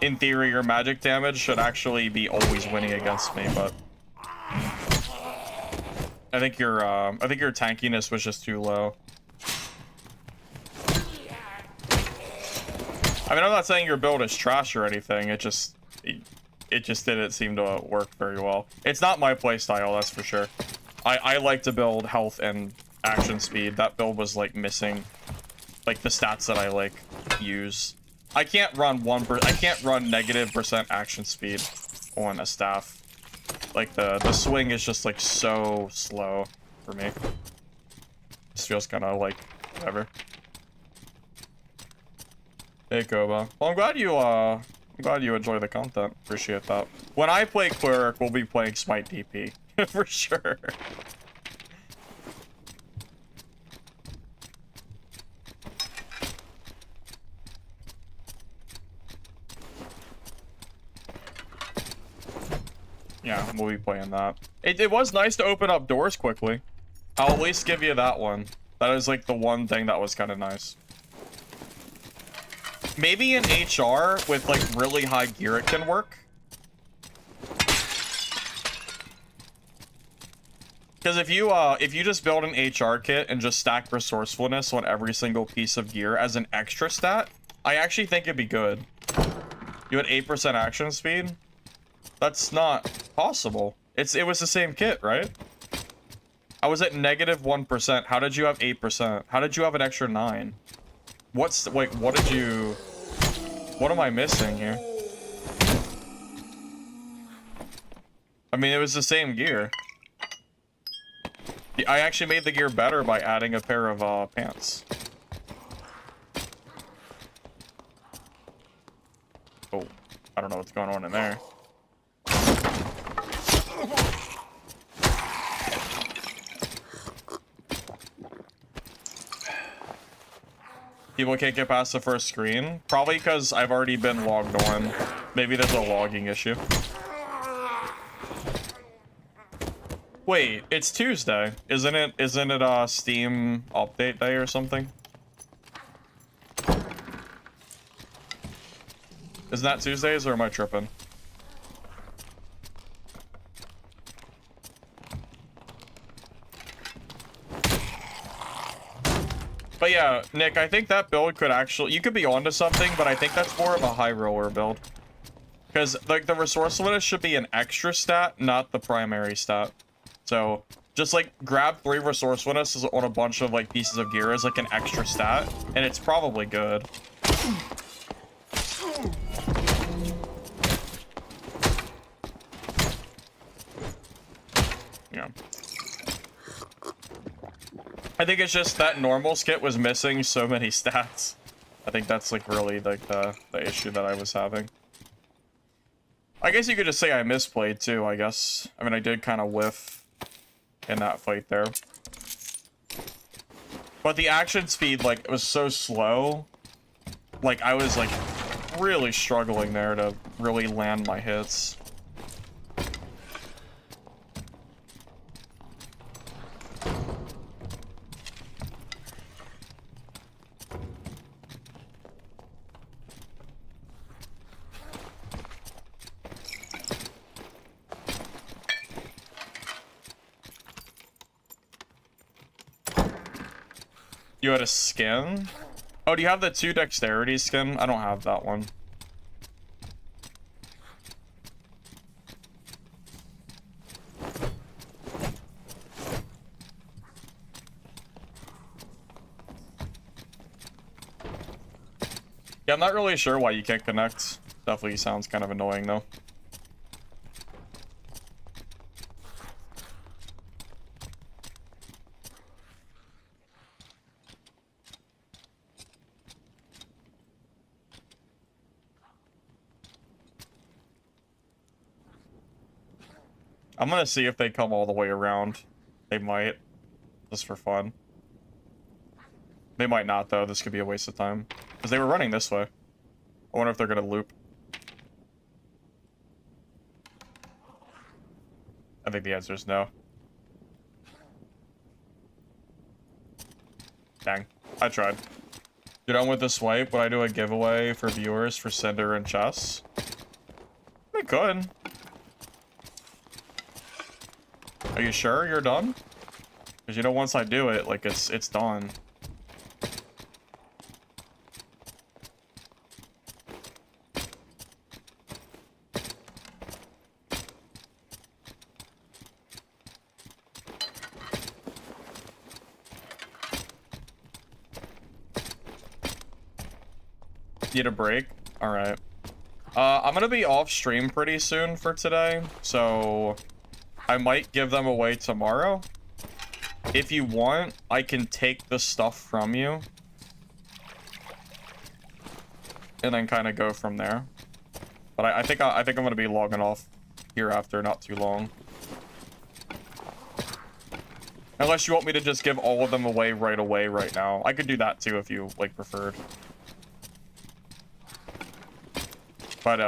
in theory your magic damage should actually be always winning against me, but I think your tankiness was just too low. I mean, I'm not saying your build is trash or anything. It just didn't seem to work very well. It's not my playstyle, that's for sure. I like to build health and action speed. That build was like missing like the stats that I like use. I can't run -% action speed on a staff. Like the swing is just like so slow for me. Just feels kind of like whatever. Hey Koba. Well, I'm glad you enjoy the content. Appreciate that. When I play Cleric, we'll be playing Smite DP for sure. Yeah, we'll be playing that. It was nice to open up doors quickly. I'll at least give you that one. That is like the one thing that was kind of nice. Maybe in HR with like really high gear it can work. Because if you just build an HR kit and just stack resourcefulness on every single piece of gear as an extra stat, I actually think it'd be good. You had 8% action speed? That's not possible. It was the same kit, right? I was at -1%. How did you have 8%? How did you have an extra 9? Wait, what am I missing here? I mean, it was the same gear. I actually made the gear better by adding a pair of pants. Oh, I don't know what's going on in there. People can't get past the first screen. Probably because I've already been logged on. Maybe there's a logging issue. Wait, it's Tuesday. Isn't it Steam update day or something? Isn't that Tuesdays or am I tripping? But yeah, Nick, I think that build could actually... You could be onto something, but I think that's more of a high roller build. Because like the resourcefulness should be an extra stat, not the primary stat. So just like grab 3 resourcefulness on a bunch of like pieces of gear as like an extra stat, and it's probably good. Yeah. I think it's just that normal skit was missing so many stats. I think that's like really like the issue that I was having. I guess you could just say I misplayed too, I guess. I mean, I did kind of whiff in that fight there. But the action speed, like, it was so slow. Like, I was, like, really struggling there to really land my hits. You had a skin? Oh, do you have the 2 dexterity skin? I don't have that one. Yeah, I'm not really sure why you can't connect. Definitely sounds kind of annoying though. I'm gonna see if they come all the way around. They might. Just for fun. They might not, though. This could be a waste of time. Because they were running this way. I wonder if they're gonna loop. I think the answer is no. Dang. I tried. You're done with the swipe. Would I do a giveaway for viewers for Cinder and Chess? I could. Are you sure you're done? Because you know, once I do it, like, it's done. Need a break? Alright. I'm gonna be off stream pretty soon for today, so I might give them away tomorrow. If you want, I can take the stuff from you and then kind of go from there. But I think I'm gonna be logging off here after not too long. Unless you want me to just give all of them away right now. I could do that too if you like preferred. But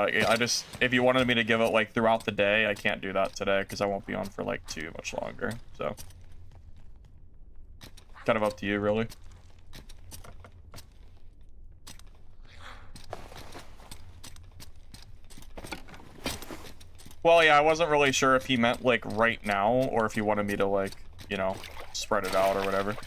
if you wanted me to give it like throughout the day, I can't do that today because I won't be on for like too much longer. So kind of up to you, really. Well, yeah, I wasn't really sure if he meant like right now or if he wanted me to like, you know, spread it out or whatever.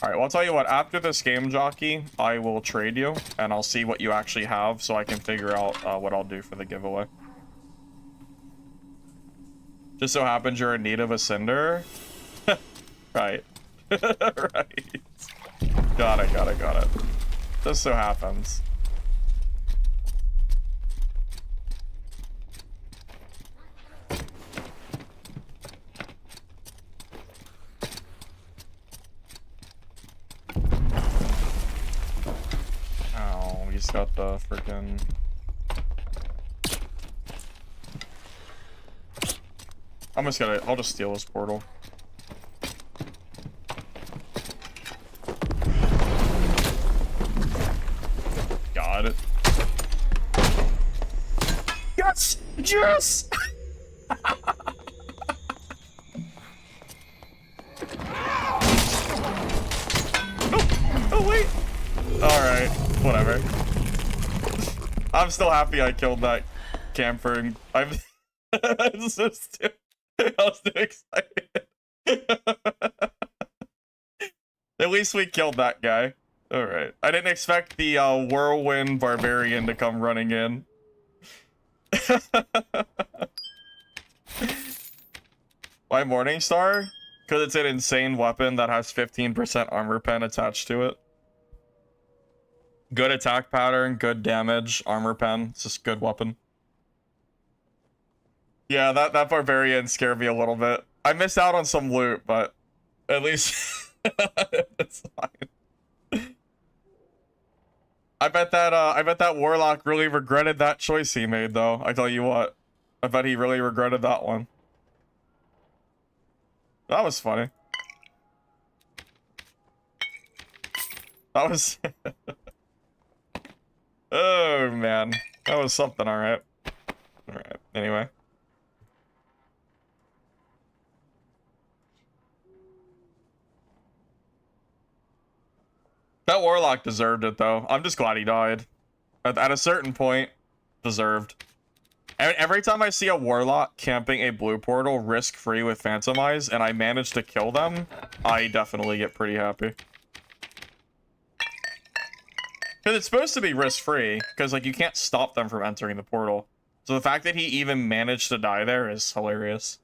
Alright, well, I'll tell you what, after this game, Jockey, I will trade you, and I'll see what you actually have, so I can figure out what I'll do for the giveaway. Just so happens you're in need of a Cinder. Right. Right. Got it. Just so happens. He's got the freaking. I'll just steal his portal. Got it. Yes! Yes! Oh wait! Alright, whatever. I'm still happy I killed that camper. It's so stupid. I was too excited. At least we killed that guy. Alright. I didn't expect the whirlwind barbarian to come running in. Why Morningstar? Because it's an insane weapon that has 15% armor pen attached to it. Good attack pattern, good damage, armor pen. It's just a good weapon. Yeah, that barbarian scared me a little bit. I missed out on some loot, but at least it's fine. I bet that Warlock really regretted that choice he made, though. I tell you what. I bet he really regretted that one. That was funny. That was... Oh, man. That was something, alright. Alright, anyway. That Warlock deserved it, though. I'm just glad he died. At a certain point, deserved. Every time I see a Warlock camping a blue portal risk-free with Phantom Eyes, and I manage to kill them, I definitely get pretty happy. Because it's supposed to be risk-free, because, like, you can't stop them from entering the portal. So the fact that he even managed to die there is hilarious.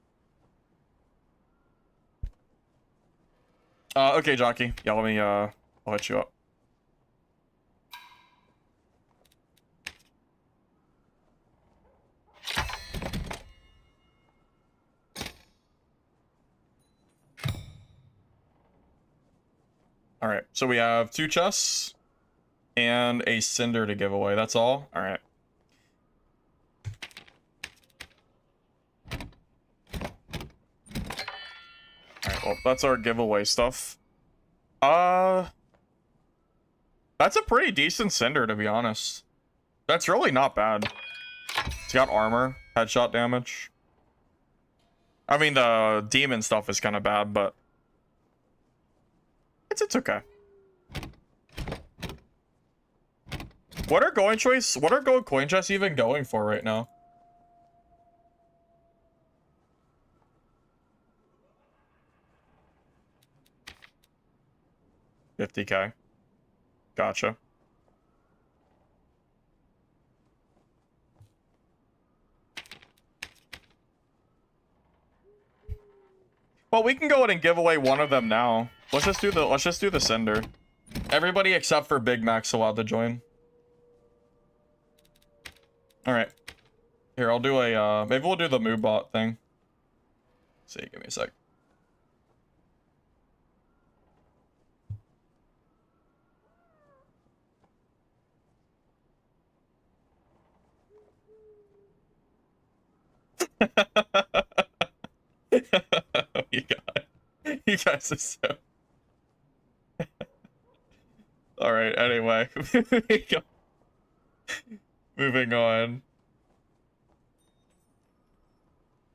Okay, Jockey. Yeah, let me, I'll hit you up. Alright, so we have 2 chests and a cinder to give away. That's all? Alright. Alright, well, that's our giveaway stuff. That's a pretty decent cinder, to be honest. That's really not bad. It's got armor, headshot damage. I mean, the demon stuff is kind of bad, but it's okay. What are gold coin chests even going for right now? $50K. Gotcha. Well, we can go ahead and give away one of them now. Let's just do the cinder. Everybody except for Big Mac's allowed to join. Alright. Here, I'll do a maybe we'll do the moobot thing. Let's see, give me a sec. You guys are so... Alright, anyway. Moving on.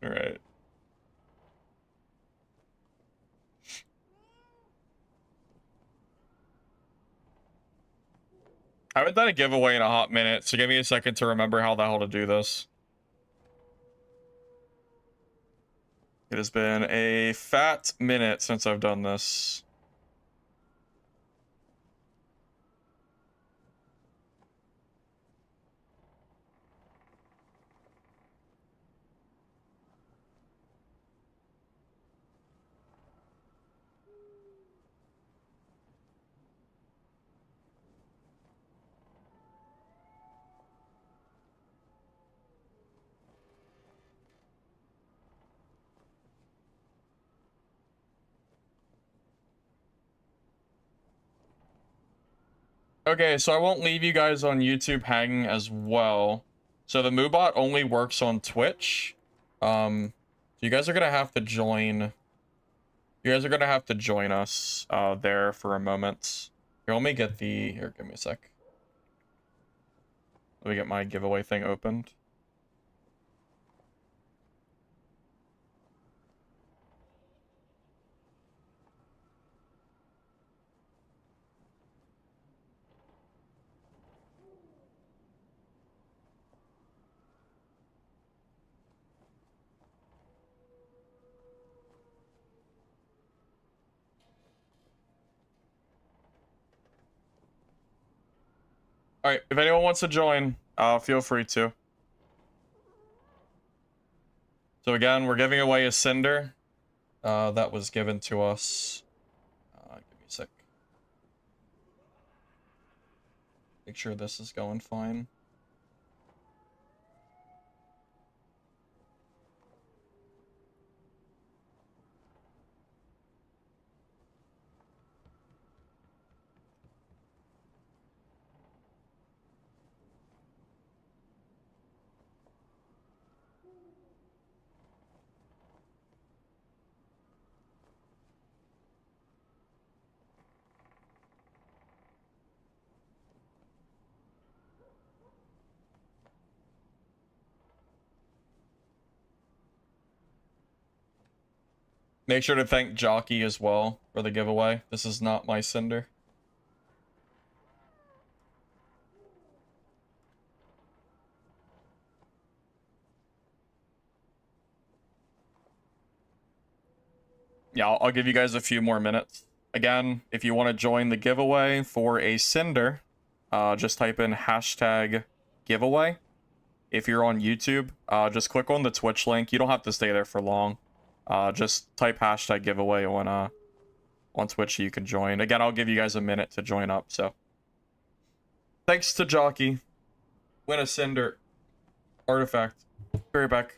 Alright. I haven't done a giveaway in a hot minute, so give me a second to remember how the hell to do this. It has been a fat minute since I've done this. Okay, so I won't leave you guys on YouTube hanging as well. So the moobot only works on Twitch. You guys are gonna have to join. You guys are gonna have to join us there for a moment. Here, let me get the... Here, give me a sec. Let me get my giveaway thing opened. Alright, if anyone wants to join, feel free to. So again, we're giving away a cinder. That was given to us. Give me a sec. Make sure this is going fine. Make sure to thank Jockey as well for the giveaway. This is not my cinder. Yeah, I'll give you guys a few more minutes. Again, if you want to join the giveaway for a cinder, just type in hashtag giveaway. If you're on YouTube, just click on the Twitch link. You don't have to stay there for long. Just type hashtag giveaway on Twitch so you can join. Again, I'll give you guys a minute to join up, so. Thanks to Jockey. Win a cinder artifact. Be right back.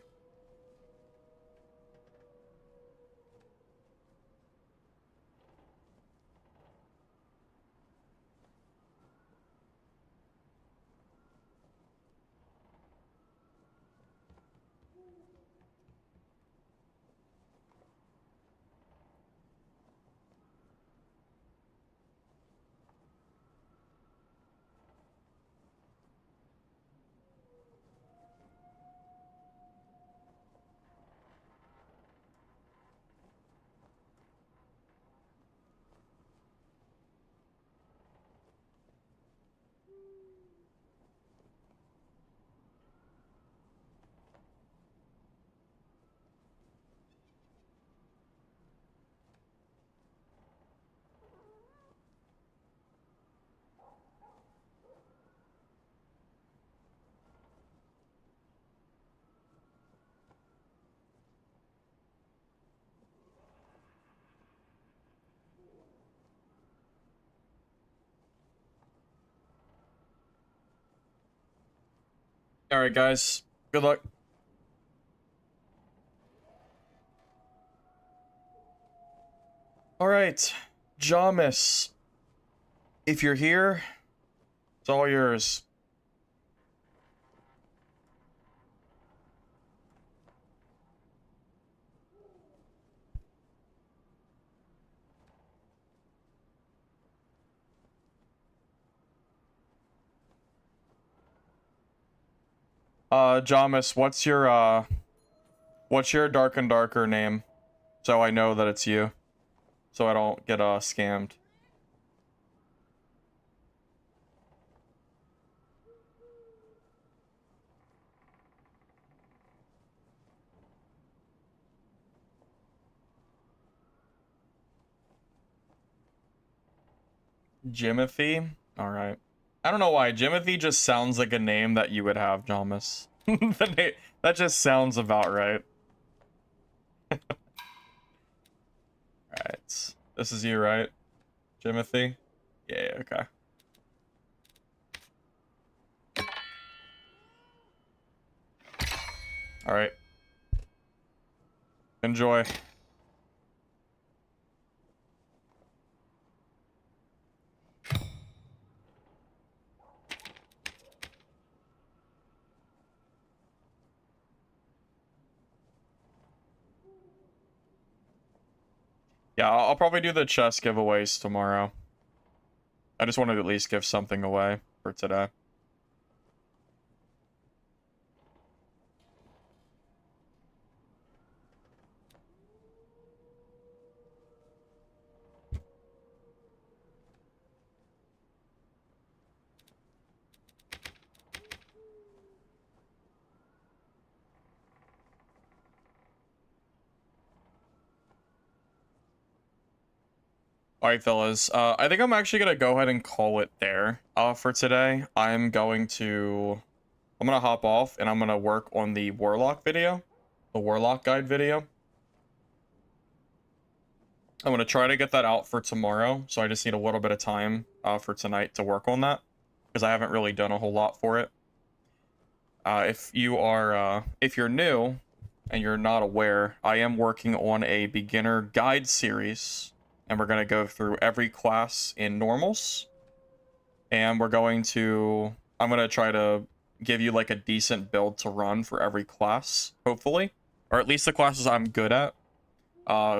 Alright, guys. Good luck. Alright. Jamis. If you're here, it's all yours. Jamis, what's your Dark and Darker name? So I know that it's you. So I don't get, scammed. Jimothy? Alright. I don't know why. Jimothy just sounds like a name that you would have, Jamis. That just sounds about right. Alright. This is you, right? Jimothy? Yeah, okay. Alright. Enjoy. Yeah, I'll probably do the chest giveaways tomorrow. I just wanted to at least give something away for today. All right, fellas. I think I'm actually gonna go ahead and call it there for today. I'm gonna hop off and I'm gonna work on the Warlock video, the Warlock guide video. I'm gonna try to get that out for tomorrow, so I just need a little bit of time for tonight to work on that because I haven't really done a whole lot for it. If you're new and you're not aware, I am working on a beginner guide series, and we're gonna go through every class in normals, and I'm gonna try to give you like a decent build to run for every class, hopefully, or at least the classes I'm good at.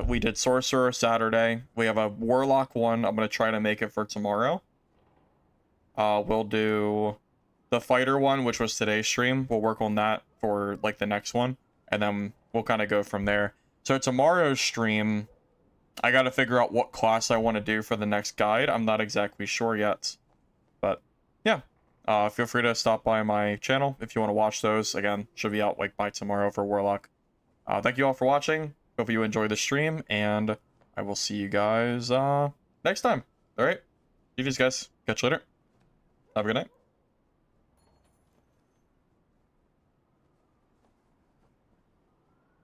We did Sorcerer Saturday. We have a Warlock one. I'm going to try to make it for tomorrow. We'll do the Fighter one, which was today's stream. We'll work on that for like the next one. And then we'll kind of go from there. So tomorrow's stream, I got to figure out what class I want to do for the next guide. I'm not exactly sure yet. But yeah, feel free to stop by my channel if you want to watch those. Again, should be out like by tomorrow for Warlock. Thank you all for watching. Hope you enjoy the stream, and I will see you guys next time. All right? GG's, guys. Catch you later. Have a good night.